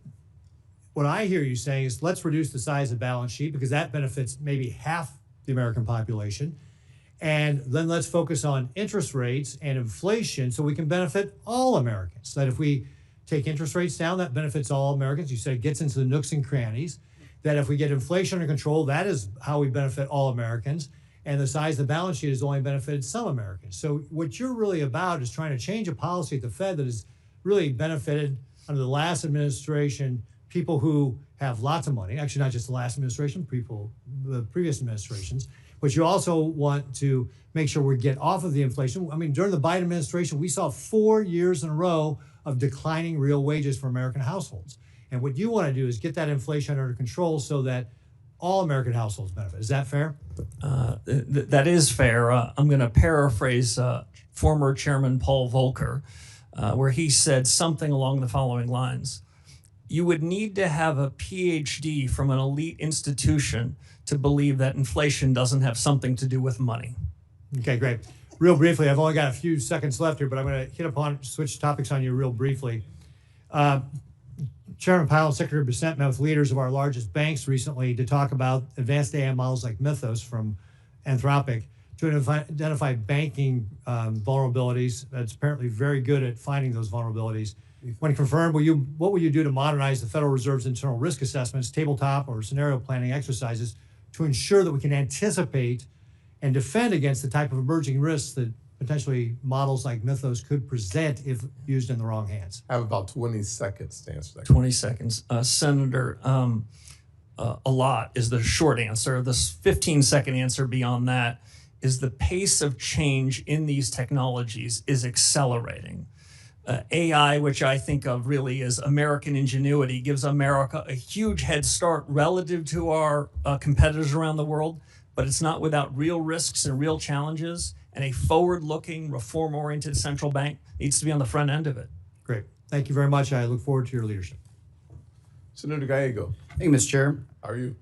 what I hear you saying is let's reduce the size of the balance sheet because that benefits maybe half the American population. And then let's focus on interest rates and inflation so we can benefit all Americans. That if we take interest rates down, that benefits all Americans. You said it gets into the nooks and crannies. That if we get inflation under control, that is how we benefit all Americans. And the size of the balance sheet has only benefited some Americans. So what you're really about is trying to change a policy at the Fed that has really benefited under the last administration people who have lots of money. Actually, not just the last administration, the previous administrations. But you also want to make sure we get off of the inflation. I mean, during the Biden administration, we saw 4 years in a row of declining real wages for American households. And what you want to do is get that inflation under control so that all American households benefit. Is that fair? That is fair. I'm going to paraphrase former Chairman Paul Volcker, where he said something along the following lines. You would need to have a PhD from an elite institution to believe that inflation doesn't have something to do with money. Okay, great. Real briefly, I've only got a few seconds left here, but I'm going to switch topics on you real briefly. Chairman Powell and Secretary Bissett met with leaders of our largest banks recently to talk about advanced AI models like Mythos from Anthropic to identify banking vulnerabilities. That's apparently very good at finding those vulnerabilities. When confirmed, what will you do to modernize the Federal Reserve's internal risk assessments, tabletop or scenario planning exercises to ensure that we can anticipate and defend against the type of emerging risks that potentially models like Mythos could present if used in the wrong hands? I have about 20 seconds to answer that. 20 seconds. Senator, a lot is the short answer. The 15-second answer beyond that is the pace of change in these technologies is accelerating. AI, which I think of really as American ingenuity, gives America a huge head start relative to our competitors around the world, but it's not without real risks and real challenges, and a forward-looking, reform-oriented central bank needs to be on the front end of it. Great. Thank you very much. I look forward to your leadership. Senator Gallego. Thank you, Mr. Chair. How are you?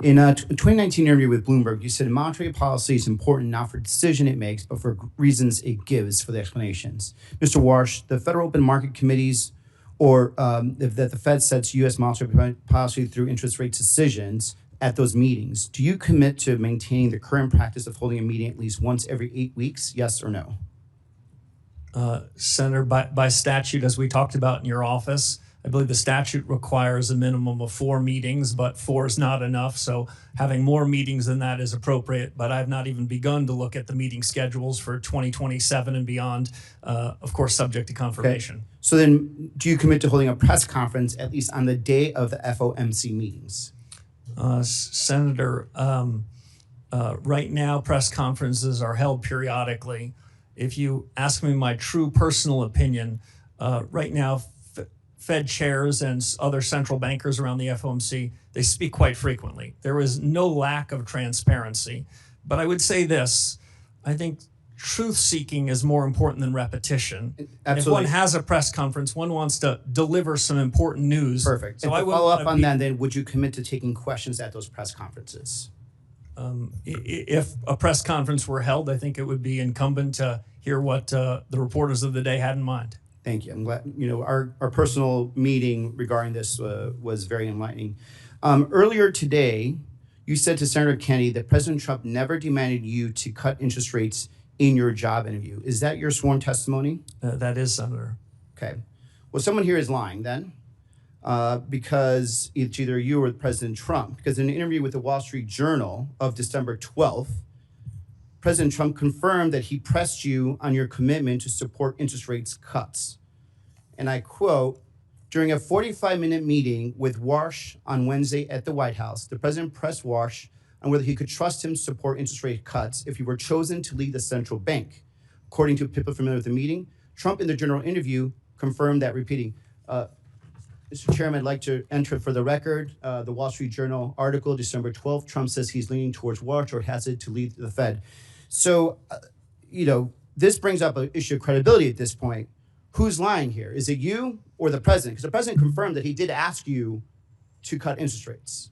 In a 2019 interview with Bloomberg, you said monetary policy is important not for the decision it makes, but for reasons it gives for the explanations. Mr. Warsh, the Federal Open Market Committees, or that the Fed sets U.S. monetary policy through interest rate decisions at those meetings, do you commit to maintaining the current practice of holding a meeting at least once every 8 weeks, yes or no? Senator, by statute, as we talked about in your office, I believe the statute requires a minimum of 4 meetings, but 4 is not enough. So having more meetings than that is appropriate. But I've not even begun to look at the meeting schedules for 2027 and beyond, of course, subject to confirmation. Okay. So then do you commit to holding a press conference at least on the day of the FOMC meetings? Senator, right now, press conferences are held periodically. If you ask me my true personal opinion, right now, Fed chairs and other central bankers around the FOMC, they speak quite frequently. There is no lack of transparency. But I would say this, I think truth-seeking is more important than repetition. Absolutely. If one has a press conference, one wants to deliver some important news. Perfect. So And I to would follow up on that, then, would you commit to taking questions at those press conferences? If a press conference were held, I think it would be incumbent to hear what the reporters of the day had in mind. Thank you. I'm glad, our personal meeting regarding this was very enlightening. Earlier today, you said to Senator Kennedy that President Trump never demanded you to cut interest rates in your job interview. Is that your sworn testimony? That is, Senator. Okay. Well, someone here is lying then, because it's either you or President Trump. Because in an interview with the Wall Street Journal of December 12th, President Trump confirmed that he pressed you on your commitment to support interest rates cuts. And I quote, during a 45-minute meeting with Warsh on Wednesday at the White House, the president pressed Warsh on whether he could trust him to support interest rate cuts if he were chosen to lead the central bank. According to people familiar with the meeting, Trump in the general interview confirmed that, repeating, Mr. Chairman, I'd like to enter for the record the Wall Street Journal article, December 12th. Trump says he's leaning towards Warsh or has it to lead the Fed. So, this brings up an issue of credibility at this point. Who's lying here? Is it you or the president? Because the president confirmed that he did ask you to cut interest rates.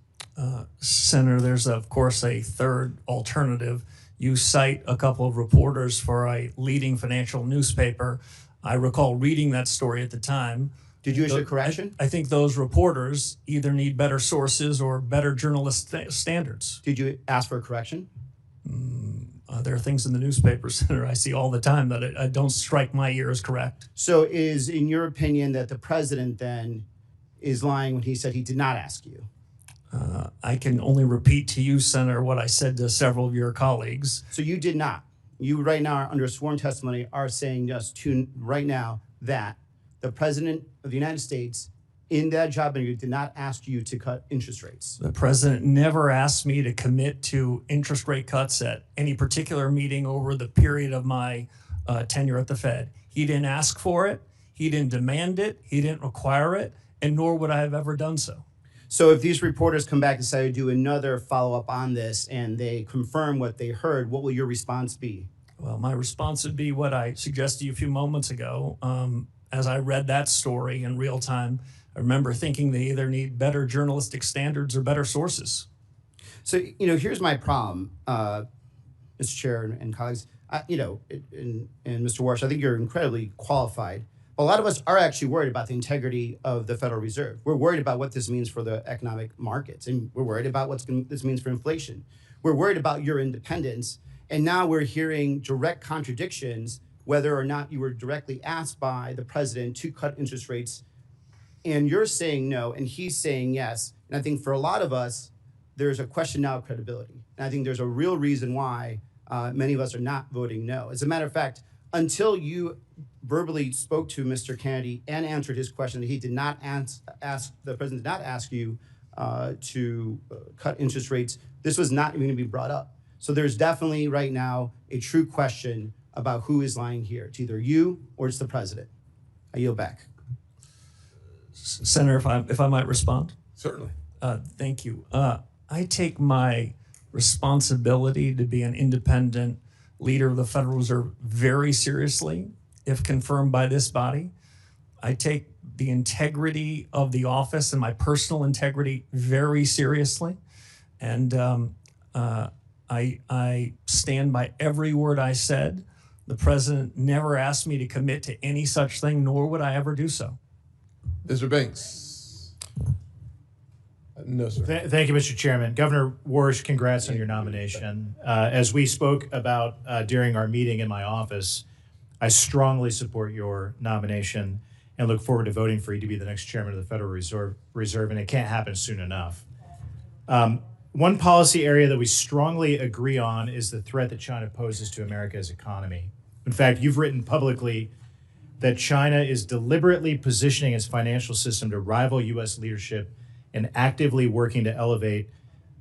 Senator, there's of course a third alternative. You cite a couple of reporters for a leading financial newspaper. I recall reading that story at the time. Did you issue a correction? I think those reporters either need better sources or better journalist standards. Did you ask for a correction? There are things in the newspaper, Senator, I see all the time that don't strike my ear as correct. So is, in your opinion, that the president then is lying when he said he did not ask you? I can only repeat to you, Senator, what I said to several of your colleagues. So you did not. You right now, under sworn testimony, are saying just to right now that the president of the United States in that job interview did not ask you to cut interest rates. The president never asked me to commit to interest rate cuts at any particular meeting over the period of my tenure at the Fed. He didn't ask for it. He didn't demand it. He didn't require it, and nor would I have ever done so. So if these reporters come back and say, do another follow-up on this and they confirm what they heard, what will your response be? Well, my response would be what I suggested to you a few moments ago. As I read that story in real time, I remember thinking they either need better journalistic standards or better sources. So, here's my problem, Mr. Chair and colleagues. And Mr. Warsh, I think you're incredibly qualified. A lot of us are actually worried about the integrity of the Federal Reserve. We're worried about what this means for the economic markets, and we're worried about what this means for inflation. We're worried about your independence, and now we're hearing direct contradictions whether or not you were directly asked by the president to cut interest rates, and you're saying no, and he's saying yes. And I think for a lot of us, there's a question now of credibility. And I think there's a real reason why many of us are not voting no. As a matter of fact, until you verbally spoke to Mr. Kennedy and answered his question that he did not the president did not ask you to cut interest rates, this was not even going to be brought up. So there's definitely right now a true question about who is lying here. It's either you or it's the president. I yield back. Senator, if I might respond? Certainly. Thank you. I take my responsibility to be an independent leader of the Federal Reserve very seriously, if confirmed by this body. I take the integrity of the office and my personal integrity very seriously. And I stand by every word I said. The president never asked me to commit to any such thing, nor would I ever do so. Mr. Banks. No, sir. Thank you, Mr. Chairman. Governor Warsh, congrats on your nomination. As we spoke about during our meeting in my office, I strongly support your nomination and look forward to voting for you to be the next chairman of the Federal Reserve, and it can't happen soon enough. One policy area that we strongly agree on is the threat that China poses to America's economy. In fact, you've written publicly that China is deliberately positioning its financial system to rival U.S. leadership and actively working to elevate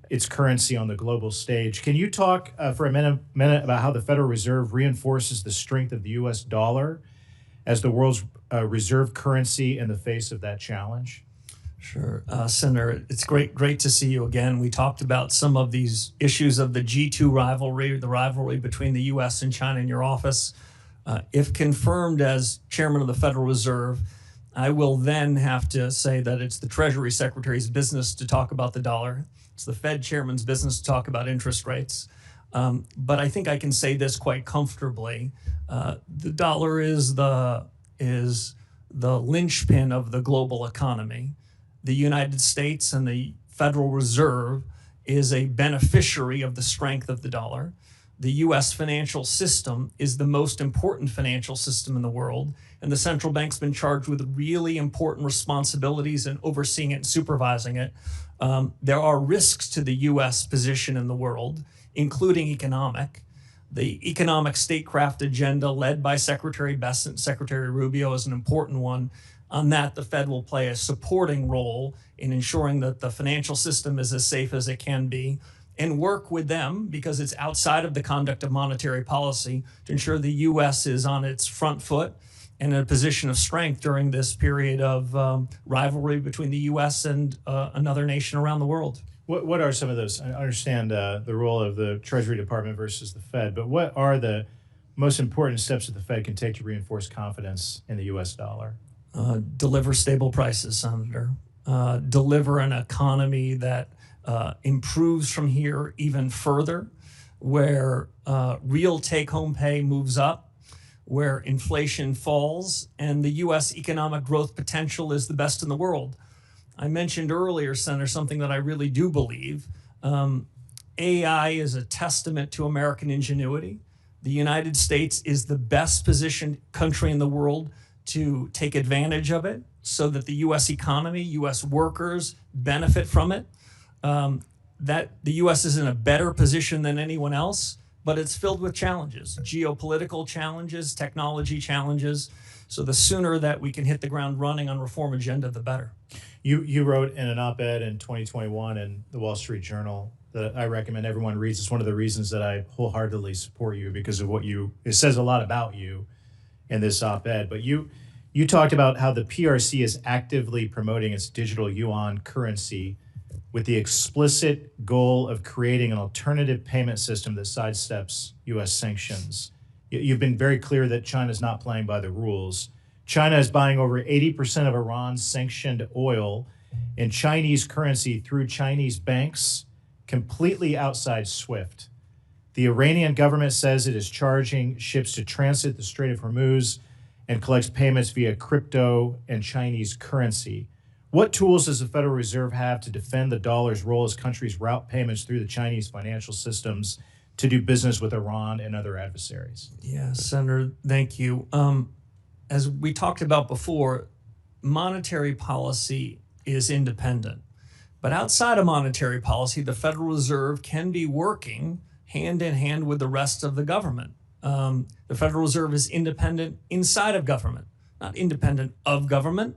its currency on the global stage. Can you talk for a minute about how the Federal Reserve reinforces the strength of the U.S. dollar as the world's reserve currency in the face of that challenge? Sure. Senator, it's great to see you again. We talked about some of these issues of the G2 rivalry, the rivalry between the U.S. and China in your office. If confirmed as chairman of the Federal Reserve, I will then have to say that it's the Treasury Secretary's business to talk about the dollar. It's the Fed chairman's business to talk about interest rates. But I think I can say this quite comfortably. The dollar is the linchpin of the global economy. The United States and the Federal Reserve is a beneficiary of the strength of the dollar. The U.S. financial system is the most important financial system in the world, and the central bank's been charged with really important responsibilities in overseeing it and supervising it. There are risks to the U.S. position in the world, including economic. The economic statecraft agenda led by Secretary Bessent and Secretary Rubio is an important one. On that, the Fed will play a supporting role in ensuring that the financial system is as safe as it can be, and work with them, because it's outside of the conduct of monetary policy, to ensure the U.S. is on its front foot and in a position of strength during this period of rivalry between the U.S. and another nation around the world. What are some of those? I understand the role of the Treasury Department versus the Fed, but what are the most important steps that the Fed can take to reinforce confidence in the U.S. dollar? Deliver stable prices, Senator. Deliver an economy that improves from here even further, where real take-home pay moves up, where inflation falls, and the U.S. economic growth potential is the best in the world. I mentioned earlier, Senator, something that I really do believe. AI is a testament to American ingenuity. The United States is the best positioned country in the world to take advantage of it so that the U.S. economy, U.S. workers benefit from it. That the U.S. is in a better position than anyone else, but it's filled with challenges, geopolitical challenges, technology challenges. So the sooner that we can hit the ground running on reform agenda, the better. You wrote in an op-ed in 2021 in the Wall Street Journal that I recommend everyone reads. It's one of the reasons that I wholeheartedly support you, because of it says a lot about you in this op-ed. But you talked about how the PRC is actively promoting its digital yuan currency with the explicit goal of creating an alternative payment system that sidesteps U.S. sanctions. You've been very clear that China's not playing by the rules. China is buying over 80% of Iran's sanctioned oil in Chinese currency through Chinese banks, completely outside SWIFT. The Iranian government says it is charging ships to transit the Strait of Hormuz and collects payments via crypto and Chinese currency. What tools does the Federal Reserve have to defend the dollar's role as countries route payments through the Chinese financial systems to do business with Iran and other adversaries? Yeah, Senator, thank you. As we talked about before, monetary policy is independent. But outside of monetary policy, the Federal Reserve can be working hand in hand with the rest of the government. The Federal Reserve is independent inside of government, not independent of government.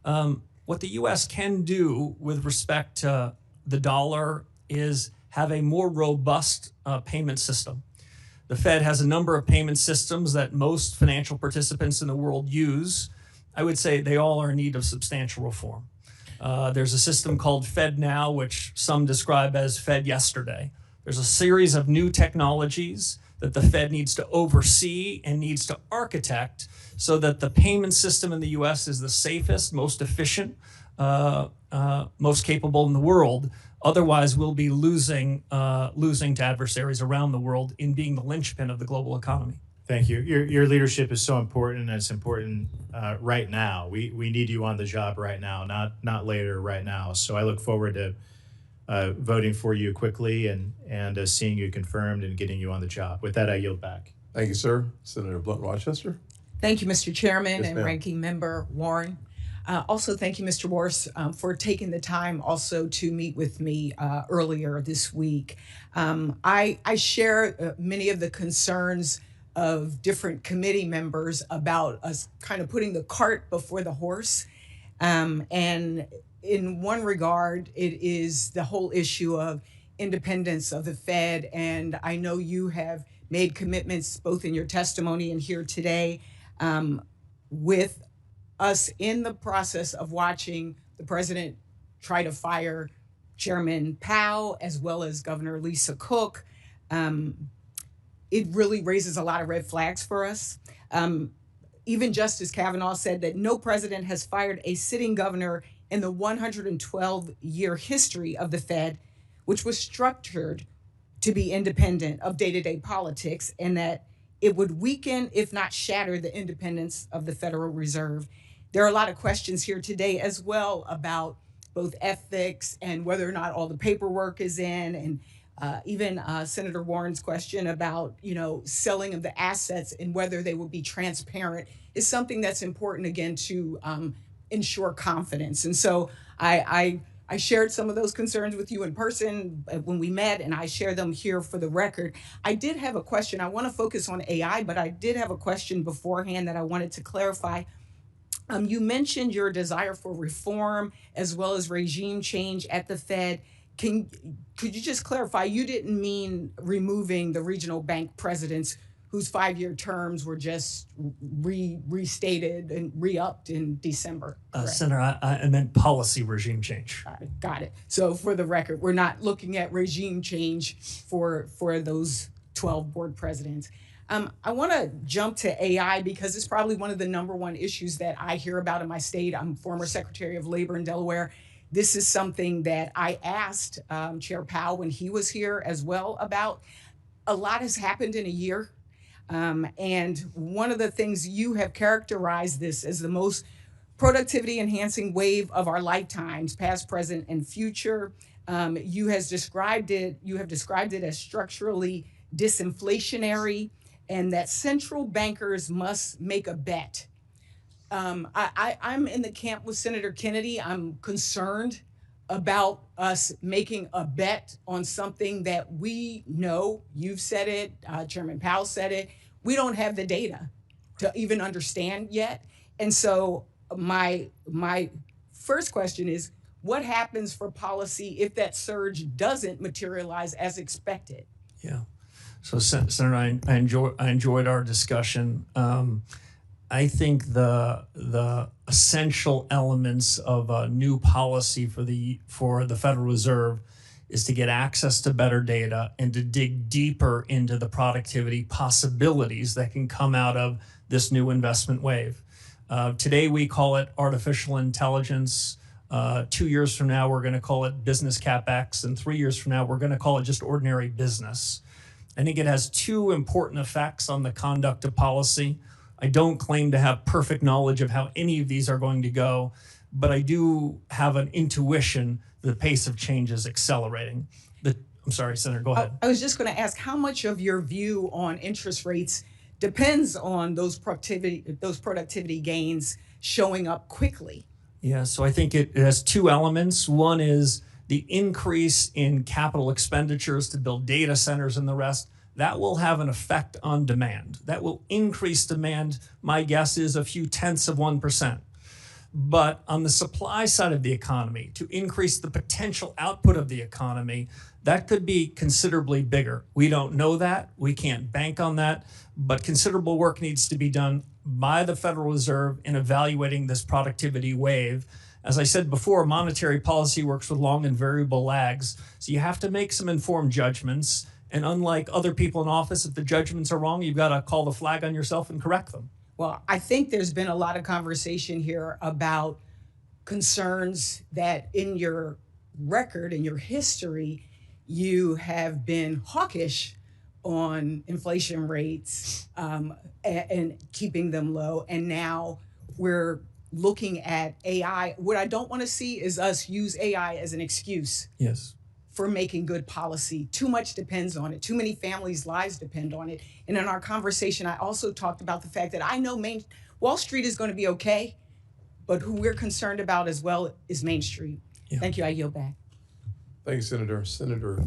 What the U.S. can do with respect to the dollar is have a more robust payment system. The Fed has a number of payment systems that most financial participants in the world use. I would say they all are in need of substantial reform. There's a system called Fed Now, which some describe as Fed Yesterday. There's a series of new technologies that the Fed needs to oversee and needs to architect so that the payment system in the U.S. is the safest, most efficient, most capable in the world. Otherwise, we'll be losing to adversaries around the world in being the linchpin of the global economy. Thank you. Your leadership is so important, and it's important right now. We need you on the job right now, not later, right now. So I look forward to voting for you quickly and seeing you confirmed and getting you on the job. With that, I yield back. Thank you, sir. Senator Blunt Rochester. Thank you, Mr. Chairman Yes, and ma'am. Ranking Member Warren. Also, thank you, Mr. Warsh, for taking the time also to meet with me earlier this week. I share many of the concerns of different committee members about us kind of putting the cart before the horse. And in one regard, it is the whole issue of independence of the Fed. And I know you have made commitments both in your testimony and here today with us in the process of watching the president try to fire Chairman Powell as well as Governor Lisa Cook, it really raises a lot of red flags for us. Even Justice Kavanaugh said that no president has fired a sitting governor in the 112-year history of the Fed, which was structured to be independent of day-to-day politics, and that it would weaken, if not shatter, the independence of the Federal Reserve. There are a lot of questions here today as well about both ethics and whether or not all the paperwork is in, and even Senator Warren's question about, selling of the assets and whether they will be transparent is something that's important, again, to ensure confidence. And so I shared some of those concerns with you in person when we met, and I share them here for the record. I did have a question. I want to focus on AI, but I did have a question beforehand that I wanted to clarify. You mentioned your desire for reform as well as regime change at the Fed. Could you just clarify, you didn't mean removing the regional bank presidents whose 5-year terms were just restated and re-upped in December? Senator, I meant policy regime change. Got it. So for the record, we're not looking at regime change for those 12 board presidents. I want to jump to AI because it's probably one of the number one issues that I hear about in my state. I'm former Secretary of Labor in Delaware. This is something that I asked Chair Powell when he was here as well about. A lot has happened in a year. And one of the things you have characterized this as the most productivity enhancing wave of our lifetimes, past, present, and future. You have described it as structurally disinflationary, and that central bankers must make a bet. I'm in the camp with Senator Kennedy. I'm concerned about us making a bet on something that we know, you've said it, Chairman Powell said it, we don't have the data to even understand yet. And so my first question is, what happens for policy if that surge doesn't materialize as expected? Yeah. So, Senator, I enjoyed our discussion. I think the essential elements of a new policy for the Federal Reserve is to get access to better data and to dig deeper into the productivity possibilities that can come out of this new investment wave. Today we call it artificial intelligence. 2 years from now we're going to call it business CapEx, and 3 years from now we're going to call it just ordinary business. I think it has two important effects on the conduct of policy. I don't claim to have perfect knowledge of how any of these are going to go, but I do have an intuition the pace of change is accelerating. I'm sorry, Senator, go ahead. I was just going to ask how much of your view on interest rates depends on those productivity gains showing up quickly. Yeah, so I think it has two elements. One is the increase in capital expenditures to build data centers and the rest. That will have an effect on demand. That will increase demand. My guess is a few tenths of 1%. But on the supply side of the economy, to increase the potential output of the economy, that could be considerably bigger. We don't know that. We can't bank on that. But considerable work needs to be done by the Federal Reserve in evaluating this productivity wave. As I said before, monetary policy works with long and variable lags. So you have to make some informed judgments. And unlike other people in office, if the judgments are wrong, you've got to call the flag on yourself and correct them. Well, I think there's been a lot of conversation here about concerns that in your record, in your history, you have been hawkish on inflation rates and keeping them low. And now we're looking at AI. What I don't want to see is us use AI as an excuse. Yes. For making good policy. Too much depends on it. Too many families' lives depend on it. And in our conversation, I also talked about the fact that I know Wall Street is going to be okay, but who we're concerned about as well is Main Street. Yeah. Thank you. I yield back. Thank you, Senator. Senator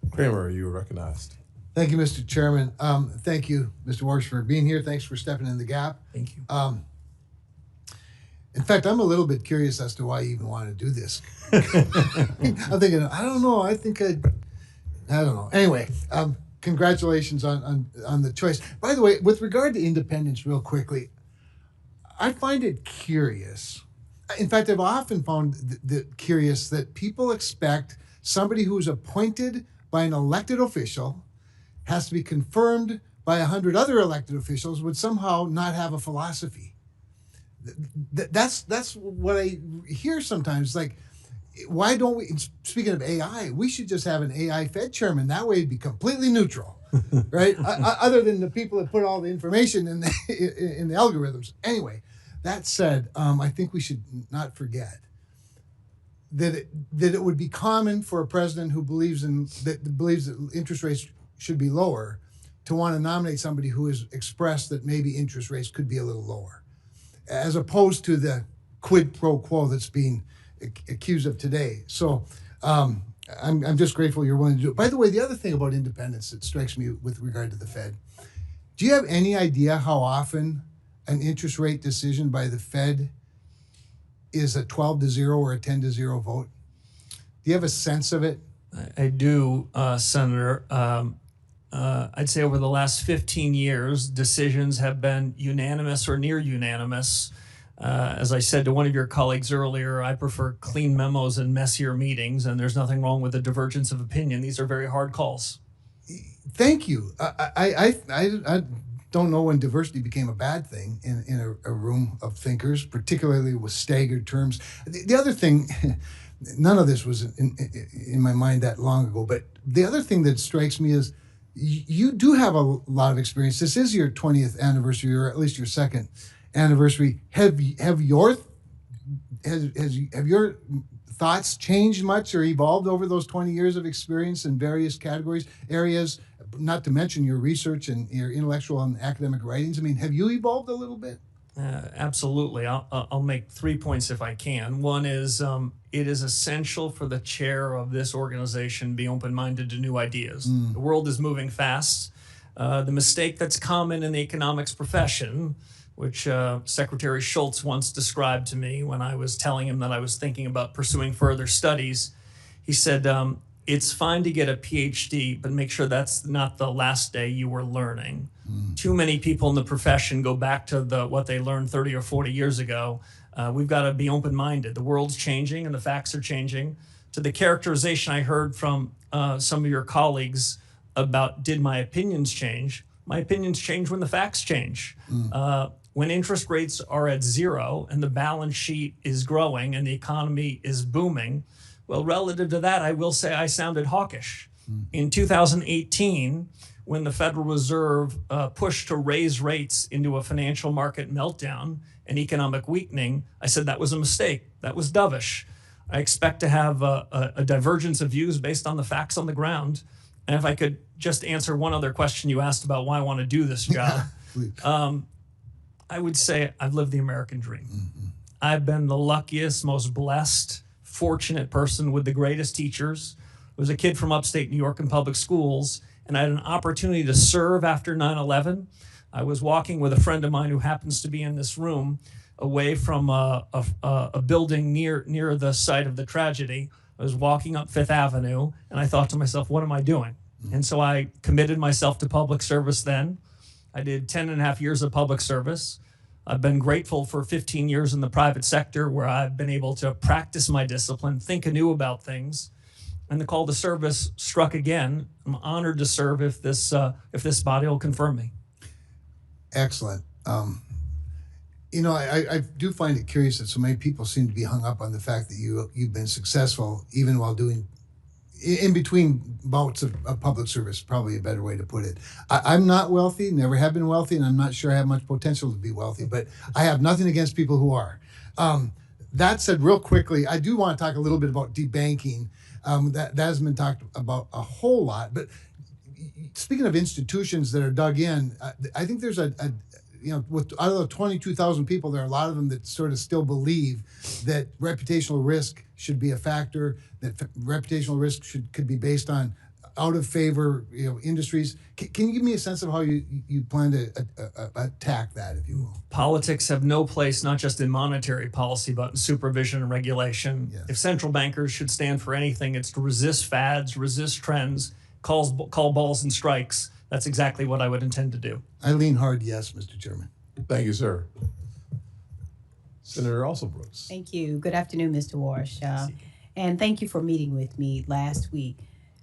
Kramer, you are recognized. Thank you, Mr. Chairman. Thank you, Mr. Warsh, for being here. Thanks for stepping in the gap. Thank you. In fact, I'm a little bit curious as to why you even want to do this. I'm thinking, I don't know. I don't know. Anyway, congratulations on the choice. By the way, with regard to independence, real quickly, I find it curious. In fact, I've often found curious that people expect somebody who's appointed by an elected official has to be confirmed by 100 other elected officials would somehow not have a philosophy. That's what I hear sometimes. Like, why don't we, speaking of AI, we should just have an AI Fed chairman. That way it'd be completely neutral, right? Other than the people that put all the information in the algorithms. Anyway, that said, I think we should not forget that it would be common for a president who believes that interest rates should be lower to want to nominate somebody who has expressed that maybe interest rates could be a little lower, as opposed to the quid pro quo that's being accused of today. So I'm just grateful you're willing to do it. By the way, the other thing about independence that strikes me with regard to the Fed, do you have any idea how often an interest rate decision by the Fed is a 12-0 or a 10-0 vote? Do you have a sense of it? I do, Senator. I'd say over the last 15 years, decisions have been unanimous or near unanimous. As I said to one of your colleagues earlier, I prefer clean memos and messier meetings, and there's nothing wrong with a divergence of opinion. These are very hard calls. Thank you. I don't know when diversity became a bad thing in a room of thinkers, particularly with staggered terms. The other thing, none of this was in my mind that long ago, but the other thing that strikes me is you do have a lot of experience. This is your 20th anniversary, or at least your second anniversary. Have your thoughts changed much or evolved over those 20 years of experience in various categories, areas, not to mention your research and your intellectual and academic writings? I mean, have you evolved a little bit? Absolutely. I'll make 3 points if I can. One is it is essential for the chair of this organization to be open-minded to new ideas. The world is moving fast. The mistake that's common in the economics profession, which Secretary Schultz once described to me when I was telling him that I was thinking about pursuing further studies, he said, it's fine to get a PhD, but make sure that's not the last day you were learning. Too many people in the profession go back to what they learned 30 or 40 years ago. We've got to be open-minded. The world's changing and the facts are changing. To the characterization I heard from some of your colleagues about did my opinions change? My opinions change when the facts change. When interest rates are at zero and the balance sheet is growing and the economy is booming, well, relative to that, I will say I sounded hawkish. In 2018, when the Federal Reserve pushed to raise rates into a financial market meltdown and economic weakening, I said that was a mistake. That was dovish. I expect to have a divergence of views based on the facts on the ground. And if I could just answer one other question you asked about why I want to do this job, I would say I've lived the American dream. I've been the luckiest, most blessed, fortunate person with the greatest teachers. I was a kid from upstate New York in public schools, and I had an opportunity to serve after 9/11. I was walking with a friend of mine who happens to be in this room away from a building near the site of the tragedy. I was walking up Fifth Avenue, and I thought to myself, what am I doing? And so I committed myself to public service then. I did 10 and a half years of public service. I've been grateful for 15 years in the private sector where I've been able to practice my discipline, think anew about things. And the call to service struck again. I'm honored to serve if this body will confirm me. Excellent. I do find it curious that so many people seem to be hung up on the fact that you've been successful even while doing in between bouts of public service, probably a better way to put it. I'm not wealthy, never have been wealthy, and I'm not sure I have much potential to be wealthy, but I have nothing against people who are. That said, real quickly, I do want to talk a little bit about debanking. That has been talked about a whole lot, but speaking of institutions that are dug in, I think there's with out of the 22,000 people, there are a lot of them that sort of still believe that reputational risk should be a factor, that reputational risk could be based on out of favor industries. Can you give me a sense of how you plan to attack that, if you will? Politics have no place, not just in monetary policy, but in supervision and regulation. Yes. If central bankers should stand for anything, it's to resist fads, resist trends, call balls and strikes. That's exactly what I would intend to do. I lean hard yes, Mr. Chairman. Thank you, sir. Senator Alsobrooks. Thank you. Good afternoon, Mr. Warsh. And thank you for meeting with me last week.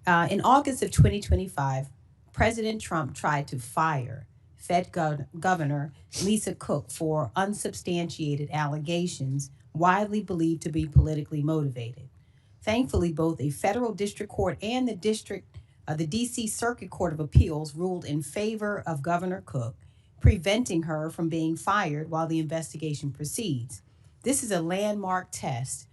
In August of 2025, President Trump tried to fire Fed Governor Lisa Cook for unsubstantiated allegations widely believed to be politically motivated. Thankfully, both a federal district court and the D.C. Circuit Court of Appeals ruled in favor of Governor Cook, preventing her from being fired while the investigation proceeds. This is a landmark test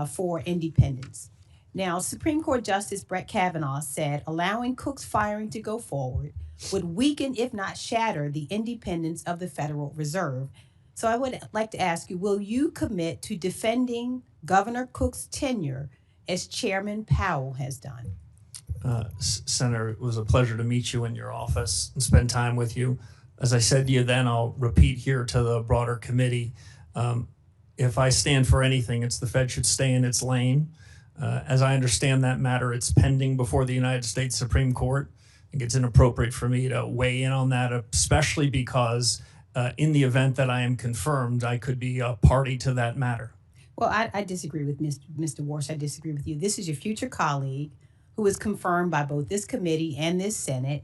for independence. Now, Supreme Court Justice Brett Kavanaugh said allowing Cook's firing to go forward would weaken, if not shatter, the independence of the Federal Reserve. So I would like to ask you, will you commit to defending Governor Cook's tenure as Chairman Powell has done? Senator, it was a pleasure to meet you in your office and spend time with you. As I said to you then, I'll repeat here to the broader committee. If I stand for anything, it's the Fed should stay in its lane. As I understand that matter, it's pending before the United States Supreme Court. I think it's inappropriate for me to weigh in on that, especially because in the event that I am confirmed, I could be a party to that matter. Well, I disagree with Mr. Warsh. I disagree with you. This is your future colleague who is confirmed by both this committee and this Senate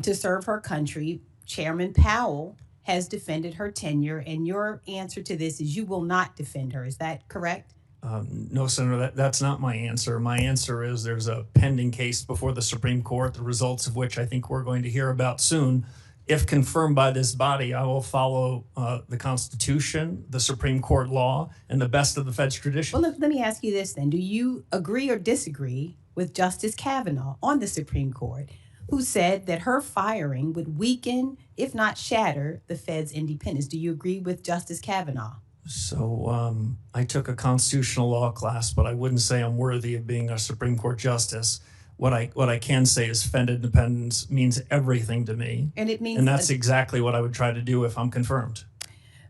to serve her country. Chairman Powell has defended her tenure, and your answer to this is you will not defend her. Is that correct? No, Senator, that's not my answer. My answer is there's a pending case before the Supreme Court, the results of which I think we're going to hear about soon. If confirmed by this body, I will follow the Constitution, the Supreme Court law, and the best of the Fed's tradition. Well, let me ask you this then. Do you agree or disagree with Justice Kavanaugh on the Supreme Court, who said that her firing would weaken, if not shatter, the Fed's independence? Do you agree with Justice Kavanaugh? So I took a constitutional law class, but I wouldn't say I'm worthy of being a Supreme Court justice. What I can say is Fed independence means everything to me. And it means, and that's exactly what I would try to do if I'm confirmed.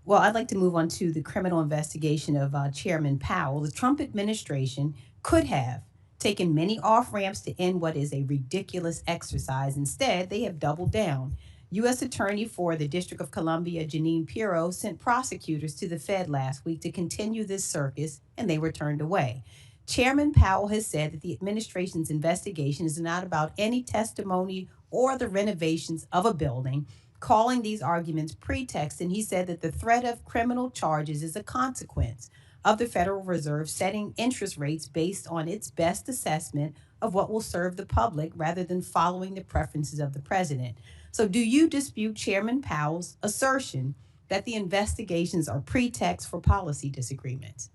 Well, I'd like to move on to the criminal investigation of Chairman Powell. The Trump administration could have taken many off-ramps to end what is a ridiculous exercise. Instead, they have doubled down. U.S. Attorney for the District of Columbia, Jeanine Pirro, sent prosecutors to the Fed last week to continue this circus, and they were turned away. Chairman Powell has said that the administration's investigation is not about any testimony or the renovations of a building, calling these arguments pretext, and he said that the threat of criminal charges is a consequence of the Federal Reserve setting interest rates based on its best assessment of what will serve the public rather than following the preferences of the president. So do you dispute Chairman Powell's assertion that the investigations are pretext for policy disagreements?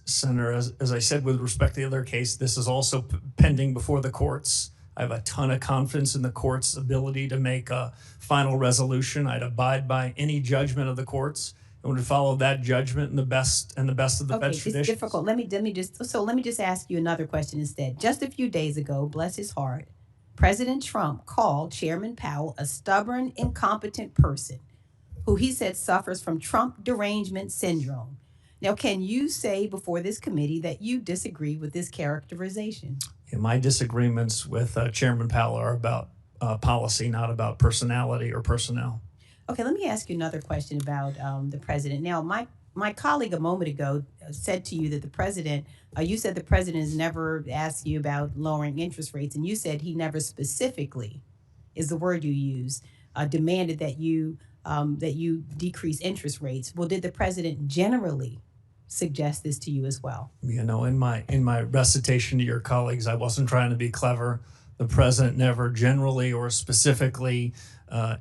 Senator, as I said with respect to the other case, this is also pending before the courts. I have a ton of confidence in the court's ability to make a final resolution. I'd abide by any judgment of the courts and would follow that judgment in the best of the Fed's traditions. It's difficult. Let me just ask you another question instead. Just a few days ago, bless his heart, President Trump called Chairman Powell a stubborn, incompetent person who he said suffers from Trump derangement syndrome. Now, can you say before this committee that you disagree with this characterization? Yeah, my disagreements with Chairman Powell are about policy, not about personality or personnel. Okay, let me ask you another question about the president. Now, my colleague a moment ago said to you that the president, you said the president has never asked you about lowering interest rates, and you said he never specifically, is the word you used, demanded that you decrease interest rates. Well, did the president generally suggest this to you as well? You know, in my recitation to your colleagues, I wasn't trying to be clever. The president never generally or specifically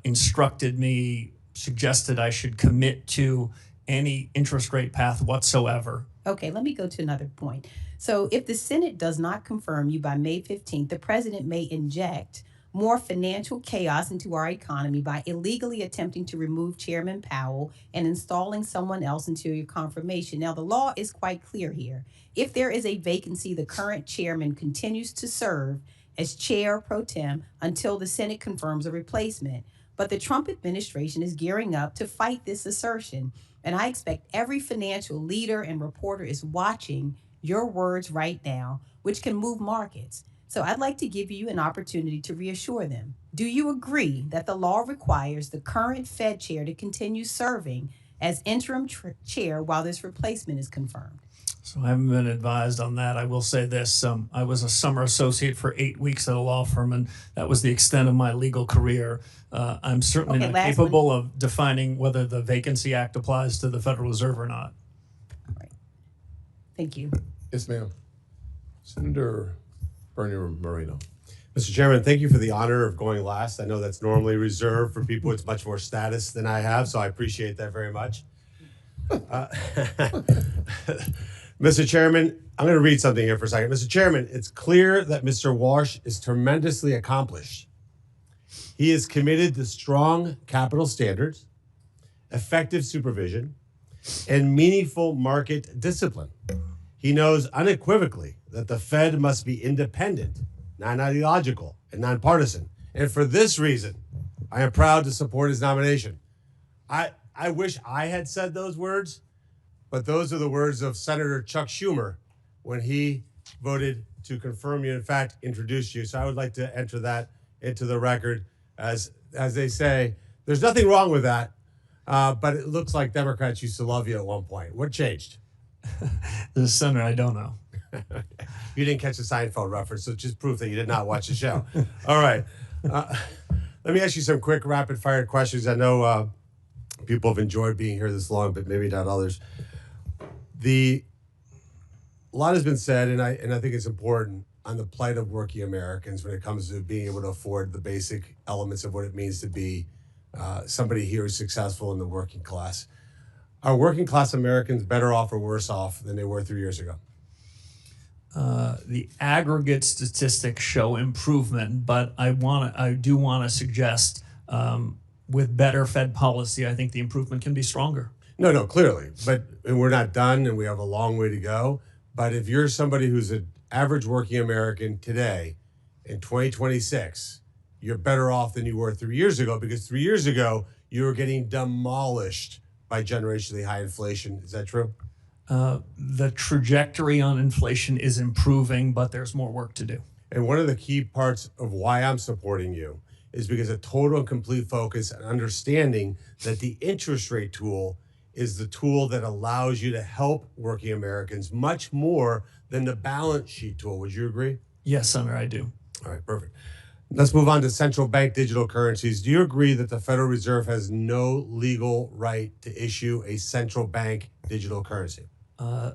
instructed me, suggested I should commit to any interest rate path whatsoever. Okay, let me go to another point. So if the Senate does not confirm you by May 15th, the president may inject more financial chaos into our economy by illegally attempting to remove Chairman Powell and installing someone else until your confirmation. Now, the law is quite clear here. If there is a vacancy, the current chairman continues to serve as chair pro tem until the Senate confirms a replacement. But the Trump administration is gearing up to fight this assertion. And I expect every financial leader and reporter is watching your words right now, which can move markets. So I'd like to give you an opportunity to reassure them. Do you agree that the law requires the current Fed chair to continue serving as interim chair while this replacement is confirmed? So I haven't been advised on that. I will say this. I was a summer associate for 8 weeks at a law firm, and that was the extent of my legal career. I'm certainly Okay, not last capable of defining whether the Vacancy Act applies to the Federal Reserve or not. Thank you. Yes, ma'am. Senator Bernie Moreno. Mr. Chairman, thank you for the honor of going last. I know that's normally reserved for people with much more status than I have, so I appreciate that very much. Mr. Chairman, I'm going to read something here for a second. Mr. Chairman, it's clear that Mr. Warsh is tremendously accomplished. He is committed to strong capital standards, effective supervision, and meaningful market discipline. He knows unequivocally that the Fed must be independent, non-ideological, and nonpartisan. And for this reason, I am proud to support his nomination. I wish I had said those words, but those are the words of Senator Chuck Schumer when he voted to confirm you, in fact, introduce you. So I would like to enter that into the record. As they say, there's nothing wrong with that, but it looks like Democrats used to love you at one point. What changed? The Senator, I don't know. You didn't catch the Seinfeld reference, so just proof that you did not watch the show. All right. Let me ask you some quick rapid-fire questions. I know people have enjoyed being here this long, but maybe not others. A lot has been said, and I think it's important, on the plight of working Americans when it comes to being able to afford the basic elements of what it means to be somebody here who's successful in the working class. Are working class Americans better off or worse off than they were 3 years ago? The aggregate statistics show improvement, but I do want to suggest with better Fed policy, I think the improvement can be stronger. No, clearly. But and we're not done, and we have a long way to go. But if you're somebody who's an average working American today in 2026, you're better off than you were 3 years ago, because 3 years ago, you were getting demolished by generationally high inflation. Is that true? The trajectory on inflation is improving, but there's more work to do. And one of the key parts of why I'm supporting you is because a total and complete focus and understanding that the interest rate tool is the tool that allows you to help working Americans much more than the balance sheet tool. Would you agree? Yes, Senator, I do. All right, perfect. Let's move on to central bank digital currencies. Do you agree that the Federal Reserve has no legal right to issue a central bank digital currency?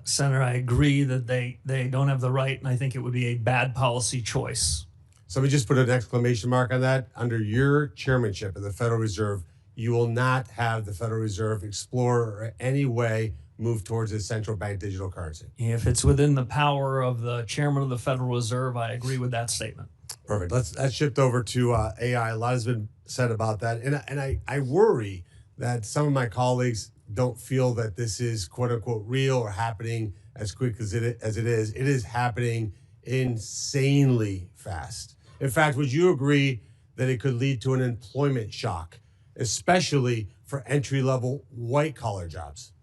Senator, I agree that they don't have the right, and I think it would be a bad policy choice. So let me just put an exclamation mark on that. Under your chairmanship of the Federal Reserve, you will not have the Federal Reserve explore or in any way move towards a central bank digital currency. If it's within the power of the chairman of the Federal Reserve, I agree with that statement. Perfect. Let's shift over to AI. A lot has been said about that. And I worry that some of my colleagues don't feel that this is quote unquote real or happening as quick as it is. It is happening insanely fast. In fact, would you agree that it could lead to an employment shock, especially for entry-level white-collar jobs?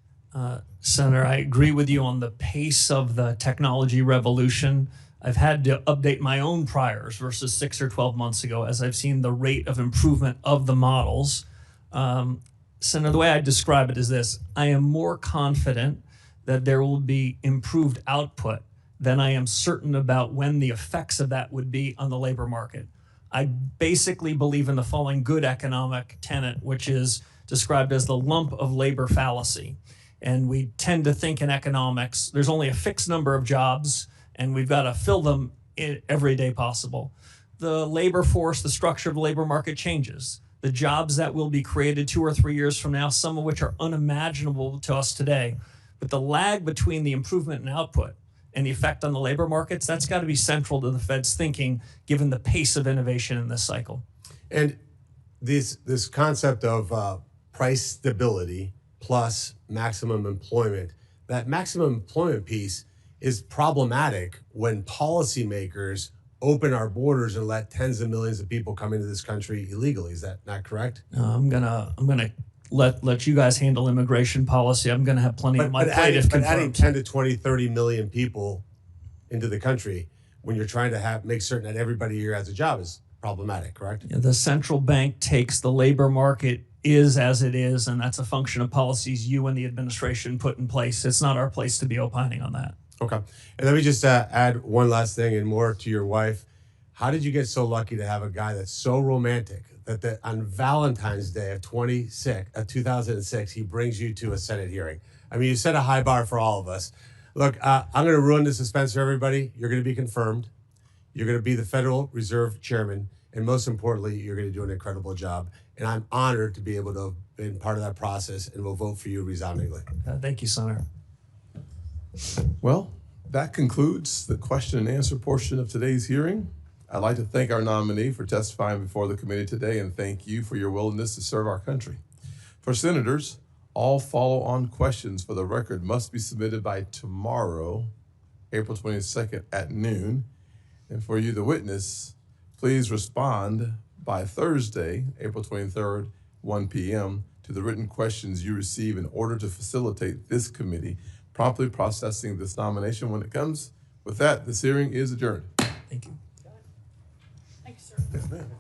Senator, I agree with you on the pace of the technology revolution. I've had to update my own priors versus 6 or 12 months ago as I've seen the rate of improvement of the models. Senator, the way I describe it is this: I am more confident that there will be improved output than I am certain about when the effects of that would be on the labor market. I basically believe in the following good economic tenet, which is described as the lump of labor fallacy. And we tend to think in economics, there's only a fixed number of jobs, and we've got to fill them every day possible. The labor force, the structure of the labor market changes. The jobs that will be created 2 or 3 years from now, some of which are unimaginable to us today. But the lag between the improvement in output and the effect on the labor markets, that's got to be central to the Fed's thinking, given the pace of innovation in this cycle. And this concept of price stability plus maximum employment, that maximum employment piece is problematic when policymakers open our borders and let tens of millions of people come into this country illegally. Is that not correct? I'm gonna let you guys handle immigration policy. I'm gonna have plenty on my plate if confirmed. But adding 10 to 20, 30 million people into the country when you're trying to make certain that everybody here has a job is problematic, correct? The central bank takes the labor market is as it is, and that's a function of policies you and the administration put in place. It's not our place to be opining on that. Okay. And let me just add one last thing and more to your wife. How did you get so lucky to have a guy that's so romantic that on Valentine's Day of 2006, he brings you to a Senate hearing? I mean, you set a high bar for all of us. Look, I'm going to ruin the suspense for everybody. You're going to be confirmed. You're going to be the Federal Reserve Chairman. And most importantly, you're going to do an incredible job. And I'm honored to be able to have been part of that process and will vote for you resoundingly. Thank you, Senator. Well, that concludes the question and answer portion of today's hearing. I'd like to thank our nominee for testifying before the committee today and thank you for your willingness to serve our country. For senators, all follow-on questions for the record must be submitted by tomorrow, April 22nd at noon. And for you, the witness, please respond by Thursday, April 23rd, 1 p.m. to the written questions you receive in order to facilitate this committee promptly processing this nomination when it comes. With that, this hearing is adjourned. Thank you. Thank you, sir. Yes, ma'am.